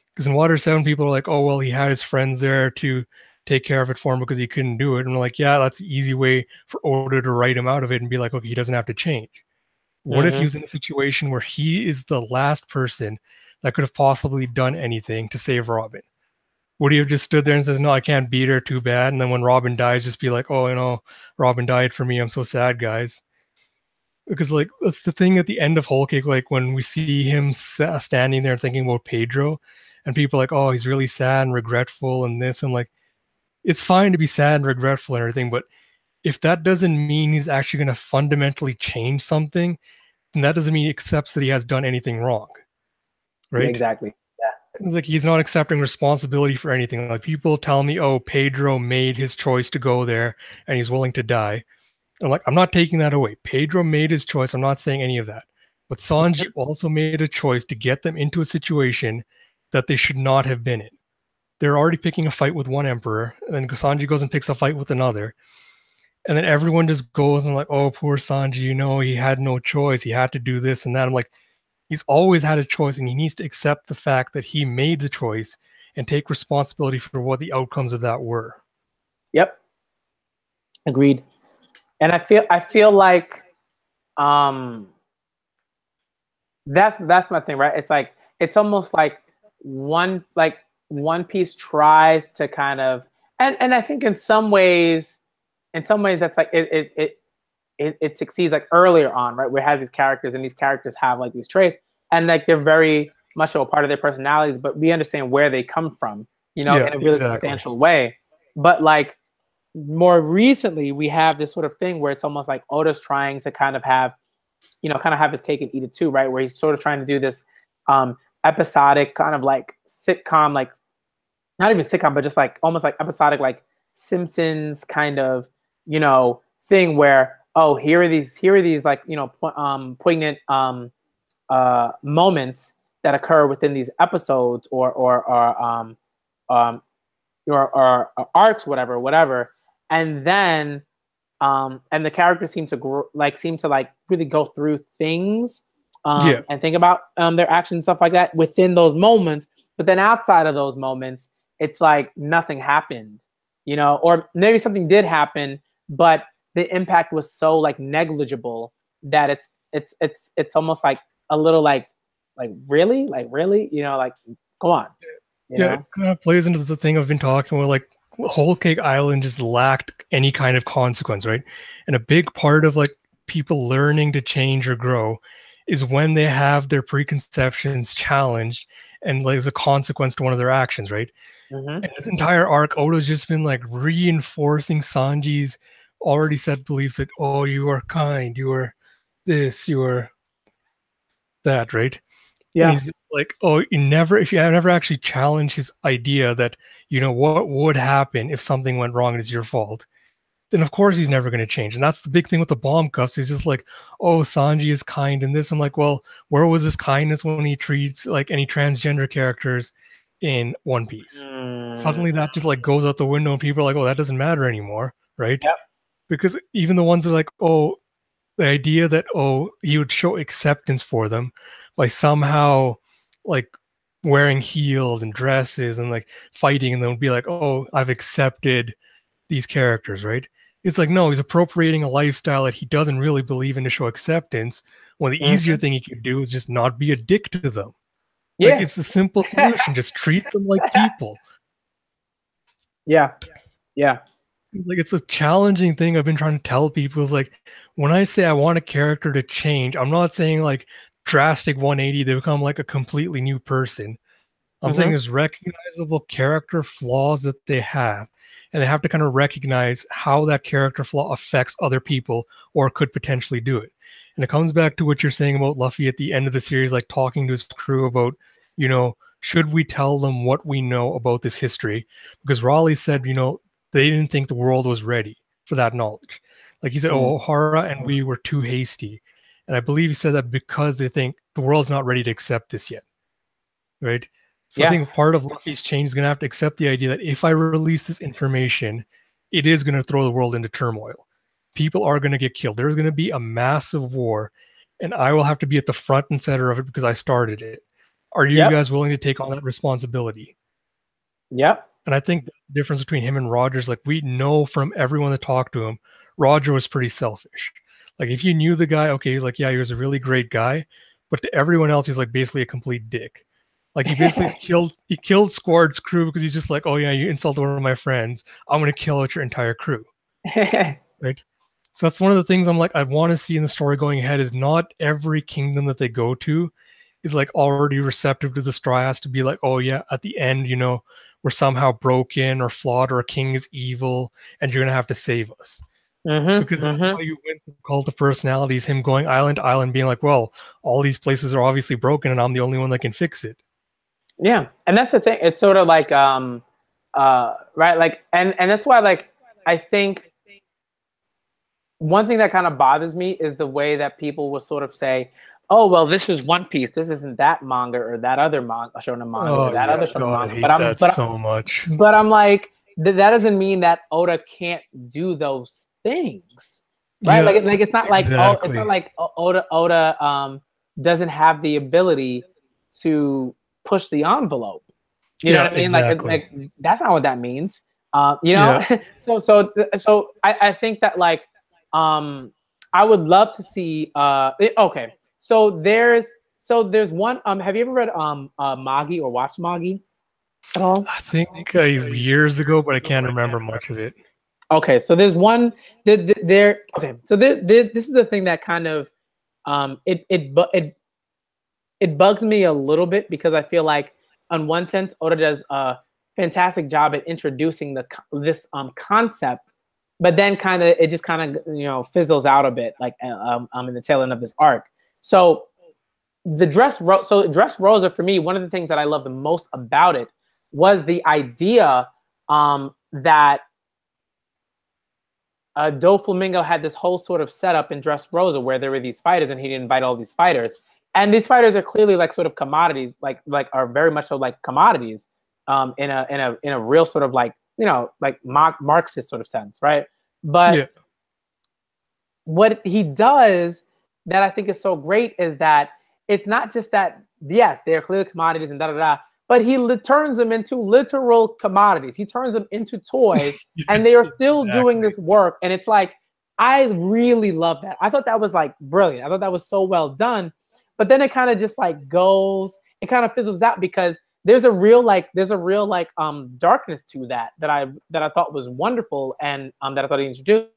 Because in Water 7, people are like, oh, well, he had his friends there to take care of it for him because he couldn't do it. And we're like, yeah, that's the easy way for Oda to write him out of it and be like, okay, he doesn't have to change. What if he Mm-hmm. was in a situation where he is the last person that could have possibly done anything to save Robin? Would he have just stood there and says, no, I can't beat her, too bad? And then when Robin dies, just be like, oh, Robin died for me. I'm so sad, guys. Because, like, that's the thing at the end of Whole Cake, like, when we see him standing there thinking about Pedro, and people are like, oh, he's really sad and regretful and this. And, like, it's fine to be sad and regretful and everything, but if that doesn't mean he's actually going to fundamentally change something, then that doesn't mean he accepts that he has done anything wrong, Yeah, right? exactly. Yeah. It's like he's not accepting responsibility for anything. Like people tell me, oh, Pedro made his choice to go there and he's willing to die. I'm like, I'm not taking that away. Pedro made his choice. I'm not saying any of that. But Sanji also made a choice to get them into a situation that they should not have been in. They're already picking a fight with one emperor, and then Sanji goes and picks a fight with another. And then everyone just goes and like, oh, poor Sanji, he had no choice. He had to do this and that. I'm like, he's always had a choice, and he needs to accept the fact that he made the choice and take responsibility for what the outcomes of that were. Yep. Agreed. And I feel like um that's my thing, right? It's like it's almost like One Piece tries to kind of and I think in some ways that's like it succeeds like earlier on, right? Where it has these characters and these characters have like these traits and like they're very much so a part of their personalities, but we understand where they come from, Yeah, in a really exactly. substantial way. But like more recently, we have this sort of thing where it's almost like Oda's trying to kind of have his cake and eat it too, right? Where he's sort of trying to do this episodic kind of like sitcom, like not even sitcom, but just like almost like episodic, like Simpsons kind of, thing where here are these like poignant moments that occur within these episodes um, or arcs, whatever, and then and the characters seem to really go through things Yeah, and think about their actions and stuff like that within those moments. But then outside of those moments, it's like nothing happened, or maybe something did happen, but the impact was so like negligible that it's almost like a little like really, like come on, you yeah, it know. kind of plays into the thing I've been talking about. Like, Whole Cake Island just lacked any kind of consequence, right? And a big part of like people learning to change or grow is when they have their preconceptions challenged and like, there's a consequence to one of their actions, right? Hmm. And this entire arc, Oda's just been like reinforcing Sanji's already set beliefs that, oh, you are kind, you are this, you are that, right? And Yeah. he's like, oh, if you never actually challenge his idea that, what would happen if something went wrong and it's your fault, then of course he's never going to change. And that's the big thing with the bomb cuffs. He's just like, oh, Sanji is kind in this. I'm like, well, where was his kindness when he treats like any transgender characters in One Piece? Mm. Suddenly that just like goes out the window and people are like, oh, that doesn't matter anymore, right? Yep. Because even the ones that are like, oh, the idea that, oh, he would show acceptance for them by somehow like wearing heels and dresses and like fighting, and then would be like, oh, I've accepted these characters, right? It's like, no, he's appropriating a lifestyle that he doesn't really believe in to show acceptance, when the easier Hmm. thing he could do is just not be a dick to them. Like, Yeah. it's a simple solution. Just treat them like people. Yeah. Yeah. Like, it's a challenging thing I've been trying to tell people is like, when I say I want a character to change, I'm not saying like drastic 180, they become like a completely new person. I'm saying Hmm. there's recognizable character flaws that they have, and they have to kind of recognize how that character flaw affects other people or could potentially do it. And it comes back to what you're saying about Luffy at the end of the series, like talking to his crew about, should we tell them what we know about this history? Because Raleigh said, they didn't think the world was ready for that knowledge. Like he said, oh, O'Hara and we were too hasty. And I believe he said that because they think the world's not ready to accept this yet. Right? So I Yeah. think part of Luffy's change is going to have to accept the idea that if I release this information, it is going to throw the world into turmoil. People are going to get killed. There's going to be a massive war, and I will have to be at the front and center of it because I started it. Are you Yep. guys willing to take on that responsibility? Yep. And I think the difference between him and Roger's, like, we know from everyone that talked to him, Roger was pretty selfish. Like, if you knew the guy, okay, like, yeah, he was a really great guy, but to everyone else, he's like basically a complete dick. Like, he killed Squad's crew because he's just like, oh yeah, you insulted one of my friends, I'm gonna kill out your entire crew, right? So that's one of the things I'm like, I want to see in the story going ahead is not every kingdom that they go to is like already receptive to the straw has to be like, oh yeah, at the end, we're somehow broken or flawed or a king is evil and you're gonna have to save us. Hmm. Because that's Hmm. how you win from Cult of Personalities, him going island to island, being like, well, all these places are obviously broken and I'm the only one that can fix it. Yeah, and that's the thing. It's sort of like right, like, and that's why, like, I think one thing that kind of bothers me is the way that people will sort of say, "Oh, well, this is One Piece. This isn't that manga or that other manga, shonen manga, or Oh that yeah, other shonen God, I manga." hate that so much. But I'm like, that doesn't mean that Oda can't do those things, right? Yeah, Like it's not like, oh, it's not exactly. like Oda doesn't have the ability to push the envelope. You know Yeah, what I mean? exactly. Like that's not what that means. Yeah, So I think that, like, I would love to see. Okay, so there's one. Have you ever read Magi or watched Magi at all? I think years ago, but I can't remember much of it. Okay, so there's one. There. Okay, so this is the thing that kind of it bugs me a little bit, because I feel like, on one sense, Oda does a fantastic job at introducing this concept, but then it just kind of fizzles out a bit, like in the tail end of this arc. So Dress Rosa, for me, one of the things that I love the most about it was the idea that Doflamingo had this whole sort of setup in Dress Rosa where there were these fighters, and he'd invite all these fighters. And these fighters are clearly like sort of commodities, like are very much so like commodities, in a real sort of like like Marxist sort of sense, right? But Yeah, what he does that I think is so great is that it's not just that, yes, they're clearly commodities and da da da, but he turns them into literal commodities. He turns them into toys, and they yes, are still doing exactly. this work. And it's like, I really love that. I thought that was like brilliant. I thought that was so well done. But then it kind of just like it kind of fizzles out, because there's a real darkness to that I thought was wonderful, and that I thought he introduced.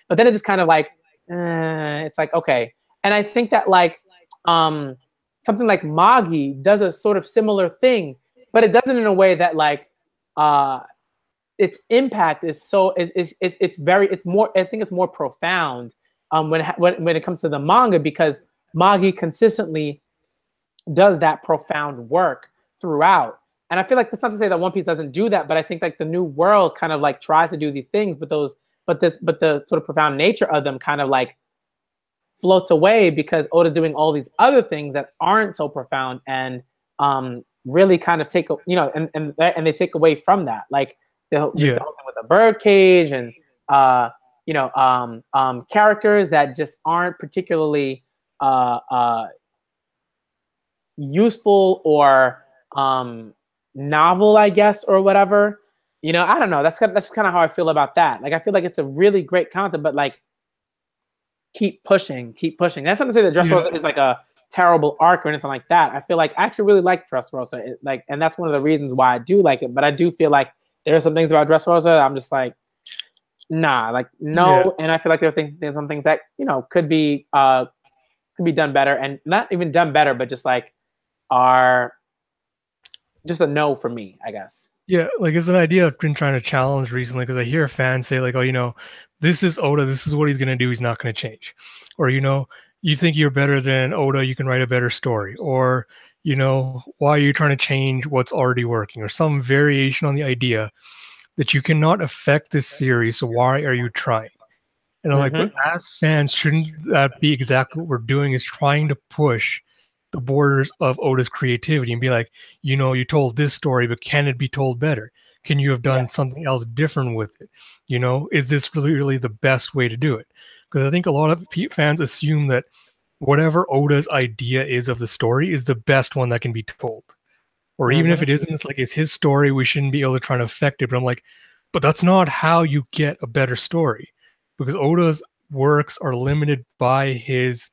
But then it just kind of like, it's like, okay. And I think that, like, something like Magi does a sort of similar thing, but it does it in a way that, like, its impact is it's more, I think it's more profound when it comes to the manga, because Magi consistently does that profound work throughout. And I feel like that's not to say that One Piece doesn't do that, but I think like the New World kind of like tries to do these things, but the sort of profound nature of them kind of like floats away, because Oda's doing all these other things that aren't so profound, and really kind of and they take away from that, like the whole Yeah, thing with the bird cage, and characters that just aren't particularly useful or novel, I guess, or whatever. I don't know. That's kind of how I feel about that. Like, I feel like it's a really great concept, but like, keep pushing, keep pushing. That's not to say that Dressrosa is like a terrible arc or anything like that. I feel like I actually really like Dressrosa, and that's one of the reasons why I do like it. But I do feel like there are some things about Dressrosa I'm just like, nah, like no. Yeah. And I feel like there's some things that could be done better, and not even done better, but just like are just a no for me, I guess. Yeah, like it's an idea I've been trying to challenge recently because I hear fans say like, oh, this is Oda, this is what he's going to do, he's not going to change. Or, you think you're better than Oda, you can write a better story. Or, why are you trying to change what's already working? Or some variation on the idea that you cannot affect this series, so why are you trying? And I'm like, but as fans, shouldn't that be exactly what we're doing, is trying to push the borders of Oda's creativity and be like, you told this story, but can it be told better? Can you have done something else different with it? Is this really the best way to do it? Because I think a lot of fans assume that whatever Oda's idea is of the story is the best one that can be told. Or even if it isn't, it's like, it's his story, we shouldn't be able to try to affect it. But I'm like, but that's not how you get a better story. Because Oda's works are limited by his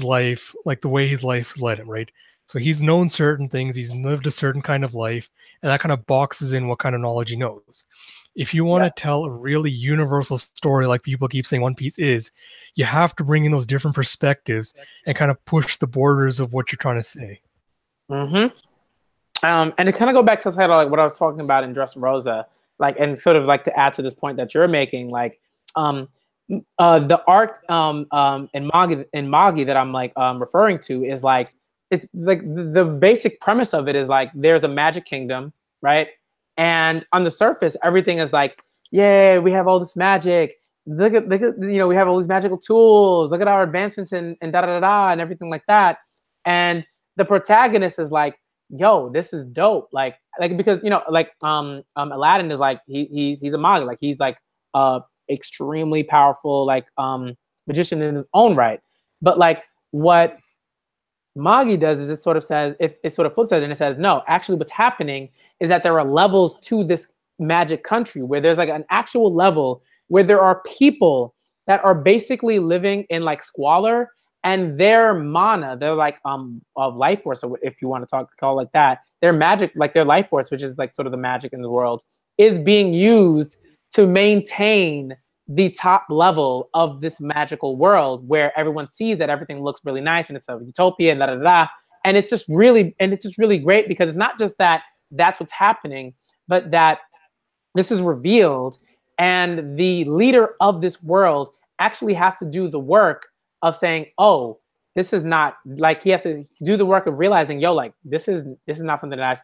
life, like the way his life has led him, right? So he's known certain things, he's lived a certain kind of life, and that kind of boxes in what kind of knowledge he knows. If you want to tell a really universal story like people keep saying One Piece is, you have to bring in those different perspectives and kind of push the borders of what you're trying to say. And to kind of go back to the title, like what I was talking about in Dressrosa, like, and sort of like to add to this point that you're making, like, the arc in Magi that I'm like referring to is like, it's like the basic premise of it is like there's a magic kingdom, right? And on the surface, everything is like, yay, we have all this magic. Look at we have all these magical tools. Look at our advancements and da da da da and everything like that. And the protagonist is like, yo, this is dope. Like because Aladdin is like he's a Magi, like he's like extremely powerful like magician in his own right. But like what Magi does is it sort of says, if it sort of flips it and it says, no, actually what's happening is that there are levels to this magic country where there's like an actual level where there are people that are basically living in like squalor, and their mana, they're like of life force, or if you want to call it like that, their magic, like their life force, which is like sort of the magic in the world, is being used to maintain the top level of this magical world where everyone sees that everything looks really nice and it's a utopia and da da da. And it's just really great because it's not just that that's what's happening, but that this is revealed, and the leader of this world actually has to do the work of saying, oh, this is not, like, he has to do the work of realizing, yo, like this is not something that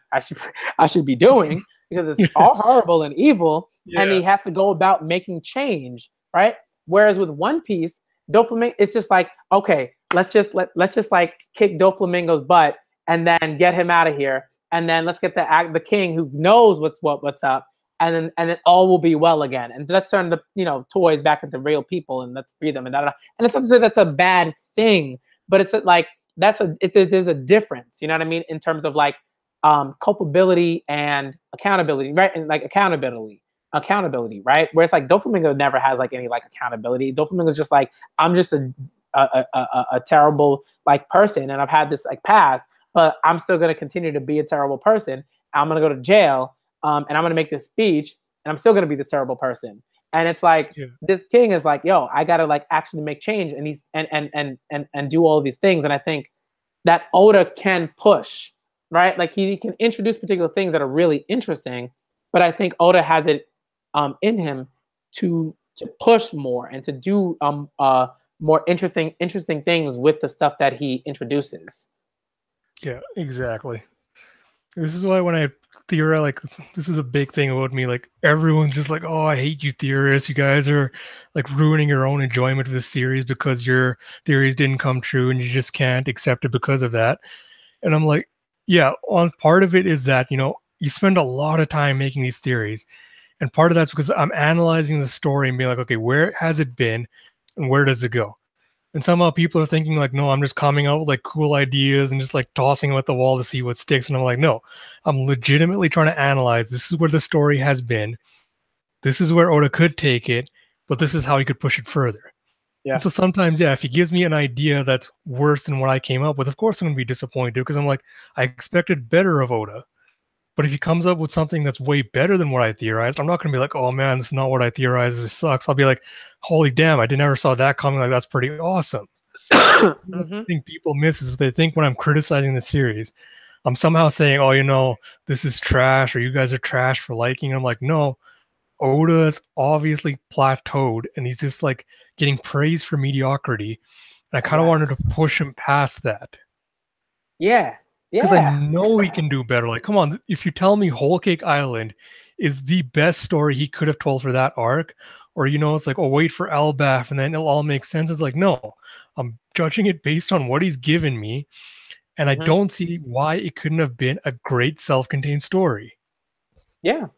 I should be doing because it's all horrible and evil. Yeah. And he has to go about making change, right? Whereas with One Piece, Doflamingo, it's just like, okay, let's just like kick Doflamingo's butt and then get him out of here, and then let's get the king who knows what's up, and then all will be well again, and let's turn the toys back into real people, and let's free them, and and it's not to say that's a bad thing, but it's like there's a difference, you know what I mean, in terms of like culpability and accountability, right? And like accountability, right? Where it's like Doflamingo never has like any like accountability. Doflamingo's just like, I'm just a terrible like person, and I've had this like past, but I'm still gonna continue to be a terrible person. I'm gonna go to jail, and I'm gonna make this speech, and I'm still gonna be this terrible person. And it's like this king is like, yo, I gotta like actually make change, and he's and do all of these things. And I think that Oda can push, right? Like he can introduce particular things that are really interesting, but I think Oda has it in him to push more and to do more interesting things with the stuff that he introduces. Yeah, exactly. This is why when I theorize, like, this is a big thing about me. Like, everyone's just like, oh, I hate you theorists. You guys are like ruining your own enjoyment of this series because your theories didn't come true and you just can't accept it because of that. And I'm like, yeah, on part of it is that, you spend a lot of time making these theories. And part of that's because I'm analyzing the story and being like, okay, where has it been and where does it go? And somehow people are thinking like, no, I'm just coming out with like cool ideas and just like tossing them at the wall to see what sticks. And I'm like, no, I'm legitimately trying to analyze. This is where the story has been. This is where Oda could take it, but this is how he could push it further. Yeah. And so sometimes, yeah, if he gives me an idea that's worse than what I came up with, of course I'm going to be disappointed because I'm like, I expected better of Oda. But if he comes up with something that's way better than what I theorized, I'm not going to be like, oh man, this is not what I theorized. This sucks. I'll be like, holy damn, I never saw that coming. Like, that's pretty awesome. Mm-hmm. I think people miss is they think when I'm criticizing the series, I'm somehow saying, oh, you know, this is trash or you guys are trash for liking it. I'm like, no, Oda's obviously plateaued and he's just like getting praise for mediocrity. And I kind of wanted to push him past that. Yeah. Because I know he can do better. Like, come on, if you tell me Whole Cake Island is the best story he could have told for that arc, or you know, it's like, oh, wait for Elbaf and then it'll all make sense. It's like, no, I'm judging it based on what he's given me, and I don't see why it couldn't have been a great self-contained story. Yeah.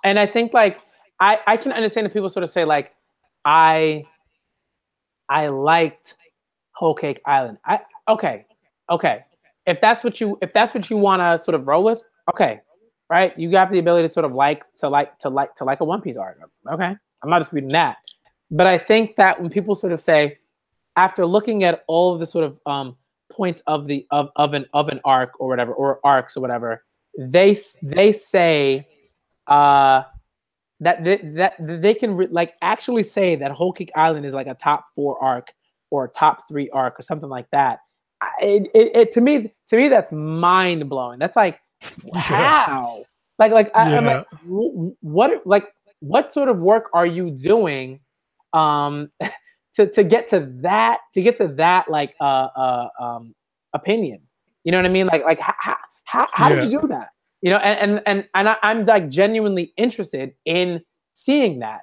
And I think like I can understand if people sort of say like I liked Whole Cake Island. Okay. If that's what you want to sort of roll with, okay, right? You got the ability to sort of like a One Piece arc. Okay, I'm not disputing that, but I think that when people sort of say, after looking at all of the sort of points of an arc or whatever, or arcs or whatever, they say that they can like actually say that Whole Cake Island is like a top 4 arc or a top 3 arc or something like that. To me that's mind blowing. That's like, how? I'm like, what sort of work are you doing to get to that like opinion? You know what I mean? Like how did you do that? You know, and I'm like genuinely interested in seeing that.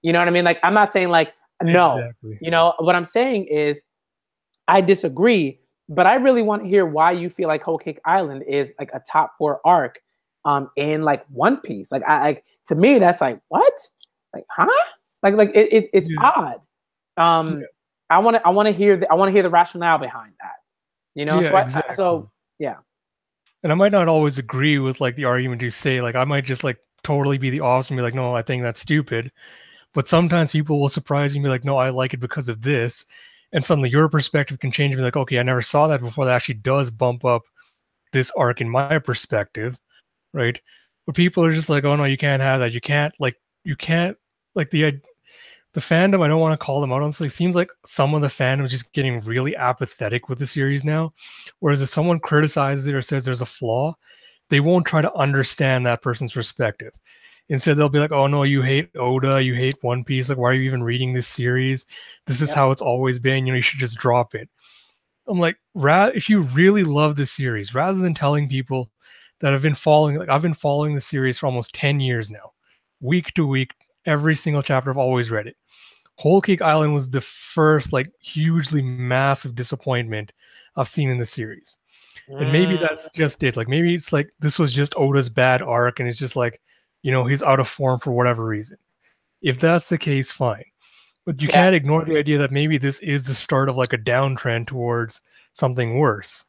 You know what I mean? Like, I'm not saying like no. Exactly. You know what I'm saying is I disagree, but I really want to hear why you feel like Whole Cake Island is like a top 4 arc in like One Piece. Like, to me that's like, what? Like, huh? Like it's odd. I want to hear the rationale behind that. You know, so yeah. And I might not always agree with like the argument you say. Like, I might just like totally be the opposite and be like, no, I think that's stupid. But sometimes people will surprise you and be like, no, I like it because of this. And suddenly your perspective can change and be like, okay, I never saw that before. That actually does bump up this arc in my perspective, right? But people are just like, oh no, you can't have that. You can't like the fandom, I don't want to call them out, honestly. It seems like some of the fandom is just getting really apathetic with the series now. Whereas if someone criticizes it or says there's a flaw, they won't try to understand that person's perspective. Instead, they'll be like, oh no, you hate Oda, you hate One Piece. Like, why are you even reading this series? This is how it's always been. You know, you should just drop it. I'm like, if you really love this series, rather than telling people that I've been following the series for almost 10 years now, week to week, every single chapter, I've always read it. Whole Cake Island was the first like hugely massive disappointment I've seen in the series. And maybe that's just it. Like, maybe it's like this was just Oda's bad arc and it's just like, you know, he's out of form for whatever reason. If that's the case, fine. But you can't ignore the idea that maybe this is the start of like a downtrend towards something worse.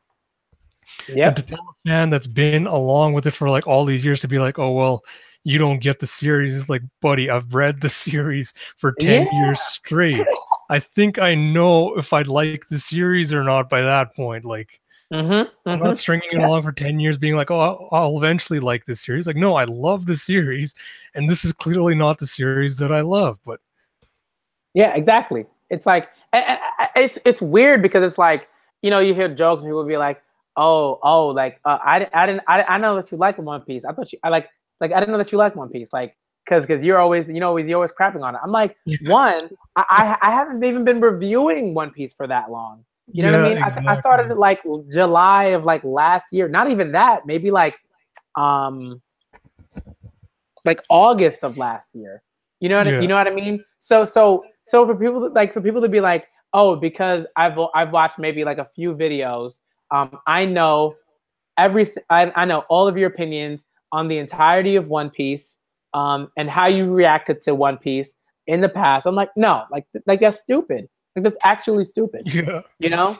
And to tell a fan that's been along with it for like all these years to be like, oh, well, you don't get the series. It's like, buddy, I've read the series for 10 years straight. I think I know if I'd like the series or not by that point. Like, I'm not stringing it along for 10 years being like, oh, I'll eventually like this series. Like, no, I love the series, and this is clearly not the series that I love. But yeah, exactly. It's like, it's weird because it's like, you know, you hear jokes and people be like, like I know that you like One Piece. I thought I didn't know that you like One Piece. Like, because you're always crapping on it. I'm like, one, I haven't even been reviewing One Piece for that long. You know what I mean? Exactly. I started like July of like last year. Not even that. Maybe like August of last year. You know what I mean? So for people to be like, oh, because I've watched maybe like a few videos, I know I know all of your opinions on the entirety of One Piece. and how you reacted to One Piece in the past. I'm like, no, like that's stupid. Like that's actually stupid. Yeah. You know.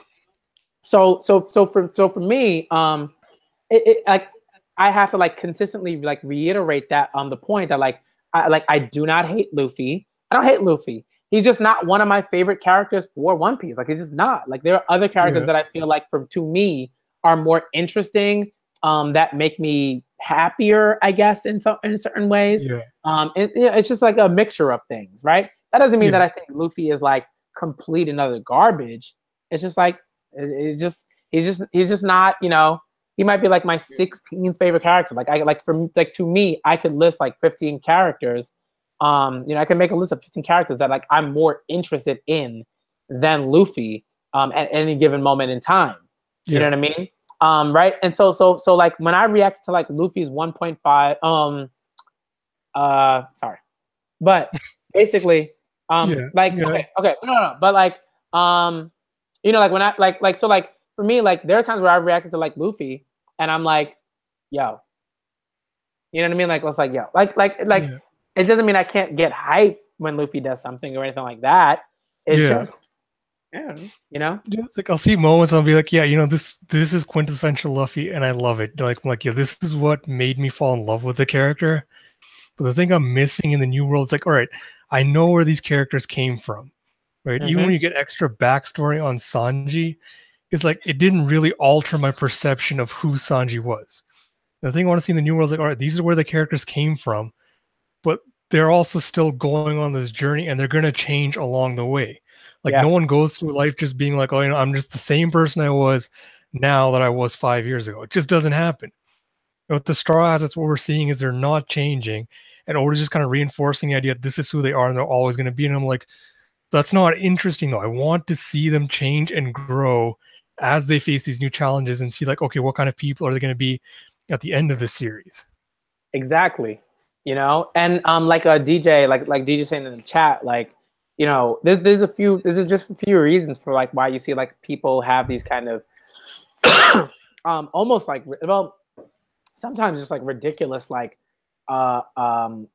So for me, like I have to like consistently like reiterate that the point that I do not hate Luffy. I don't hate Luffy. He's just not one of my favorite characters for One Piece. Like he's just not. Like there are other characters Yeah. that I feel like to me are more interesting, that make me happier, I guess, in certain ways. Yeah. It's just like a mixture of things, right? That doesn't mean that Yeah. I think Luffy is like complete and utter garbage. It's just like he's just not, he might be like my 16th favorite character. Like I like from like to me, I could list like 15 characters. I can make a list of 15 characters that like I'm more interested in than Luffy at any given moment in time. You know what I mean? Right. And so like when I reacted to like Luffy's 1.5, sorry. But basically, like okay, no. But like like when I like so like for me, like there are times where I reacted to like Luffy and I'm like, yo. You know what I mean? Like it's like, yo, like it doesn't mean I can't get hype when Luffy does something or anything like that. It's just like I'll see moments I'll be like, this is quintessential Luffy and I love it. Like this is what made me fall in love with the character. But the thing I'm missing in the new world is like, all right, I know where these characters came from, right? Even when you get extra backstory on Sanji, it's like it didn't really alter my perception of who Sanji was. The thing I want to see in the new world is like, all right, these are where the characters came from, but they're also still going on this journey and they're going to change along the way. Like no one goes through life just being like, oh, I'm just the same person I was now that I was 5 years ago. It just doesn't happen. With the Straw Hats, that's what we're seeing is they're not changing. And Oda's just kind of reinforcing the idea that this is who they are and they're always going to be. And I'm like, that's not interesting though. I want to see them change and grow as they face these new challenges and see like, okay, what kind of people are they going to be at the end of the series? Exactly. And like a DJ, like DJ saying in the chat, like, there's just a few reasons for like why you see like people have these kind of almost like, well, sometimes just like ridiculous like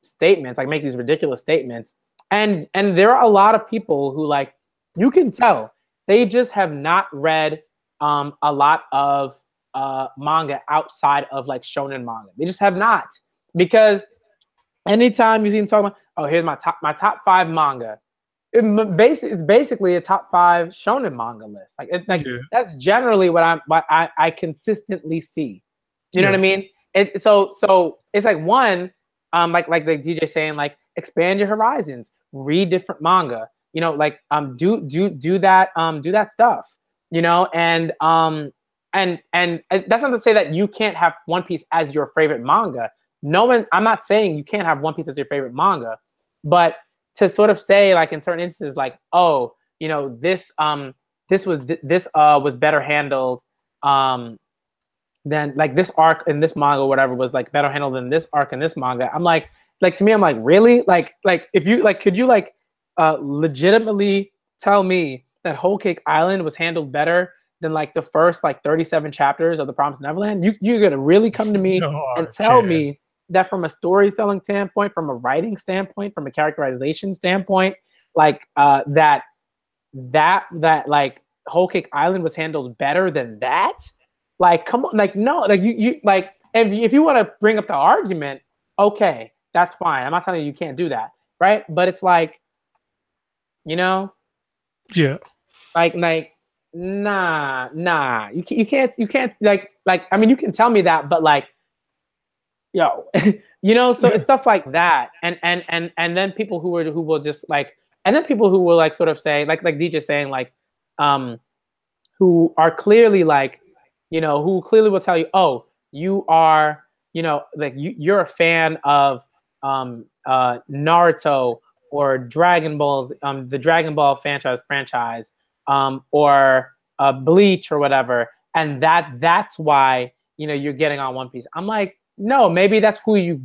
statements, like make these ridiculous statements. And there are a lot of people who like, you can tell they just have not read a lot of manga outside of like shonen manga. They just have not, because anytime you see them talking about, oh, here's my top 5 manga, it's basically a top 5 shonen manga list. That's generally what I consistently see. You know what I mean? So it's like one, like the DJ saying, like expand your horizons, read different manga. Do that stuff. And that's not to say that you can't have One Piece as your favorite manga. I'm not saying you can't have One Piece as your favorite manga, but to sort of say like in certain instances, like, oh, this was better handled than like this arc in this manga or whatever was like better handled than this arc in this manga. I'm like to me, I'm like, really? Like if you like, could you like legitimately tell me that Whole Cake Island was handled better than like the first like 37 chapters of The Promised Neverland? You're gonna really come to me and tell me that from a storytelling standpoint, from a writing standpoint, from a characterization standpoint, like that like Whole Cake Island was handled better than that? Like, come on, like no, like you like if you want to bring up the argument, okay, that's fine. I'm not telling you can't do that, right? But it's like, like nah, you can't like I mean, you can tell me that, but like, yo, so it's stuff like that, and then people who will just like, and then people who will like sort of say like DJ saying like, who are clearly like, who clearly will tell you, oh, you are, like you're a fan of Naruto or Dragon Balls, the Dragon Ball franchise, or Bleach or whatever, and that's why you're getting on One Piece. I'm like, no, maybe that's who you've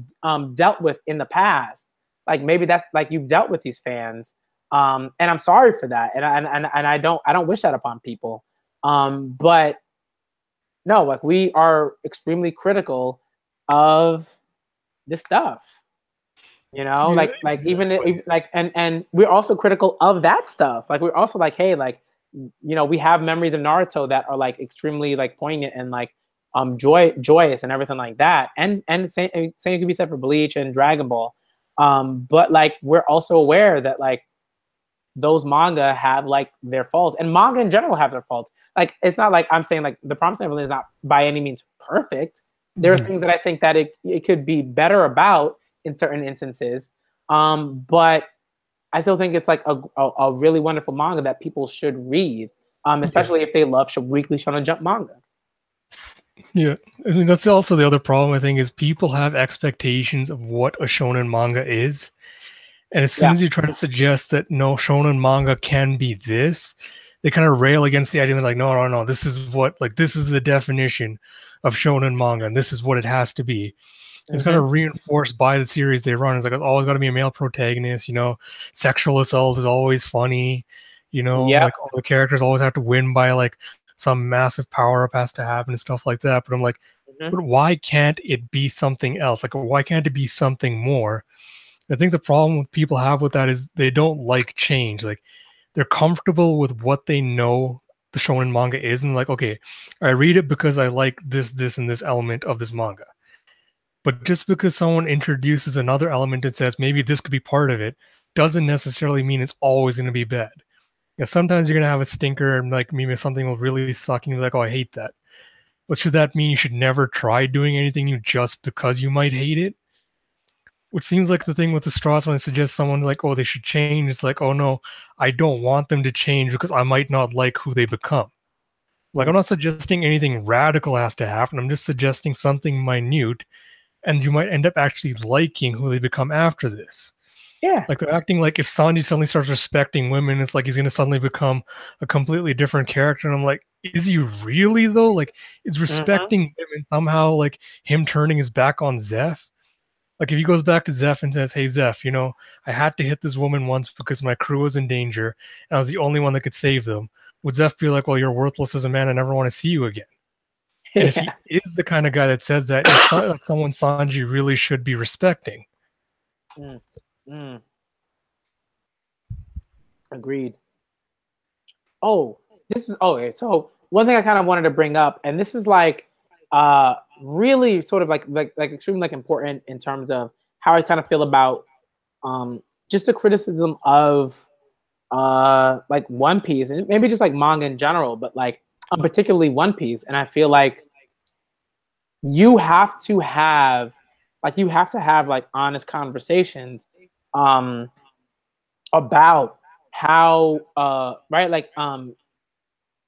dealt with in the past. Like maybe that's like you've dealt with these fans, and I'm sorry for that, and I don't wish that upon people. But no, like we are extremely critical of this stuff. You know, Yeah, like even exactly. like and we're also critical of that stuff. Like we're also like, hey, like we have memories of Naruto that are like extremely like poignant and like joyous and everything like that. And same could be said for Bleach and Dragon Ball. But like we're also aware that like those manga have like their faults, and manga in general have their faults. Like it's not like I'm saying like the Promised Neverland is not by any means perfect. There are Mhm. things that I think that it could be better about in certain instances. But I still think it's like a really wonderful manga that people should read, Yeah. especially if they love weekly Shonen Jump manga. Yeah, I mean that's also the other problem I think is people have expectations of what a shonen manga is, and as soon Yeah. as you try to suggest that no shonen manga can be this, they kind of rail against the idea. They're like, no, no, no, this is what like this is the definition of shonen manga, and this is what it has to be. It's kind Mm-hmm. of reinforced by the series they run. It's like it's always got to be a male protagonist. Sexual assault is always funny. Yep. Like all the characters always have to win by like some massive power up has to happen and stuff like that. But I'm like, Mm-hmm. but why can't it be something else? Like, why can't it be something more? I think the problem with people have with that is they don't like change. Like, they're comfortable with what they know the shonen manga is, and like, okay, I read it because I like this, and this element of this manga. But just because someone introduces another element and says maybe this could be part of it, doesn't necessarily mean it's always going to be bad. Yeah, sometimes you're going to have a stinker and like maybe something will really suck and you're like, oh, I hate that. But should that mean you should never try doing anything new just because you might hate it? Which seems like the thing with the straws when I suggest someone like, oh, they should change. It's like, oh no, I don't want them to change because I might not like who they become. Like, I'm not suggesting anything radical has to happen. I'm just suggesting something minute, and you might end up actually liking who they become after this. Yeah. Like they're acting like if Sanji suddenly starts respecting women, it's like he's gonna suddenly become a completely different character. And I'm like, is he really though? Like, is Mm-hmm. respecting women somehow like him turning his back on Zeph? Like if he goes back to Zeph and says, "Hey Zeph, I had to hit this woman once because my crew was in danger and I was the only one that could save them," would Zeph be like, "Well, you're worthless as a man. I never want to see you again"? And if he Yeah. is the kind of guy that says that, it's like someone Sanji really should be respecting. Mm. Mm. Agreed. Oh, this is okay. So one thing I kind of wanted to bring up, and this is like really sort of like extremely like important in terms of how I kind of feel about just the criticism of like One Piece and maybe just like manga in general, but like particularly One Piece. And I feel like you have to have like honest conversations um about how right like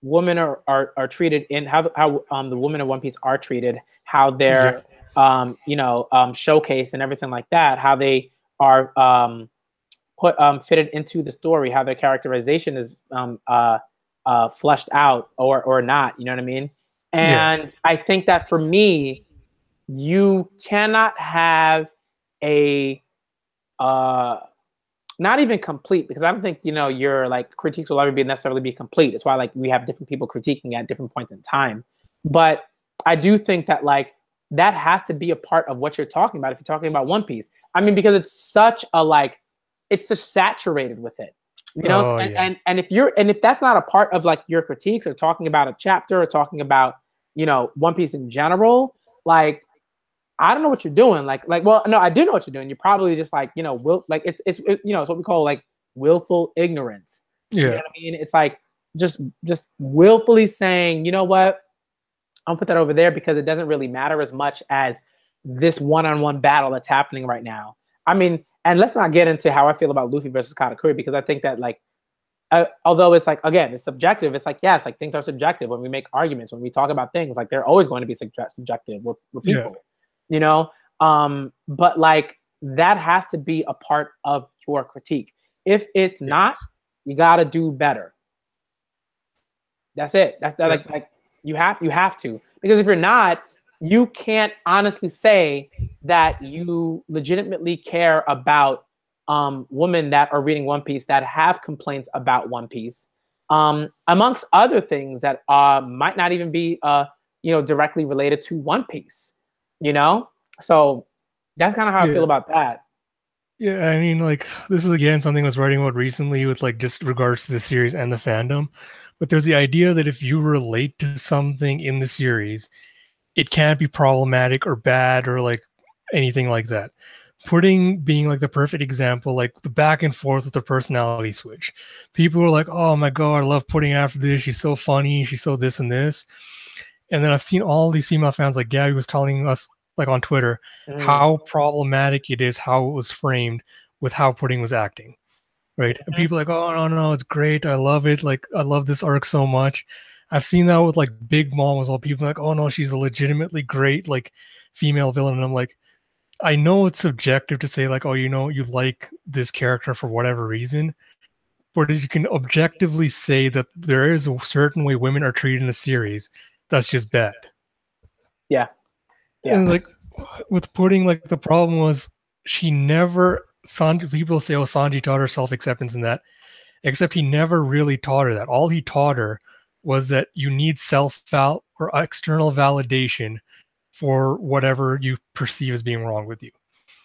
women are treated in how the women of One Piece are treated, how Yeah, they're showcased and everything like that, how they are put fitted into the story, how their characterization is fleshed out or not. You know what I mean? yeah, And I think that for me, you cannot have a uh, not even complete, because I don't think your like critiques will ever be necessarily be complete. It's why like we have different people critiquing at different points in time. But I do think that like that has to be a part of what you're talking about if you're talking about One Piece. I mean, because it's such a like it's just saturated with it. oh And, yeah, and if that's not a part of like your critiques or talking about a chapter or talking about One Piece in general, like I don't know what you're doing. Well, no, I do know what you're doing. You're probably just like, it's what we call like willful ignorance. You know yeah, what I mean? It's like just willfully saying, you know what, I'll put that over there because it doesn't really matter as much as this one-on-one battle that's happening right now. I mean, and let's not get into how I feel about Luffy versus Katakuri, because I think that like although it's like again it's subjective, it's like yes, like things are subjective when we make arguments, when we talk about things, like they're always going to be subjective. We're yeah, people, you know. But like that has to be a part of your critique. If it's not, yes, you got to do better. That's it. That's that yeah, like you have to, because if you're not, you can't honestly say that you legitimately care about women that are reading One Piece that have complaints about One Piece, amongst other things that might not even be directly related to One Piece. You know, so that's kind of how I feel yeah. about that. Yeah, I mean, like, this is again something I was writing about recently with like just regards to the series and the fandom. But there's the idea that if you relate to something in the series, it can't be problematic or bad or like anything like that. Pudding being like the perfect example, like the back and forth with the personality switch. People were like, "Oh my god, I love Pudding after this. She's so funny. She's so this and this." And then I've seen all these female fans, like Gabby was telling us, like on Twitter, Mm. how problematic it is, how it was framed with how Pudding was acting, right? And Mhm. people are like, "Oh no, no, it's great. I love it. Like, I love this arc so much." I've seen that with like Big Mom as well. People are like, "Oh no, she's a legitimately great like female villain," and I'm like, I know it's subjective to say like, "Oh, you know, you like this character for whatever reason," but you can objectively say that there is a certain way women are treated in the series that's just bad. Yeah, yeah, And like with Pudding, like the problem was she never Sanji. People say, "Oh, Sanji taught her self acceptance and that," except he never really taught her that. All he taught her was that you need self val or external validation for whatever you perceive as being wrong with you.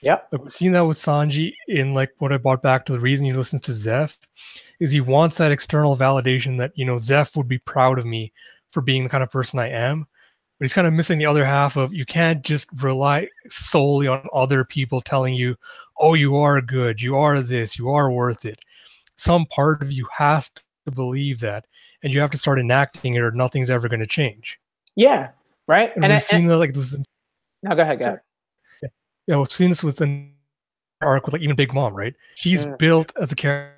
yep, Like, we've seen that with Sanji in like what I brought back to the reason he listens to Zeph is he wants that external validation that, you know, Zeph would be proud of me for being the kind of person I am. But he's kind of missing the other half of you can't just rely solely on other people telling you, "Oh, you are good, you are this, you are worth it." Some part of you has to believe that, and you have to start enacting it, or nothing's ever going to change. yeah, right. And we've seen that like this. No, go ahead, go Sorry, ahead. yeah, we've seen this with an arc with like even Big Mom, right? She's Mm, built as a character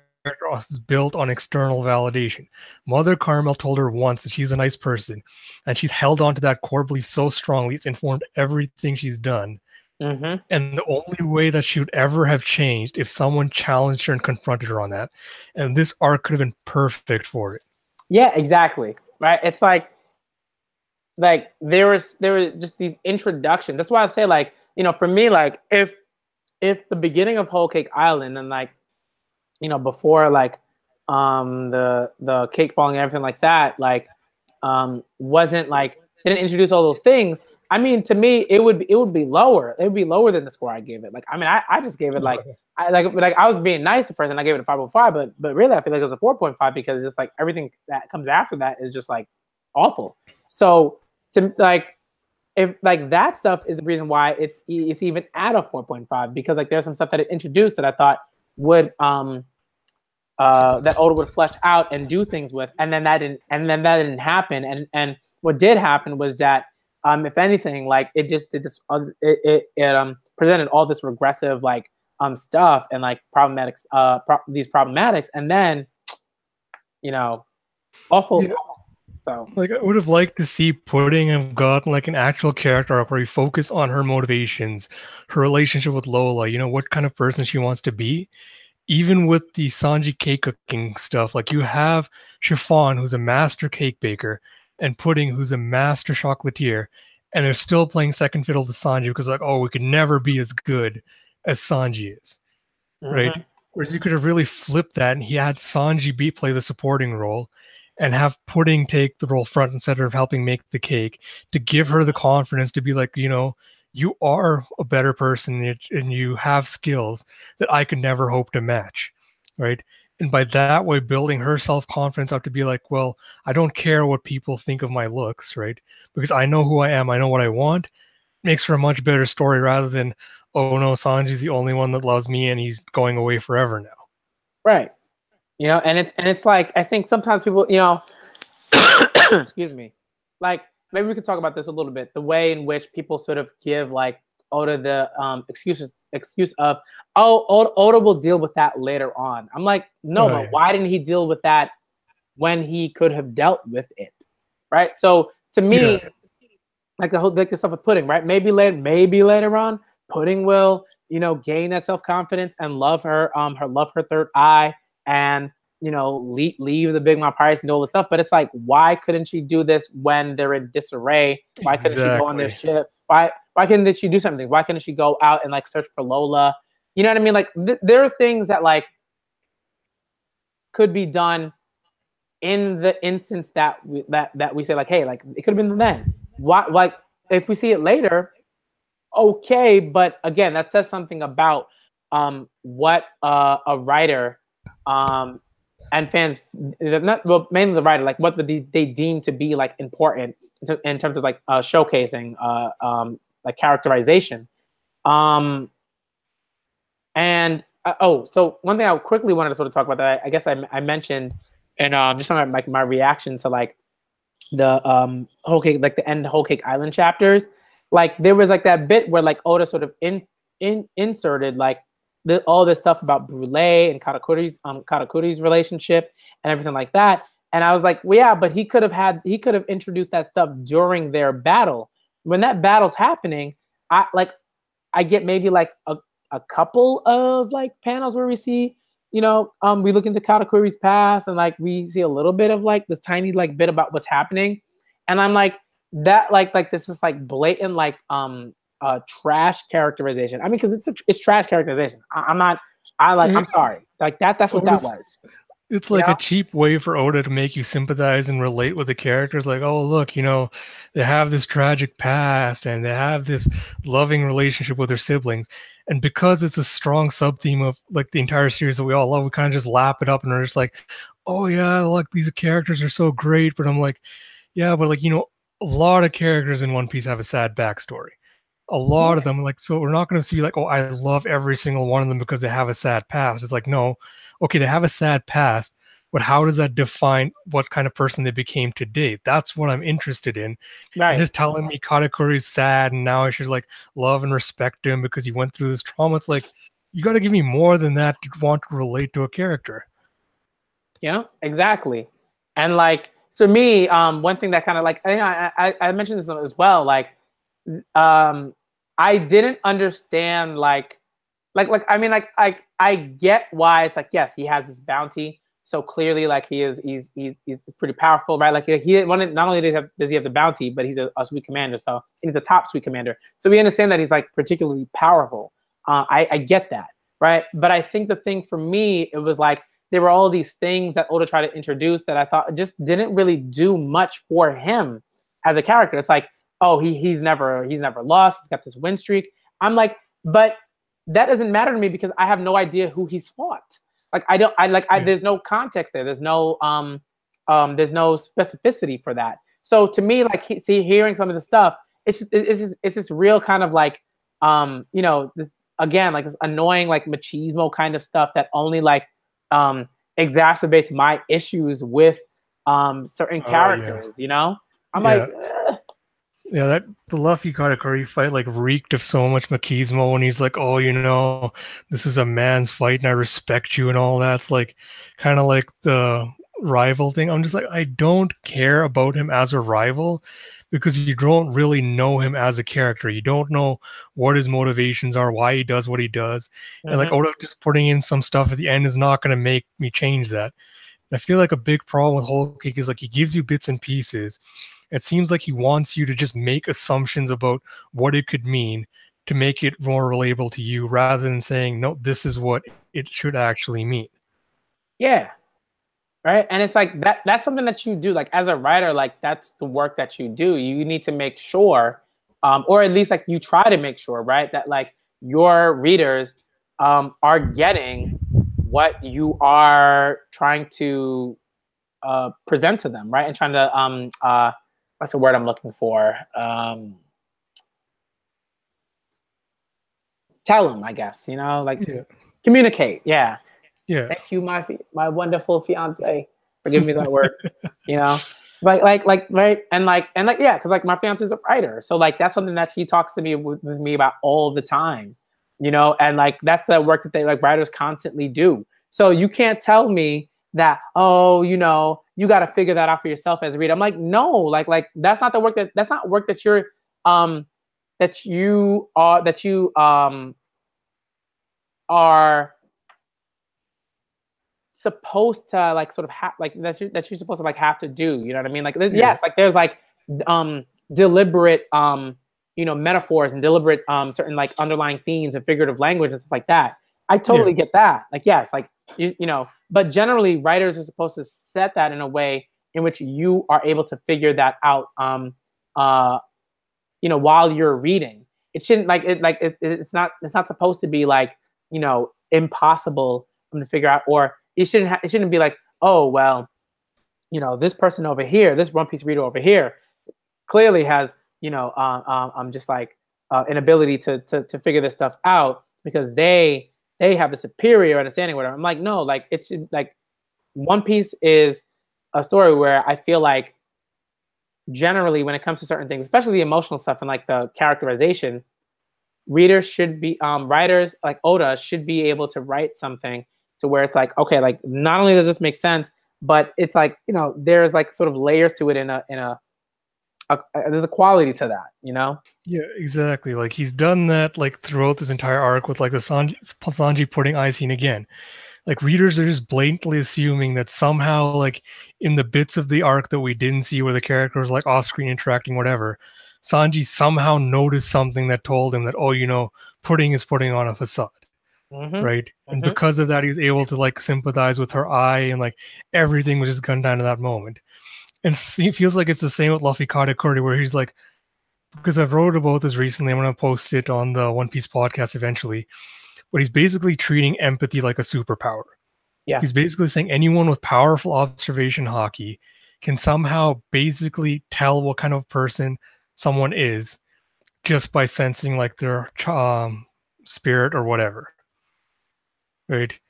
is built on external validation. Mother Carmel told her once that she's a nice person, and she's held on to that core belief so strongly it's informed everything she's done. mm-hmm. And the only way that she would ever have changed if someone challenged her and confronted her on that. And this arc could have been perfect for it. Yeah, exactly. Right. It's like there was just these introductions. That's why I'd say like, for me, like if the beginning of Whole Cake Island and like, before like the cake falling and everything like that, like wasn't like didn't introduce all those things. I mean, to me, it would be lower. It would be lower than the score I gave it. Like, I mean, I just gave it like I was being nice at first, and I gave it a 5.5, but really, I feel like it was a 4.5 because it's just like everything that comes after that is just like awful. So to like if like that stuff is the reason why it's even at a 4.5 because like there's some stuff that it introduced that I thought would that Oda would flesh out and do things with, and then that didn't happen. And what did happen was that, if anything, like it just did this, it presented all this regressive like stuff and like problematics, these problematics, and then you know, awful. Yeah, So like I would have liked to see Pudding have gotten like an actual character arc where you focus on her motivations, her relationship with Lola, you know, what kind of person she wants to be. Even with the Sanji cake cooking stuff, like you have Chiffon, who's a master cake baker, and Pudding, who's a master chocolatier, and they're still playing second fiddle to Sanji because, like, oh, we could never be as good as Sanji is, right? mhm. Whereas you could have really flipped that, and he had Sanji be play the supporting role, and have Pudding take the role front and center of helping make the cake to give her the confidence to be like, you know, you are a better person and you have skills that I could never hope to match, right? And by that way, building her self confidence up to be like, well, I don't care what people think of my looks, right? Because I know who I am, I know what I want. Makes for a much better story rather than, oh no, Sanji's the only one that loves me and he's going away forever now. Right. And it's like I think sometimes people, excuse me, like maybe we could talk about this a little bit. The way in which people sort of give like Oda the excuse of, oh, Oda will deal with that later on. I'm like, no, Oh but yeah, why didn't he deal with that when he could have dealt with it, right? So to yeah, me, like the whole like the stuff with Pudding, right? Maybe later on, Pudding will gain that self confidence and love her third eye, and leave the Big Mom Pirates and all this stuff. But it's like, why couldn't she do this when they're in disarray? Why couldn't she go on their exactly. ship? Why couldn't she do something? Why couldn't she go out and like search for Lola? You know what I mean? Like there are things that like could be done in the instance that we say like, hey, like it could have been then. Why, like if we see it later, okay, but again, that says something about what a writer and fans, not well, mainly the writer, like what they deem to be like important in terms of like showcasing like characterization. And so one thing I quickly wanted to sort of talk about that I guess I mentioned, and just on like my reaction to like the whole cake, like the end Whole Cake Island chapters, like there was like that bit where like Oda sort of inserted like all this stuff about Brûlé and Katakuri's relationship and everything like that. And I was like, well, yeah, but he could have introduced that stuff during their battle. When that battle's happening, I get maybe like a couple of like panels where we see, we look into Katakuri's past and like we see a little bit of like this tiny like bit about what's happening. And I'm like, that like this is like blatant like trash characterization. I mean, because it's trash characterization. I'm sorry. Like that's what that was. It's like a cheap way for Oda to make you sympathize and relate with the characters. Like, oh, look, they have this tragic past and they have this loving relationship with their siblings. And because it's a strong sub-theme of like the entire series that we all love, we kind of just lap it up and we're just like, oh yeah, like these characters are so great. But I'm like, yeah, but like, a lot of characters in One Piece have a sad backstory. A lot of them, like, so we're not going to see like, oh, I love every single one of them because they have a sad past. It's like, no, okay, they have a sad past, but how does that define what kind of person they became today? That's what I'm interested in. Right. And just telling me Katakuri's sad and now I should like love and respect him because he went through this trauma. It's like, you got to give me more than that to want to relate to a character. Yeah, exactly. And like, to me, one thing that kind of like, I mentioned this as well, like, I didn't understand I mean I get why it's like, yes, he has this bounty, so clearly like he's pretty powerful, right? Like not only does he have the bounty, but he's a sweet commander, so he's a top sweet commander, so we understand that he's like particularly powerful. I get that, right? But I think the thing for me, it was like there were all these things that Oda tried to introduce that I thought just didn't really do much for him as a character. It's like, oh, he's never lost. He's got this win streak. I'm like, but that doesn't matter to me because I have no idea who he's fought. Like there's no context there. There's no specificity for that. So to me, like hearing some of the stuff, it's this real kind of like this, again, like this annoying like machismo kind of stuff that only like exacerbates my issues with certain characters. I'm like. Yeah, the Luffy Katakuri fight like reeked of so much machismo when he's like, oh, this is a man's fight and I respect you and all that. It's like kind of like the rival thing. I'm just like, I don't care about him as a rival because you don't really know him as a character. You don't know what his motivations are, why he does what he does. And like Oda just putting in some stuff at the end is not going to make me change that. And I feel like a big problem with Whole Cake is like he gives you bits and pieces. It seems like he wants you to just make assumptions about what it could mean to make it more relatable to you rather than saying, no, this is what it should actually mean. Yeah. Right. And it's like that's something that you do, like as a writer, like that's the work that you do. You need to make sure, or at least like you try to make sure, right, that like your readers are getting what you are trying to present to them, right? And trying to what's the word I'm looking for? Tell them, I guess, communicate. Yeah. Yeah. Thank you, my wonderful fiance, for giving me that word. Like, right. And yeah, because like my fiance is a writer. So like, that's something that she talks to me with me about all the time, and like, that's the work that they like writers constantly do. So you can't tell me that, oh, you got to figure that out for yourself as a reader. I'm like, no, like that's not work that you're are supposed to like sort of that you're supposed to like have to do. You know what I mean? Like yes, like there's like deliberate metaphors and deliberate certain like underlying themes and figurative language and stuff like that. I totally get that. Like yes, like but generally writers are supposed to set that in a way in which you are able to figure that out while you're reading. It shouldn't it's not supposed to be like impossible to figure out, or it shouldn't be like, oh well, this person over here, this One Piece reader over here, clearly has just like an ability to figure this stuff out because they have the superior understanding, or whatever. I'm like, no, like it should, like, One Piece is a story where I feel like generally when it comes to certain things, especially the emotional stuff and like the characterization, readers should be writers like Oda should be able to write something to where it's like, okay, like not only does this make sense, but it's like, there's like sort of layers to it in a there's a quality to that, Yeah, exactly. Like he's done that like throughout this entire arc with like the Sanji putting ice in again. Like readers are just blatantly assuming that somehow like in the bits of the arc that we didn't see where the characters like off screen interacting, whatever, Sanji somehow noticed something that told him that, oh, Pudding is putting on a facade. Right. And because of that, he was able to like sympathize with her eye, and like everything was just gunned down to that moment. And it feels like it's the same with Luffy Katakuri, where he's like, because I've wrote about this recently, I'm going to post it on the One Piece podcast eventually, but he's basically treating empathy like a superpower. Yeah. He's basically saying anyone with powerful observation hockey can somehow basically tell what kind of person someone is just by sensing like their spirit or whatever. Right.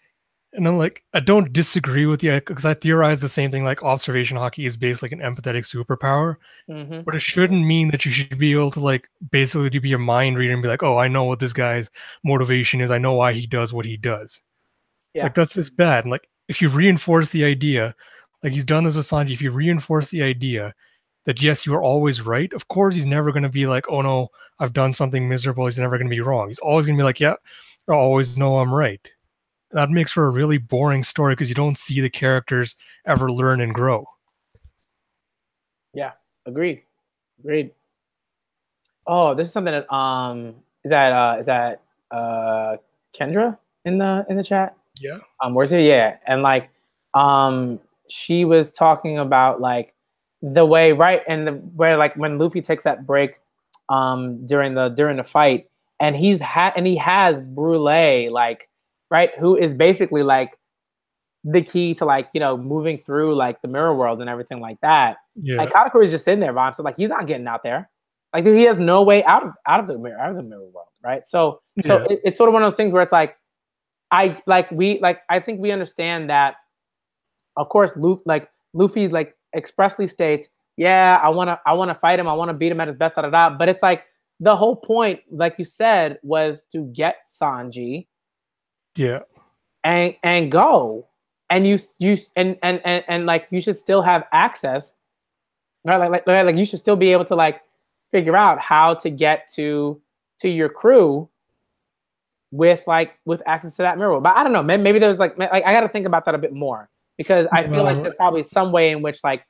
And I'm like, I don't disagree with you because I theorize the same thing. Like observation hockey is basically like an empathetic superpower, but it shouldn't mean that you should be able to like basically be a mind reader and be like, oh, I know what this guy's motivation is. I know why he does what he does. Yeah. Like that's just bad. And like if you reinforce the idea, like he's done this with Sanji, if you reinforce the idea that yes, you are always right, of course he's never going to be like, oh no, I've done something miserable. He's never going to be wrong. He's always going to be like, yeah, I always know I'm right. That makes for a really boring story because you don't see the characters ever learn and grow. Yeah, agreed. Oh, this is something that is that Kendra in the chat? Yeah. Where's it? Yeah, and like she was talking about like the way, right, and where like when Luffy takes that break during the fight, and he has Brule, like, right, who is basically like the key to like moving through like the mirror world and everything like that. Yeah. Like Katakuri is just sitting there by himself, like he's not getting out there. Like he has no way out of the mirror world, right? So Yeah. it's sort of one of those things where it's like I think we understand that. Of course, Luffy like expressly states, yeah, I wanna fight him, I wanna beat him at his best, But it's like the whole point, like you said, was to get Sanji. Yeah. And go. And you like you should still have access, right? Like you should still be able to like figure out how to get to your crew with access to that mirror. But I don't know, maybe there's like I got to think about that a bit more because I feel like there's probably some way in which like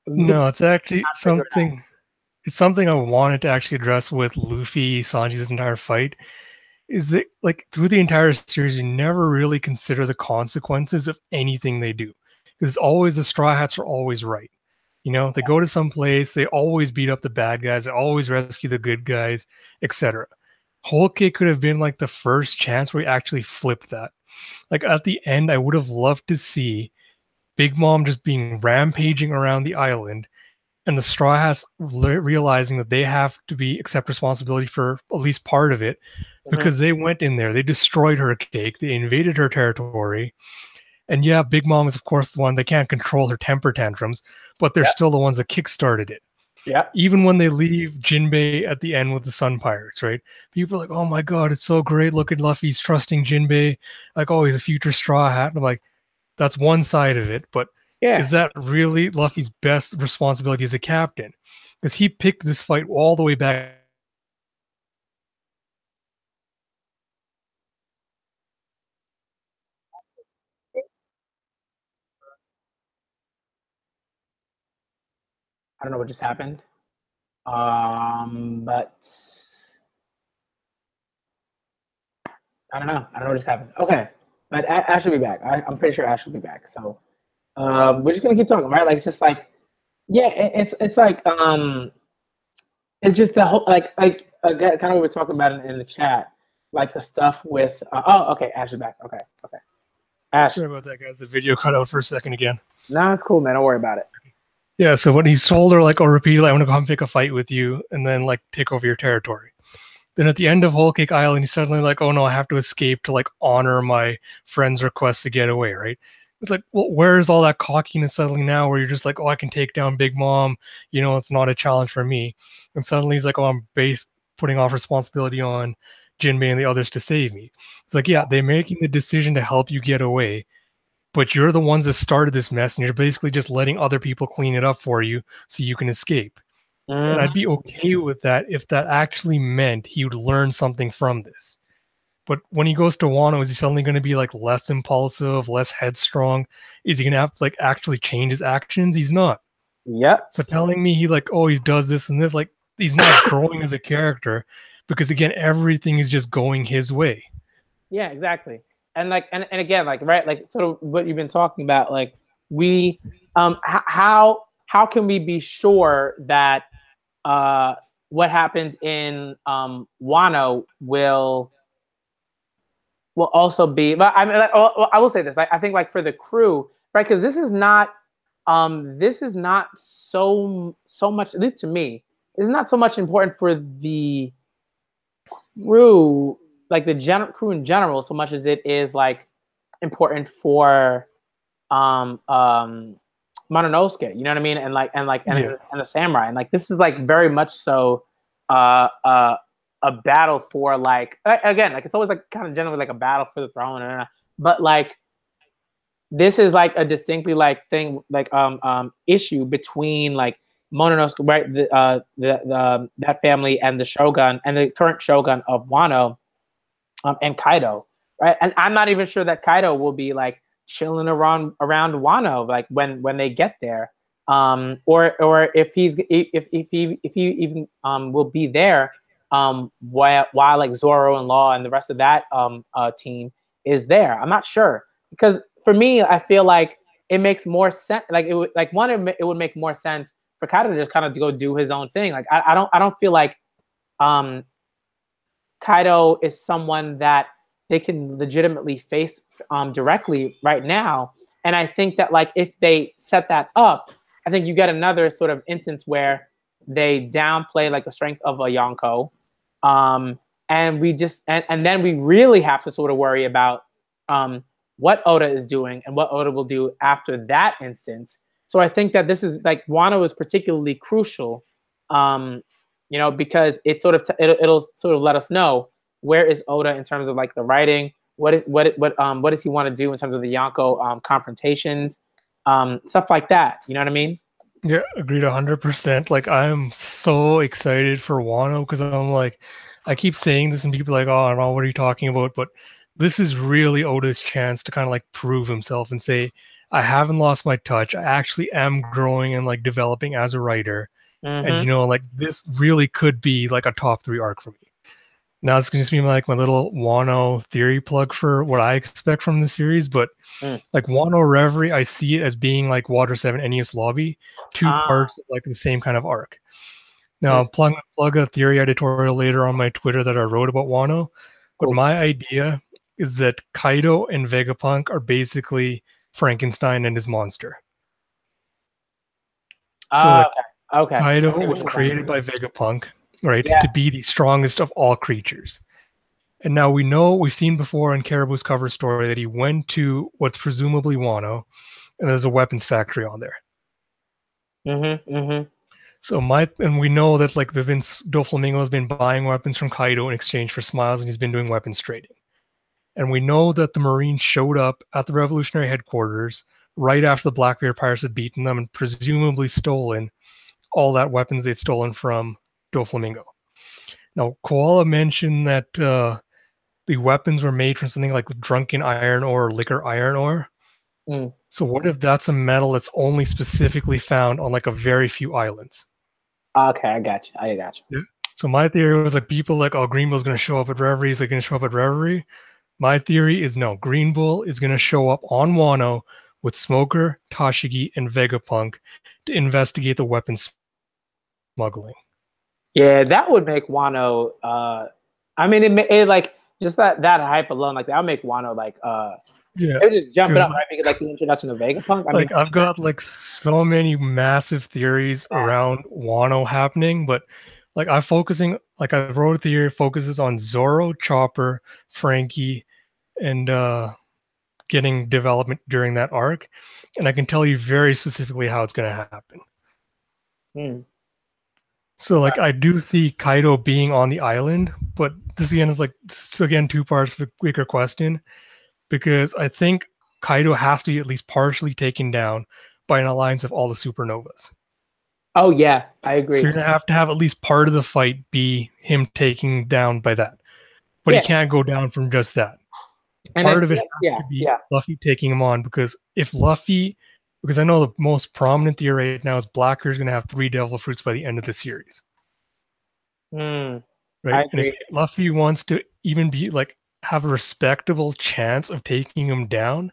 no, it's actually something. It's something I wanted to actually address with Luffy Sanji's entire fight. Is that like through the entire series, you never really consider the consequences of anything they do. Because always the Straw Hats are always right. They go to some place, they always beat up the bad guys, they always rescue the good guys, etc. Whole Cake could have been like the first chance where we actually flipped that. Like at the end, I would have loved to see Big Mom just being rampaging around the island, and the Straw Hats realizing that they have to accept responsibility for at least part of it, because they went in there, they destroyed her cake, they invaded her territory, and yeah, Big Mom is of course the one, they can't control her temper tantrums, but they're still the ones that kickstarted it. Yeah. Even when they leave Jinbei at the end with the Sun Pirates, right? People are like, oh my god, it's so great, look at Luffy's trusting Jinbei, like, oh, he's a future Straw Hat. And I'm like, that's one side of it, but is that really Luffy's best responsibility as a captain? Because he picked this fight all the way back. I don't know what just happened. But I don't know what just happened. Okay, but Ash will be back. I'm pretty sure Ash will be back. So we're just gonna keep talking, right? Like it's just like, yeah, it's like it's just the whole like kind of what we're talking about in the chat. like the stuff with. Oh, okay. Ash is back. Okay, okay. Ash, Sorry about that, guys. The video cut out for a second again. no, it's cool, man. Don't worry about it. Yeah, so when he's told her, like, oh, repeatedly, I want to come pick a fight with you and then, like, take over your territory. Then at the end of Whole Cake Island, he's suddenly like, oh no, I have to escape to, like, honor my friend's request to get away, right? It's like, well, where's all that cockiness suddenly now where you're just like, oh, I can take down Big Mom, you know, it's not a challenge for me. And suddenly he's like, oh, I'm putting off responsibility on Jinbei and the others to save me. It's like, yeah, they're making the decision to help you get away, but you're the ones that started this mess and you're basically just letting other people clean it up for you so you can escape. And I'd Mhm. be okay with that if that actually meant he would learn something from this. But when he goes to Wano, is he suddenly going to be like less impulsive, less headstrong? Is he going to have to like actually change his actions? He's not. Yep. So telling me he like, oh, he does this and this, like he's not growing as a character because again, everything is just going his way. Yeah, exactly. And like, and again, like, right, like, sort of what you've been talking about, like, we, how can we be sure that what happens in Wano will also be. But I mean, like, I will say this. I think like for the crew, right? Because this is not so much. At least to me, it's not so much important for the crew, like the crew in general, so much as it is like important for um um Mononosuke, you know what I mean? Yeah. And the samurai. And like this is like very much so uh uh a battle for like again, like it's always like kind of generally like a battle for the throne, but like this is like a distinctly like thing like issue between like Mononosuke, right? That family and the shogun and the current shogun of Wano, and Kaido, right? And I'm not even sure that Kaido will be like chilling around Wano like when they get there, or if he even will be there while like Zoro and Law and the rest of that team is there. I'm not sure because for me, I feel like it makes more sense. Like it would like it would make more sense for Kaido to just kind of go do his own thing. Like I don't feel like um Kaido is someone that they can legitimately face directly right now. And I think that like if they set that up, I think you get another sort of instance where they downplay like the strength of a Yonko. And we just and then we really have to sort of worry about what Oda is doing and what Oda will do after that instance. So I think that this is like Wano is particularly crucial, um, because it sort of it'll sort of let us know where is Oda in terms of like the writing. What does he want to do in terms of the Yonko confrontations, stuff like that. You know what I mean? Yeah, agreed 100%. Like I'm so excited for Wano because I'm like, I keep saying this and people are like, oh, I don't know, what are you talking about? But this is really Oda's chance to kind of like prove himself and say, I haven't lost my touch. I actually am growing and like developing as a writer. And Mm-hmm. like this really could be like a top 3 arc for me. Now it's gonna just be like my little Wano theory plug for what I expect from the series, but Mm. like Wano Reverie, I see it as being like Water 7 Enies Lobby, two Ah, parts of like the same kind of arc. Now, mm. I'll plug a theory editorial later on my Twitter that I wrote about Wano, but Cool. my idea is that Kaido and Vegapunk are basically Frankenstein and his monster. So Ah, that okay. Okay. I Kaido see what was you're saying. created by Vegapunk, right, Yeah. to be the strongest of all creatures. And now we know we've seen before in Caribou's cover story that he went to what's presumably Wano, and there's a weapons factory on there. Mm-hmm. Mm-hmm. So and we know that like Doflamingo has been buying weapons from Kaido in exchange for smiles, and he's been doing weapons trading. And we know that the Marines showed up at the Revolutionary headquarters right after the Blackbeard pirates had beaten them and presumably stolen all that weapons they'd stolen from Doflamingo. Now, Koala mentioned that the weapons were made from something like drunken iron ore or liquor iron ore. Mm. So what if that's a metal that's only specifically found on like a very few islands? Okay, I got you. I got you. Yeah. So my theory was like people like, oh, Green Bull's going to show up at Reverie. Is like going to show up at Reverie? My theory is no. Green Bull is going to show up on Wano with Smoker, Tashigi, and Vegapunk to investigate the weapons smuggling. Yeah, that would make Wano. I mean, it like just that hype alone, like that'll make Wano like Yeah, they just jump it up, because right? Because like the introduction of Vegapunk. I mean, like I've got like so many massive theories around Wano happening, but like I'm focusing, like I wrote a theory focuses on Zoro, Chopper, Frankie, and getting development during that arc, and I can tell you very specifically how it's going to happen. hmm. So like I do see Kaido being on the island, but this again is like this, again, two parts of a quicker question, because I think Kaido has to be at least partially taken down by an alliance of all the supernovas. Oh yeah, I So agree. you're gonna have to have at least part of the fight be him taking down by that. But he Yeah, can't go down from just that. and Part then of it has yeah, to be yeah. Luffy taking him on, because if Luffy, because I know the most prominent theory right now is Blacker is going to have 3 devil fruits by the end of the series, Hmm. I right? And if agree. Luffy wants to even be like have a respectable chance of taking him down,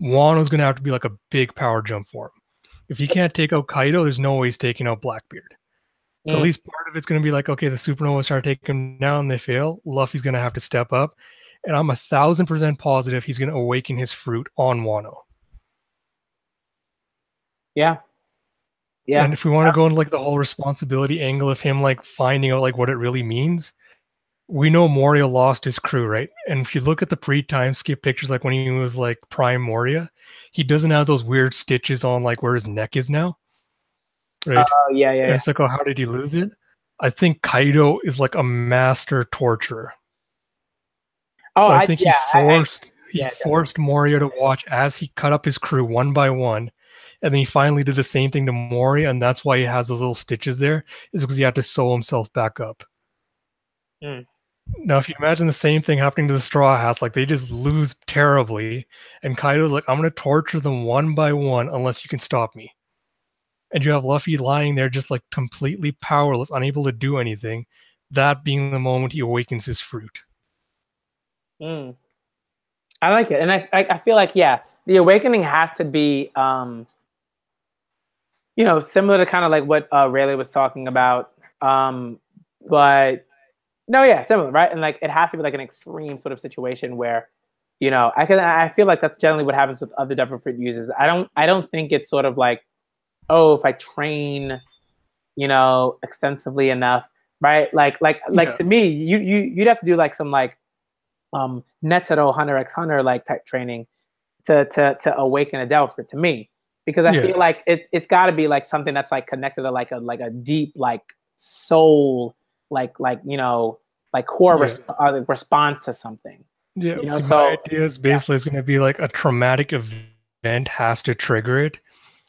Wano's going to have to be like a big power jump for him. If he can't take out Kaido, there's no way he's taking out Blackbeard. So at Hmm. least part of it's going to be like, okay, the supernovas try to take him down, they fail. Luffy's going to have to step up, and I'm 1,000% positive he's going to awaken his fruit on Wano. Yeah, yeah. And if we want to go into like the whole responsibility angle of him like finding out like what it really means, we know Moria lost his crew, right? And if you look at the pre-time skip pictures, like when he was like Prime Moria, he doesn't have those weird stitches on like where his neck is now, right? Oh yeah, yeah, And yeah. it's like, oh, how did he lose it? I think Kaido is like a master torturer. Oh, So I think I he yeah, forced Moria to watch as he cut up his crew one by one, and then he finally did the same thing to Moria, and that's why he has those little stitches there, is because he had to sew himself back up. definitely. Now, if you imagine the same thing happening to the Straw Hats, like they just lose terribly, and Kaido's like, I'm gonna torture them one by one unless you can stop me. And you have Luffy lying there just like completely powerless, unable to do anything, that being the moment he awakens his fruit. Mm. I like it, and I feel like yeah, the awakening has to be similar to kind of like what Rayleigh was talking about, but no, yeah, similar, right? And like it has to be like an extreme sort of situation where I feel like that's generally what happens with other devil fruit users. I don't think it's sort of like, oh, if I train extensively enough, right? Like to me, you'd have to do like some like Netero Hunter x Hunter like type training to awaken a devil fruit to me, because I Yeah, feel like it's got to be like something that's like connected to like a deep like soul like core yeah. response to something, Yeah, see, my so idea is yeah. basically it's going to be like a traumatic event has to trigger it,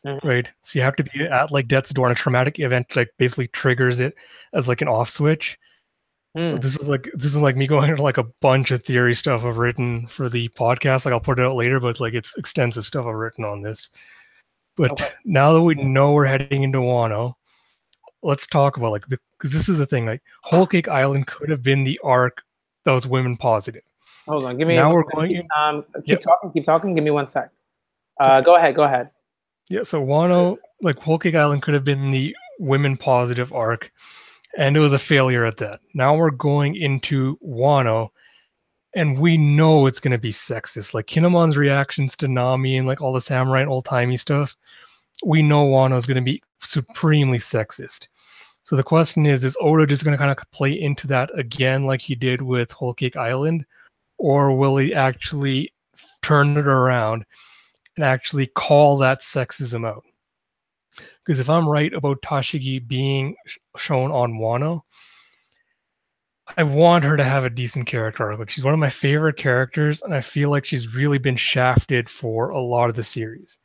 Mhm. right? So you have to be at like death's door, and a traumatic event like basically triggers it as like an off switch. But Mm. this is like me going into like a bunch of theory stuff I've written for the podcast. Like I'll put it out later, but like it's extensive stuff I've written on this. Okay. But now that we know we're heading into Wano, let's talk about like the because this is the thing. Like Whole Cake Island could have been the arc that was women positive. Hold on, give me Now one we're sec. going in. Keep Yep. talking, keep talking. Give me one sec. Okay. Go ahead. Yeah, so Wano, like Whole Cake Island could have been the women positive arc, and it was a failure at that. Now we're going into Wano, and we know it's going to be sexist. Like Kinemon's reactions to Nami and like all the samurai and old timey stuff, we know Wano's going to be supremely sexist. So the question is Oda just going to kind of play into that again like he did with Whole Cake Island, or will he actually turn it around and actually call that sexism out? Because if I'm right about Tashigi being shown on Wano, I want her to have a decent character arc. Like she's one of my favorite characters, and I feel like she's really been shafted for a lot of the series.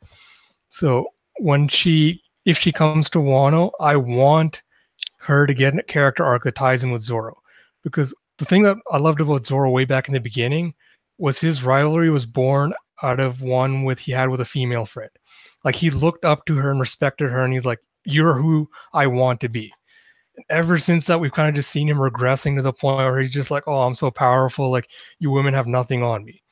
So if she comes to Wano, I want her to get a character arc that ties in with Zoro. Because the thing that I loved about Zoro way back in the beginning was his rivalry was born out of one he had with a female friend. Like he looked up to her and respected her, and he's like, "You're who I want to be." And ever since that, we've kind of just seen him regressing to the point where he's just like, "Oh, I'm so powerful. Like you women have nothing on me."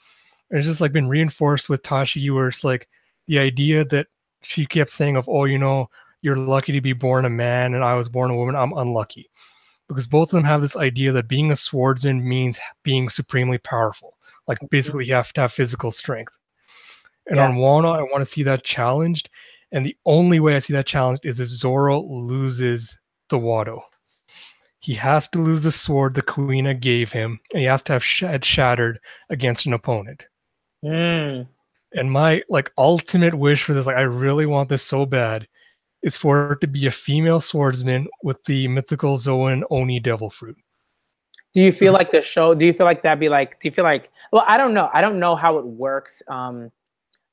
And it's just like been reinforced with Tashi, where it's like the idea that she kept saying of, "Oh, you're lucky to be born a man, and I was born a woman. I'm unlucky." because both of them have this idea that being a swordsman means being supremely powerful. Like basically you have to have physical strength. And Yeah. on Wano, I want to see that challenged. And the only way I see that challenged is if Zoro loses the Wado. He has to lose the sword the Kuina gave him, and he has to have it shattered against an opponent. Mm. And my like ultimate wish for this, like I really want this so bad, is for it to be a female swordsman with the mythical Zoan Oni devil fruit. Do you feel Because like the show? Do you feel like that'd be like? Do you feel like? Well, I don't know. I don't know how it works.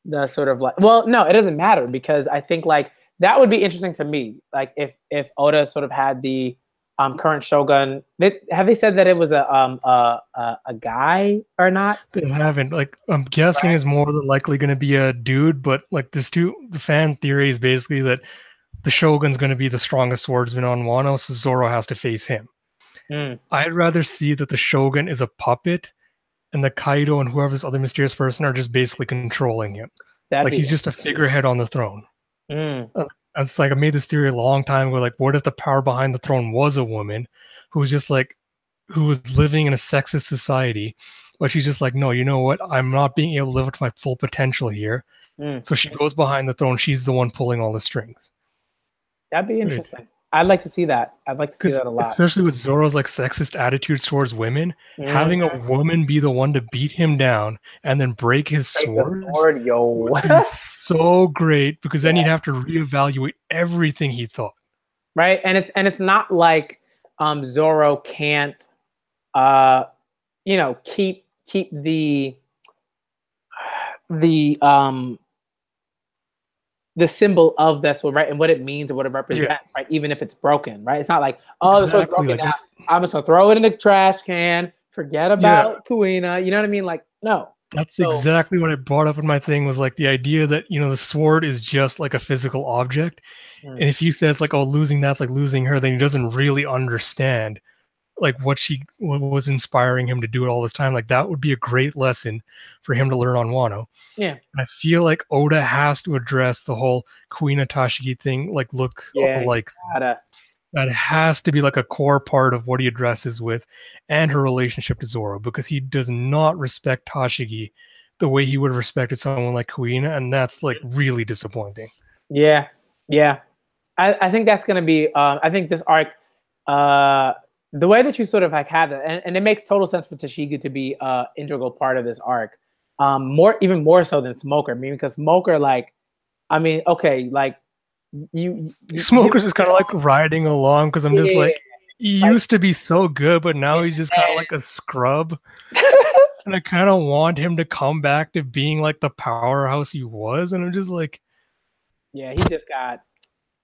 The sort of like. Well, no, it doesn't matter because I think like that would be interesting to me. Like if Oda sort of had the current shogun. Have they said that it was a guy or not? they haven't. Like I'm guessing Right. is more than likely going to be a dude, but like the fan theory is basically that the Shogun's going to be the strongest swordsman on Wano, so Zoro has to face him. Mm, I'd rather see that the Shogun is a puppet and the Kaido and whoever this other mysterious person are just basically controlling him. that'd Like be he's just a figurehead on the throne. mm, It's like I made this theory a long time ago. Like, what if the power behind the throne was a woman who was just like, who was living in a sexist society, but she's just like, no, you know what? I'm not being able to live up to my full potential here. mm. So she goes behind the throne. She's the one pulling all the strings. That'd be Right. interesting. I'd like to see that. I'd like to see Because that a lot. especially with Zoro's like sexist attitude towards women, Mm. having a woman be the one to beat him down and then break his Break the swords sword, yo. would be so great because then Yeah. he'd have to reevaluate everything he thought. Right, and it's not like Zoro can't keep the symbol of that sword, right, and what it means and what it represents, right, even if it's broken, right? It's not like, oh, the sword's broken now, I'm just gonna throw it in the trash can, forget about Kuina, you know what I mean? Like, no. That's exactly what I brought up in my thing was like the idea that, the sword is just like a physical object. And if he says like, oh, losing that's like losing her, then he doesn't really understand like what was inspiring him to do it all this time. Like that would be a great lesson for him to learn on Wano. Yeah. And I feel like Oda has to address the whole Kuina Tashigi thing, like look like that has to be like a core part of what he addresses with and her relationship to Zoro, because he does not respect Tashigi the way he would have respected someone like Kuina, and that's like really disappointing. Yeah. I think that's gonna be I think this arc the way that you sort of like have it, and it makes total sense for Tashigi to be integral part of this arc. Even more so than Smoker. I mean, because Smoker, like, I mean, okay, like Smoker's just kind of like riding along because I'm just like, he used to be so good, but now he's just kind of like a scrub. And I kind of want him to come back to being like the powerhouse he was, and I'm just like, yeah, he just got,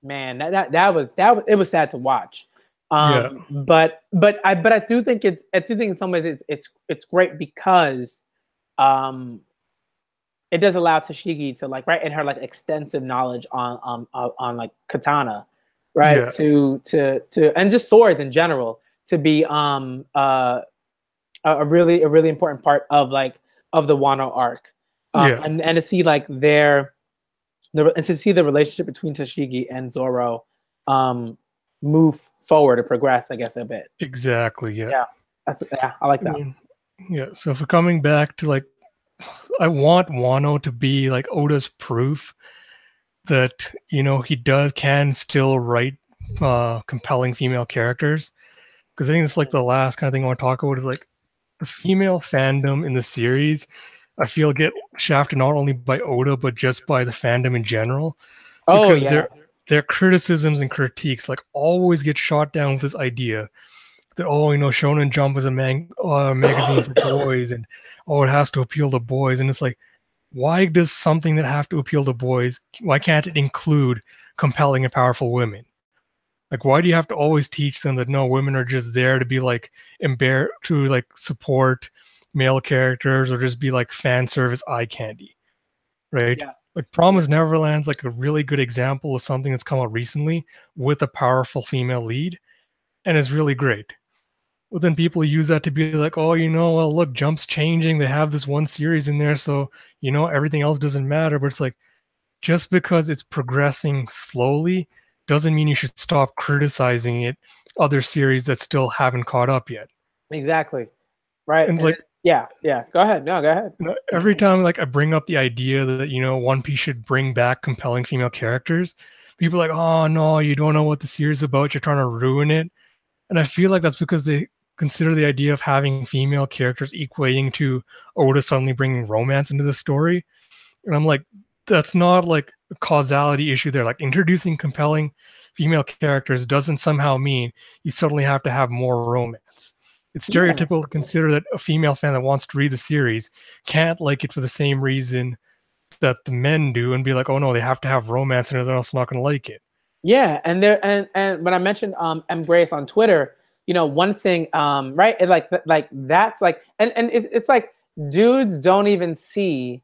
man, that was it was sad to watch. But I do think in some ways it's great because it does allow Tashigi to like, right, in her like extensive knowledge on like katana, right, to and just swords in general, to be a really important part of the Wano arc, and to see like and to see the relationship between Tashigi and Zoro move forward or progress, I guess, a bit. Exactly. Yeah. I like that. So for coming back to like, I want Wano to be like Oda's proof that he can still write compelling female characters, because I think it's like the last kind of thing I want to talk about is like the female fandom in the series. I feel get shafted not only by Oda but just by the fandom in general, because their criticisms and critiques like always get shot down with this idea that Shonen Jump is a magazine for boys, and it has to appeal to boys. And it's like, why does something that have to appeal to boys, why can't it include compelling and powerful women? Like, why do you have to always teach them that no, women are just there to be like to like support male characters or just be like fan service eye candy, right? Yeah. Like Promise Neverland's like a really good example of something that's come out recently with a powerful female lead, and it's really great. But then people use that to be like, oh, well, look, Jump's changing. They have this one series in there, so everything else doesn't matter. But it's like, just because it's progressing slowly doesn't mean you should stop criticizing it, other series that still haven't caught up yet. Exactly. Right. And like, yeah. Go ahead. No, go ahead. you know, every time like I bring up the idea that, you know, One Piece should bring back compelling female characters, people are like, oh no, you don't know what the series is about, you're trying to ruin it. And I feel like that's because they consider the idea of having female characters equating to Oda suddenly bringing romance into the story. And I'm like, that's not like a causality issue there. Like introducing compelling female characters doesn't somehow mean you suddenly have to have more romance. It's Yeah. stereotypical to consider that a female fan that wants to read the series can't like it for the same reason that the men do and be like, oh no, they have to have romance and they're also not going to like it. Yeah, and there and when I mentioned M Grace on Twitter, you know, one thing, right, it, like that's like, and it's like dudes don't even see,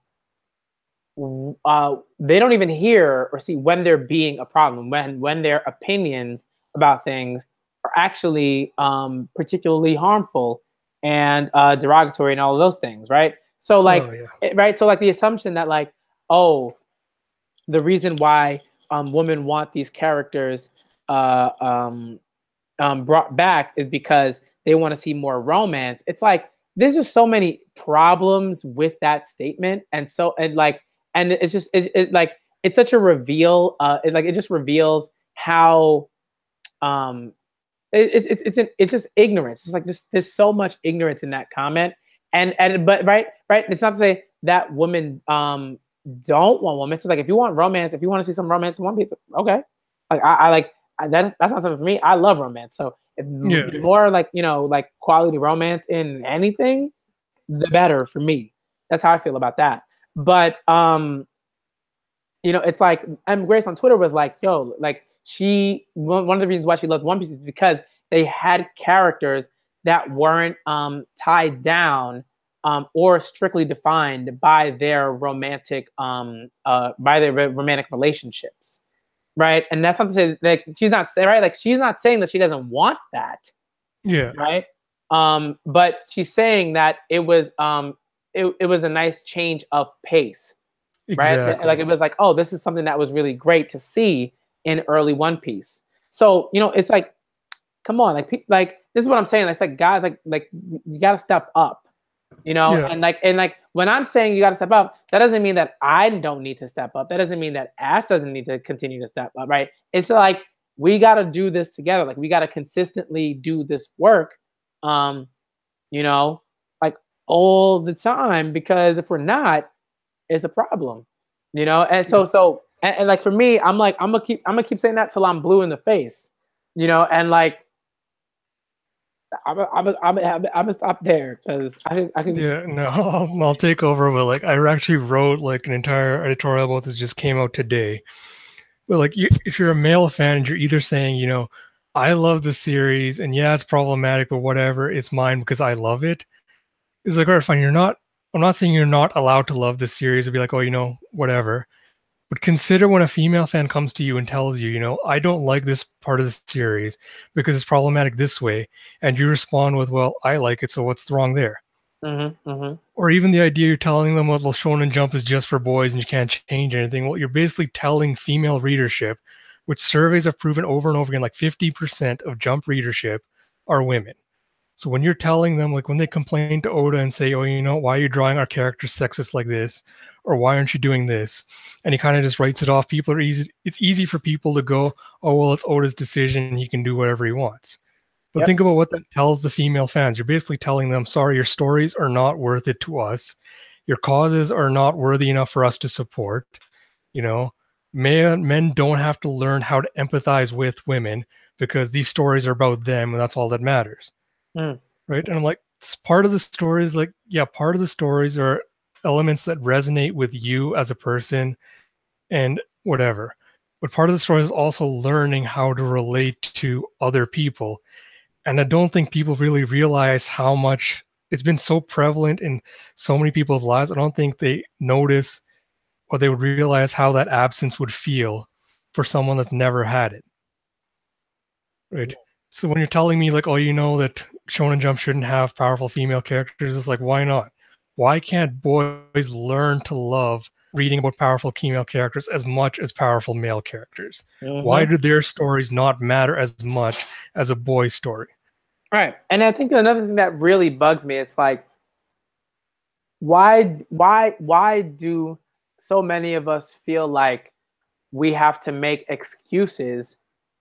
they don't even hear or see when they're being a problem, when their opinions about things are actually particularly harmful and derogatory and all of those things, right? So like, Oh yeah. right, so like the assumption that like, oh, the reason why women want these characters uh, um, brought back is because they want to see more romance. It's like there's just so many problems with that statement, and so and it's just like it's such a reveal. It's like it just reveals how it's just ignorance. It's like just there's so much ignorance in that comment, and but right. It's not to say that women don't want romance. It's like if you want romance, if you want to see some romance in One Piece, okay. Like I like that's not something for me. I love romance. So if more like like quality romance in anything, the better for me. That's how I feel about that. But it's like Grace on Twitter was like, yo, like one of the reasons why she loved One Piece is because they had characters that weren't tied down or strictly defined by their romantic relationships, right? And that's not to say like she's not right, like she's not saying that she doesn't want that, Yeah. right? But she's saying that it was a nice change of pace, right? Exactly. Like it was like, oh, this is something that was really great to see in early One Piece. So it's like, come on, like this is what I'm saying. It's like guys, like you got to step up, Yeah. and like when I'm saying you got to step up, that doesn't mean that I don't need to step up. That doesn't mean that Ash doesn't need to continue to step up, right? It's like we got to do this together. Like we got to consistently do this work, like all the time, because if we're not, it's a problem, and and like for me, I'm gonna keep saying that till I'm blue in the face, and like I'm gonna stop there because I can Yeah, no, I'll take over. But like, I actually wrote like an entire editorial about this. Just came out today. But like, if you're a male fan and you're either saying, you know, I love the series and yeah, it's problematic, but whatever, it's mine because I love it. It's like, all right, fine. You're not. I'm not saying you're not allowed to love the series and be like, oh, you know, whatever. But consider when a female fan comes to you and tells you, you know, I don't like this part of the series because it's problematic this way, and you respond with, well, I like it, so what's wrong there? Or even the idea you're telling them, well, Shonen Jump is just for boys and you can't change anything. Well, you're basically telling female readership, which surveys have proven over and over again, like 50% of Jump readership are women. So when you're telling them, like when they complain to Oda and say, oh, you know, why are you drawing our characters sexist like this? Or why aren't you doing this? And he kind of just writes it off. It's easy for people to go, oh, well, it's Oda's decision. He can do whatever he wants. But think about what that tells the female fans. You're basically telling them, sorry, your stories are not worth it to us. Your causes are not worthy enough for us to support. You know, men don't have to learn how to empathize with women because these stories are about them and that's all that matters. Right? And I'm like, part of the stories, like, yeah, part of the stories are elements that resonate with you as a person and whatever. But part of the story is also learning how to relate to other people. And I don't think people really realize how much it's been so prevalent in so many people's lives. I don't think they notice or they would realize how that absence would feel for someone that's never had it. Right? So when you're telling me like, oh, you know that Shonen Jump shouldn't have powerful female characters, it's like, why not? Why can't boys learn to love reading about powerful female characters as much as powerful male characters? Why Mm-hmm. do their stories not matter as much as a boy's story? Right. And I think another thing that really bugs me, it's like, why do so many of us feel like we have to make excuses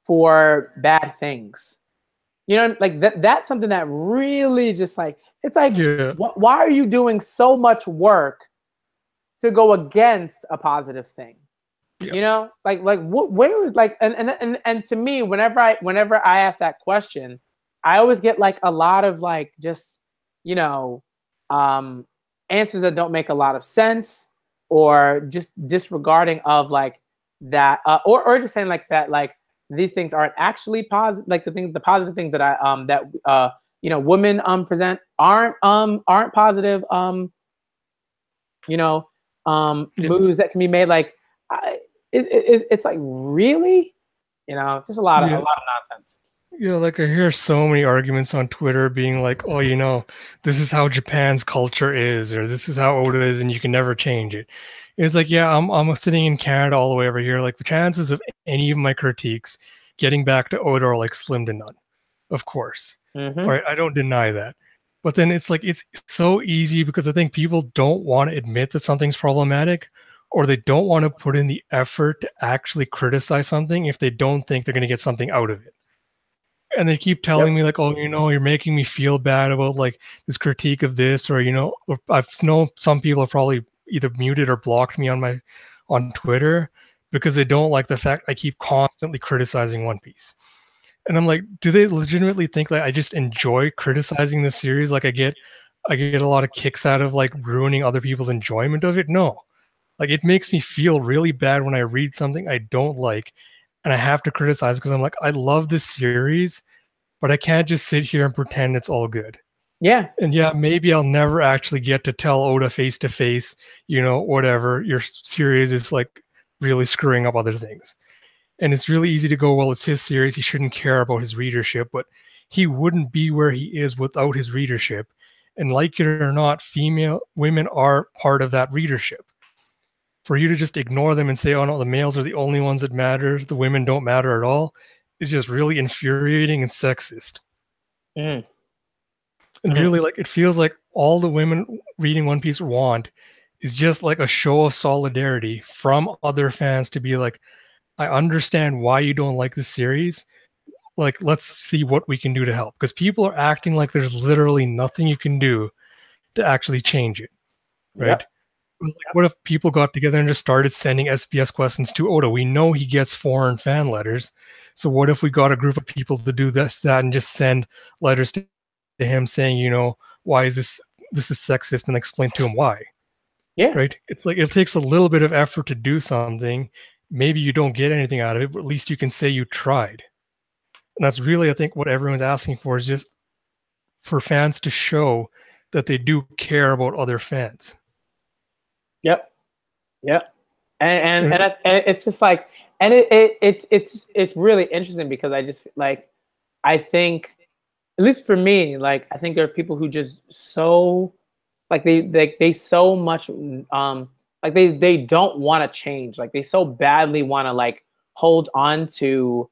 for bad things? You know, like that's something that really just like, it's like, Yeah. why are you doing so much work to go against a positive thing? Yeah. You know, like where is like, and to me, whenever I ask that question, I always get like a lot of like just, you know, um answers that don't make a lot of sense, or just disregarding of like that, or just saying like that, like these things aren't actually positive, like the positive things that you know, women present aren't positive, you know, Yeah. moves that can be made. Like, it's like, really, you know, just a lot of Yeah. nonsense. Yeah, like I hear so many arguments on Twitter being like, "Oh, you know, this is how Japan's culture is, or this is how Oda is, and you can never change it." It's like, yeah, I'm sitting in Canada all the way over here. Like the chances of any of my critiques getting back to Oda are like slim to none. Of course, all Mm-hmm. right, I don't deny that. But then it's like it's so easy because I think people don't want to admit that something's problematic, or they don't want to put in the effort to actually criticize something if they don't think they're going to get something out of it. And they keep telling Yep. me like, "Oh, you know, you're making me feel bad about like this critique of this," or you know, or I've know some people have probably either muted or blocked me on Twitter because they don't like the fact I keep constantly criticizing One Piece. And I'm like, do they legitimately think like I just enjoy criticizing the series? Like I get a lot of kicks out of like ruining other people's enjoyment of it? No. Like it makes me feel really bad when I read something I don't like and I have to criticize because I'm like, I love this series, but I can't just sit here and pretend it's all good. Yeah. And yeah, maybe I'll never actually get to tell Oda face to face, you know, whatever, your series is like really screwing up other things. And it's really easy to go, well, it's his series. He shouldn't care about his readership, but he wouldn't be where he is without his readership. And like it or not, female women are part of that readership. For you to just ignore them and say, oh no, the males are the only ones that matter, the women don't matter at all, is just really infuriating and sexist. Mm-hmm. And really, like, it feels like all the women reading One Piece want is just like a show of solidarity from other fans to be like, I understand why you don't like this series. Like, let's see what we can do to help. Because people are acting like there's literally nothing you can do to actually change it, right? Yep. Like, what if people got together and just started sending SBS questions to Oda? We know he gets foreign fan letters. So what if we got a group of people to do this, that, and just send letters to him saying, you know, why is this is sexist, and explain to him why, Yeah. right? It's like it takes a little bit of effort to do something. Maybe you don't get anything out of it, but at least you can say you tried. And that's really, I think, what everyone's asking for is just for fans to show that they do care about other fans. Yep. Yep. And And and it's just like, and it's really interesting because I just like, I think, at least for me, like I think there are people who just so like they so much like they don't want to change, like they so badly want to like hold on to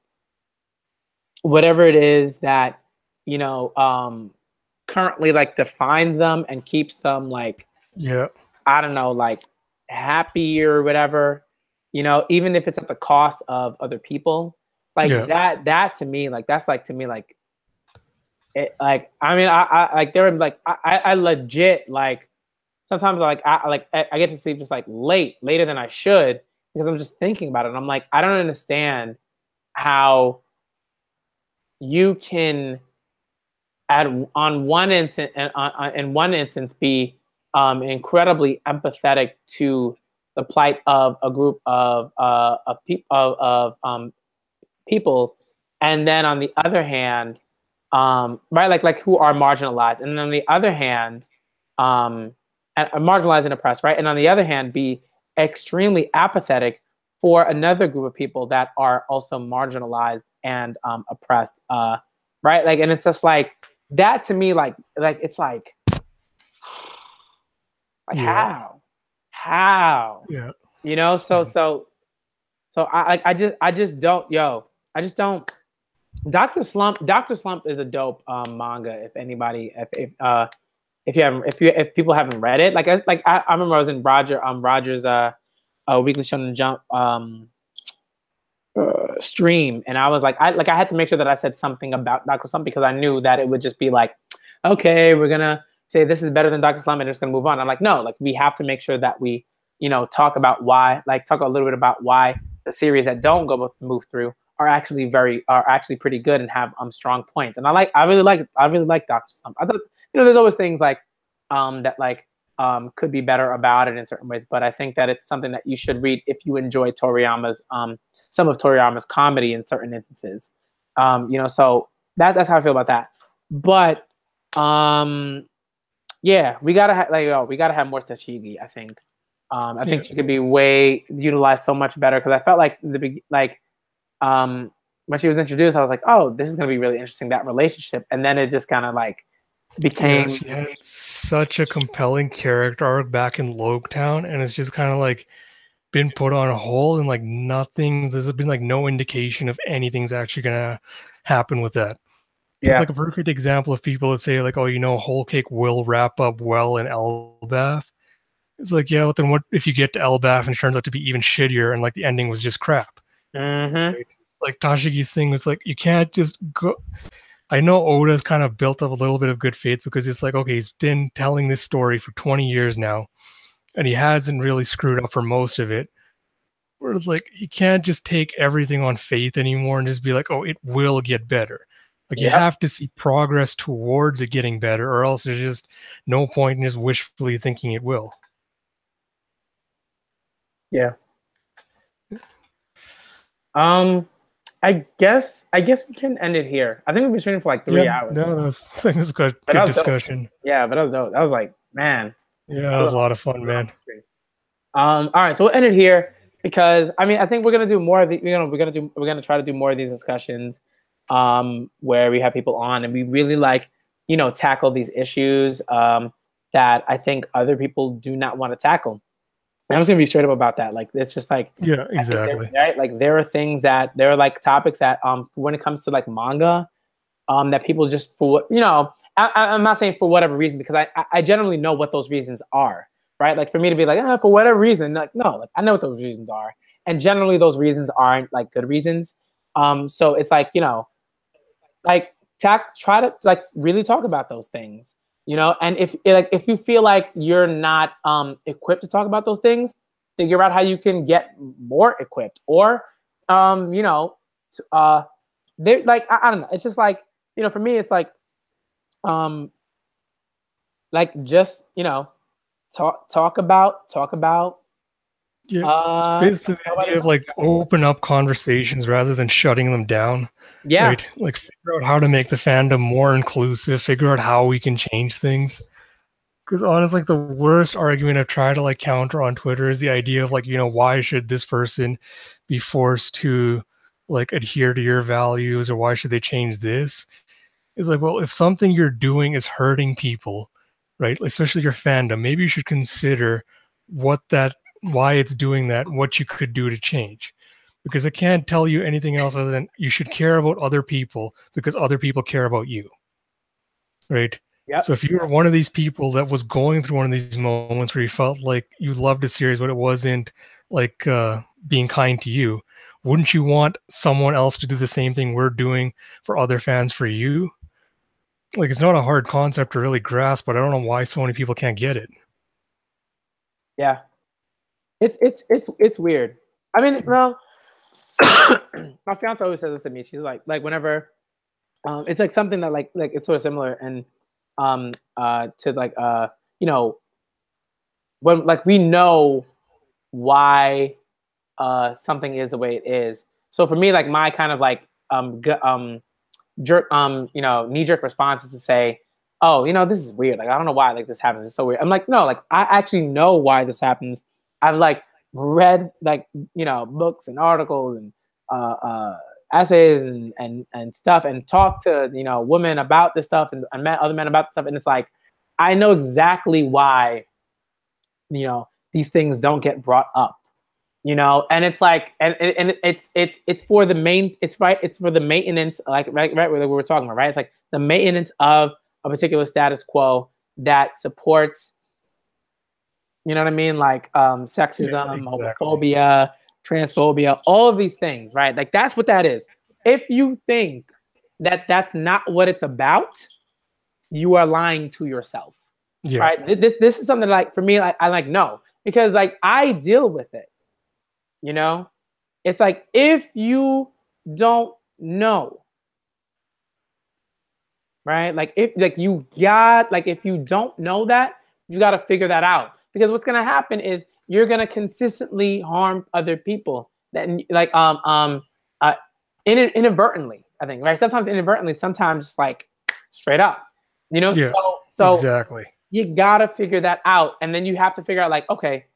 whatever it is that, you know, currently like defines them and keeps them like, yeah, I don't know, like happy or whatever, you know, even if it's at the cost of other people. Like yeah, that to me, like that's like to me like it, like I mean I like there like I legit like sometimes like I get to sleep just like later than I should because I'm just thinking about it. And I'm like, I don't understand how you can at on one instance in one instance be incredibly empathetic to the plight of a group of people, and then on the other hand, right, like who are marginalized, and then on the other hand, and marginalized and oppressed, right, and on the other hand, be extremely apathetic for another group of people that are also marginalized and oppressed, right, like, and it's just like that to me, like it's like yeah. how how? Yeah. You know, so I just don't, I just don't. Doctor Slump is a dope manga. If anybody, if you haven't, if people haven't read it, I remember I was in Roger's Weekly Shonen Jump stream, and I was like, I had to make sure that I said something about Doctor Slump because I knew that it would just be like, okay, we're gonna say this is better than Doctor Slump and just gonna move on. I'm like, no, like we have to make sure that we, talk about why, like talk a little bit about why the series that don't go move through are actually pretty good and have strong points. And I really like Doctor Slump. I thought, there's always things like that like could be better about it in certain ways, but I think that it's something that you should read if you enjoy Toriyama's some of Toriyama's comedy in certain instances. So that's how I feel about that. But yeah, we gotta have more Tashigi. I think. I think she could be way utilized so much better because I felt like when she was introduced, I was like, oh, this is gonna be really interesting, that relationship, and then it just kind of like became. Yeah, she had such a compelling character arc back in Logetown, and it's just kind of like been put on hold, and like there's been like no indication of anything's actually gonna happen with that. It's like a perfect example of people that say like, oh, Whole Cake will wrap up well in Elbaf. It's like, yeah, but then what if you get to Elbaf and it turns out to be even shittier and like the ending was just crap? Mm-hmm. Right? Like Tashigi's thing was like, you can't just go. I know Oda's kind of built up a little bit of good faith because it's like, okay, he's been telling this story for 20 years now, and he hasn't really screwed up for most of it. Where it's like, you can't just take everything on faith anymore and just be like, oh, it will get better. Like you have to see progress towards it getting better, or else there's just no point in just wishfully thinking it will. Yeah. I guess we can end it here. I think we've been streaming for like 3 hours. No, I think it was a good discussion. Yeah, but that was dope. That was like, man. Yeah, that was a lot of fun, man. All right, so we'll end it here because I think we're gonna do more of the. We're gonna try to do more of these discussions, where we have people on and we really tackle these issues that I think other people do not want to tackle. And I'm just gonna be straight up about that. Like it's just like, yeah, exactly. Right? Like there are like topics that when it comes to like manga, that people just I'm not saying for whatever reason because I generally know what those reasons are, right? Like for me to be like, for whatever reason, like no, like I know what those reasons are, and generally those reasons aren't like good reasons. So it's like try to like really talk about those things. And if you feel like you're not equipped to talk about those things, figure out how you can get more equipped, or they like I don't know. It's just like for me, it's like just talk about. Yeah, it's basically the idea of like open up conversations rather than shutting them down. Yeah. Right? Like figure out how to make the fandom more inclusive, figure out how we can change things. Because honestly, like the worst argument I've tried to like counter on Twitter is the idea of like, why should this person be forced to like adhere to your values, or why should they change this? It's like, well, if something you're doing is hurting people, right? Especially your fandom, maybe you should consider why it's doing that, what you could do to change. Because it can't tell you anything else other than you should care about other people because other people care about you. Right? Yeah. So if you were one of these people that was going through one of these moments where you felt like you loved a series, but it wasn't like being kind to you, wouldn't you want someone else to do the same thing we're doing for other fans for you? Like it's not a hard concept to really grasp, but I don't know why so many people can't get it. Yeah. It's weird. I mean, well, my fiance always says this to me. She's like whenever, it's like something that like it's sort of similar, and to like when like we know why something is the way it is. So for me, like my kind of like jerk knee jerk response is to say, oh, this is weird. Like I don't know why like this happens. It's so weird. I'm like, no, like I actually know why this happens. I've like read like books and articles and essays and stuff, and talked to women about this stuff, and met other men about this stuff, and it's like I know exactly why these things don't get brought up, you know. And it's like, and it's for the main, it's for the maintenance, like right what we were talking about, right? It's like the maintenance of a particular status quo that supports, you know what I mean, like sexism, homophobia, transphobia, all of these things, right? Like that's what that is. If you think that that's not what it's about, you are lying to yourself, right? This is something like, for me, I like, no, because like I deal with it, you know. It's like, if you don't know, right? Like if if you don't know that, you got to figure that out, because what's gonna happen is you're gonna consistently harm other people that like uh inadvertently, I think, right? Sometimes inadvertently, sometimes like straight up, you know. So exactly. You gotta figure that out, and then you have to figure out like, okay,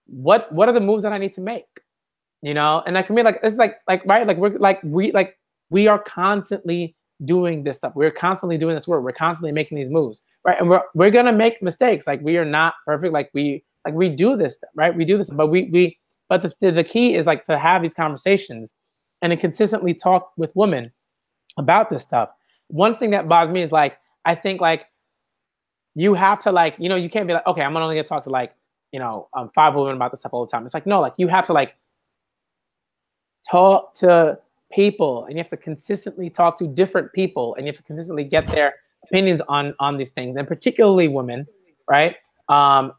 what are the moves that I need to make, you know? And like for me, like it's like right, like we are constantly doing this stuff. We're constantly doing this work. We're constantly making these moves, right? And we're gonna make mistakes. Like we are not perfect. Like we do this, right? We do this, but but the key is like to have these conversations and to consistently talk with women about this stuff. One thing that bothers me is like, I think like you have to like, you know, you can't be like, okay, I'm only gonna talk to like, you know, 5 women about this stuff all the time. It's like, no, like you have to like talk to people, and you have to consistently talk to different people, and you have to consistently get their opinions on these things, and particularly women, right? And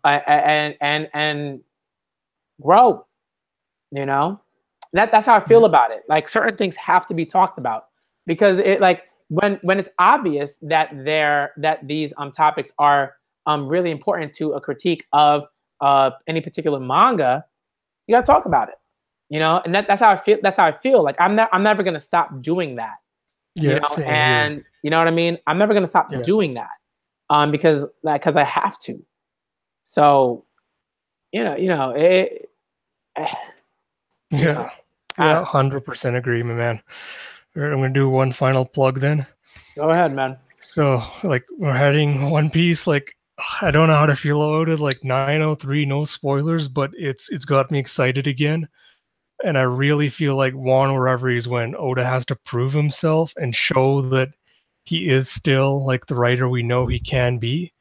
grow, you know. That's how I feel about it. Like certain things have to be talked about, because it like when it's obvious that these topics are really important to a critique of any particular manga, you gotta talk about it, you know. And that's how I feel. That's how I feel. Like I'm never gonna stop doing that, you know. And here. You know what I mean. I'm never gonna stop doing that, because I have to. So, you know, it. Yeah, 100% agree, my man. All right, I'm gonna do one final plug then. Go ahead, man. So, like, we're heading One Piece. Like, I don't know how to feel about it. Like 903, no spoilers, but it's got me excited again. And I really feel like Wano Reverie is when Oda has to prove himself and show that he is still like the writer we know he can be.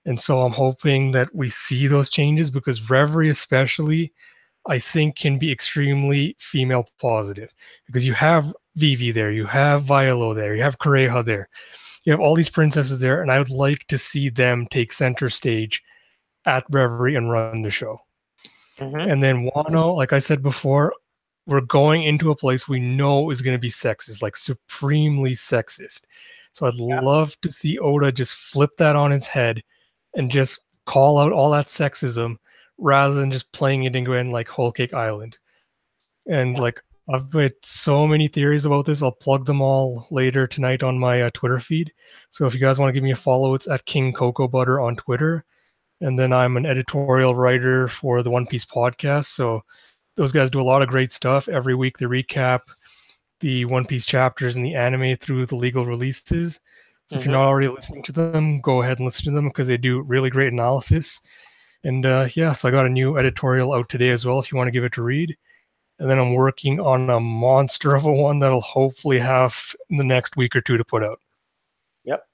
And so I'm hoping that we see those changes, because Reverie especially, I think, can be extremely female positive, because you have Vivi there, you have Viola there, you have Kureha there, you have all these princesses there, and I would like to see them take center stage at Reverie and run the show. And then Wano, like I said before, we're going into a place we know is going to be sexist, like supremely sexist. So I'd love to see Oda just flip that on its head and just call out all that sexism, rather than just playing it in like Whole Cake Island. And like, I've made so many theories about this. I'll plug them all later tonight on my Twitter feed. So if you guys want to give me a follow, it's at King Cocoa Butter on Twitter. And then I'm an editorial writer for the One Piece podcast. So those guys do a lot of great stuff. Every week they recap the One Piece chapters in the anime through the legal releases. So if you're not already listening to them, go ahead and listen to them, because they do really great analysis. And so I got a new editorial out today as well, if you want to give it a read. And then I'm working on a monster of a one that'll hopefully have in the next week or two to put out. Yep.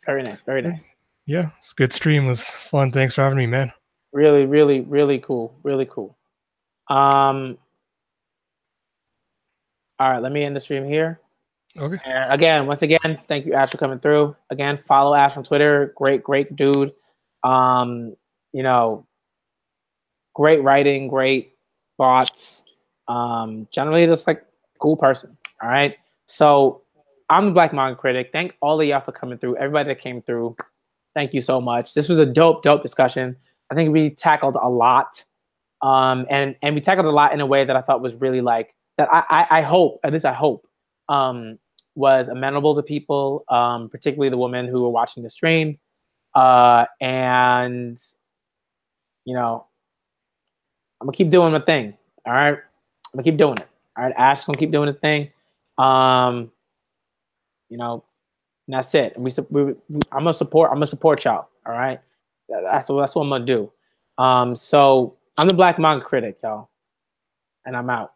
Very nice. Very nice. Yeah, it's a good stream. It was fun. Thanks for having me, man. Really, really, really cool. Really cool. All right, let me end the stream here. Okay. And again, once again, thank you, Ash, for coming through. Again, follow Ash on Twitter. Great dude. You know, great writing, great thoughts. Generally just like cool person. All right. So I'm the Black Manga Critic. Thank all of y'all for coming through. Everybody that came through, thank you so much. This was a dope discussion. I think we tackled a lot. And we tackled a lot in a way that I thought was really like, that I hope, at least I hope, was amenable to people, particularly the women who were watching the stream. And, you know, I'm gonna keep doing my thing. All right. I'm gonna keep doing it. All right. Ash's gonna keep doing his thing. You know, and that's it. And I'm gonna support y'all. All right. That's what I'm gonna do. So I'm the Black Manga Critic, y'all, and I'm out.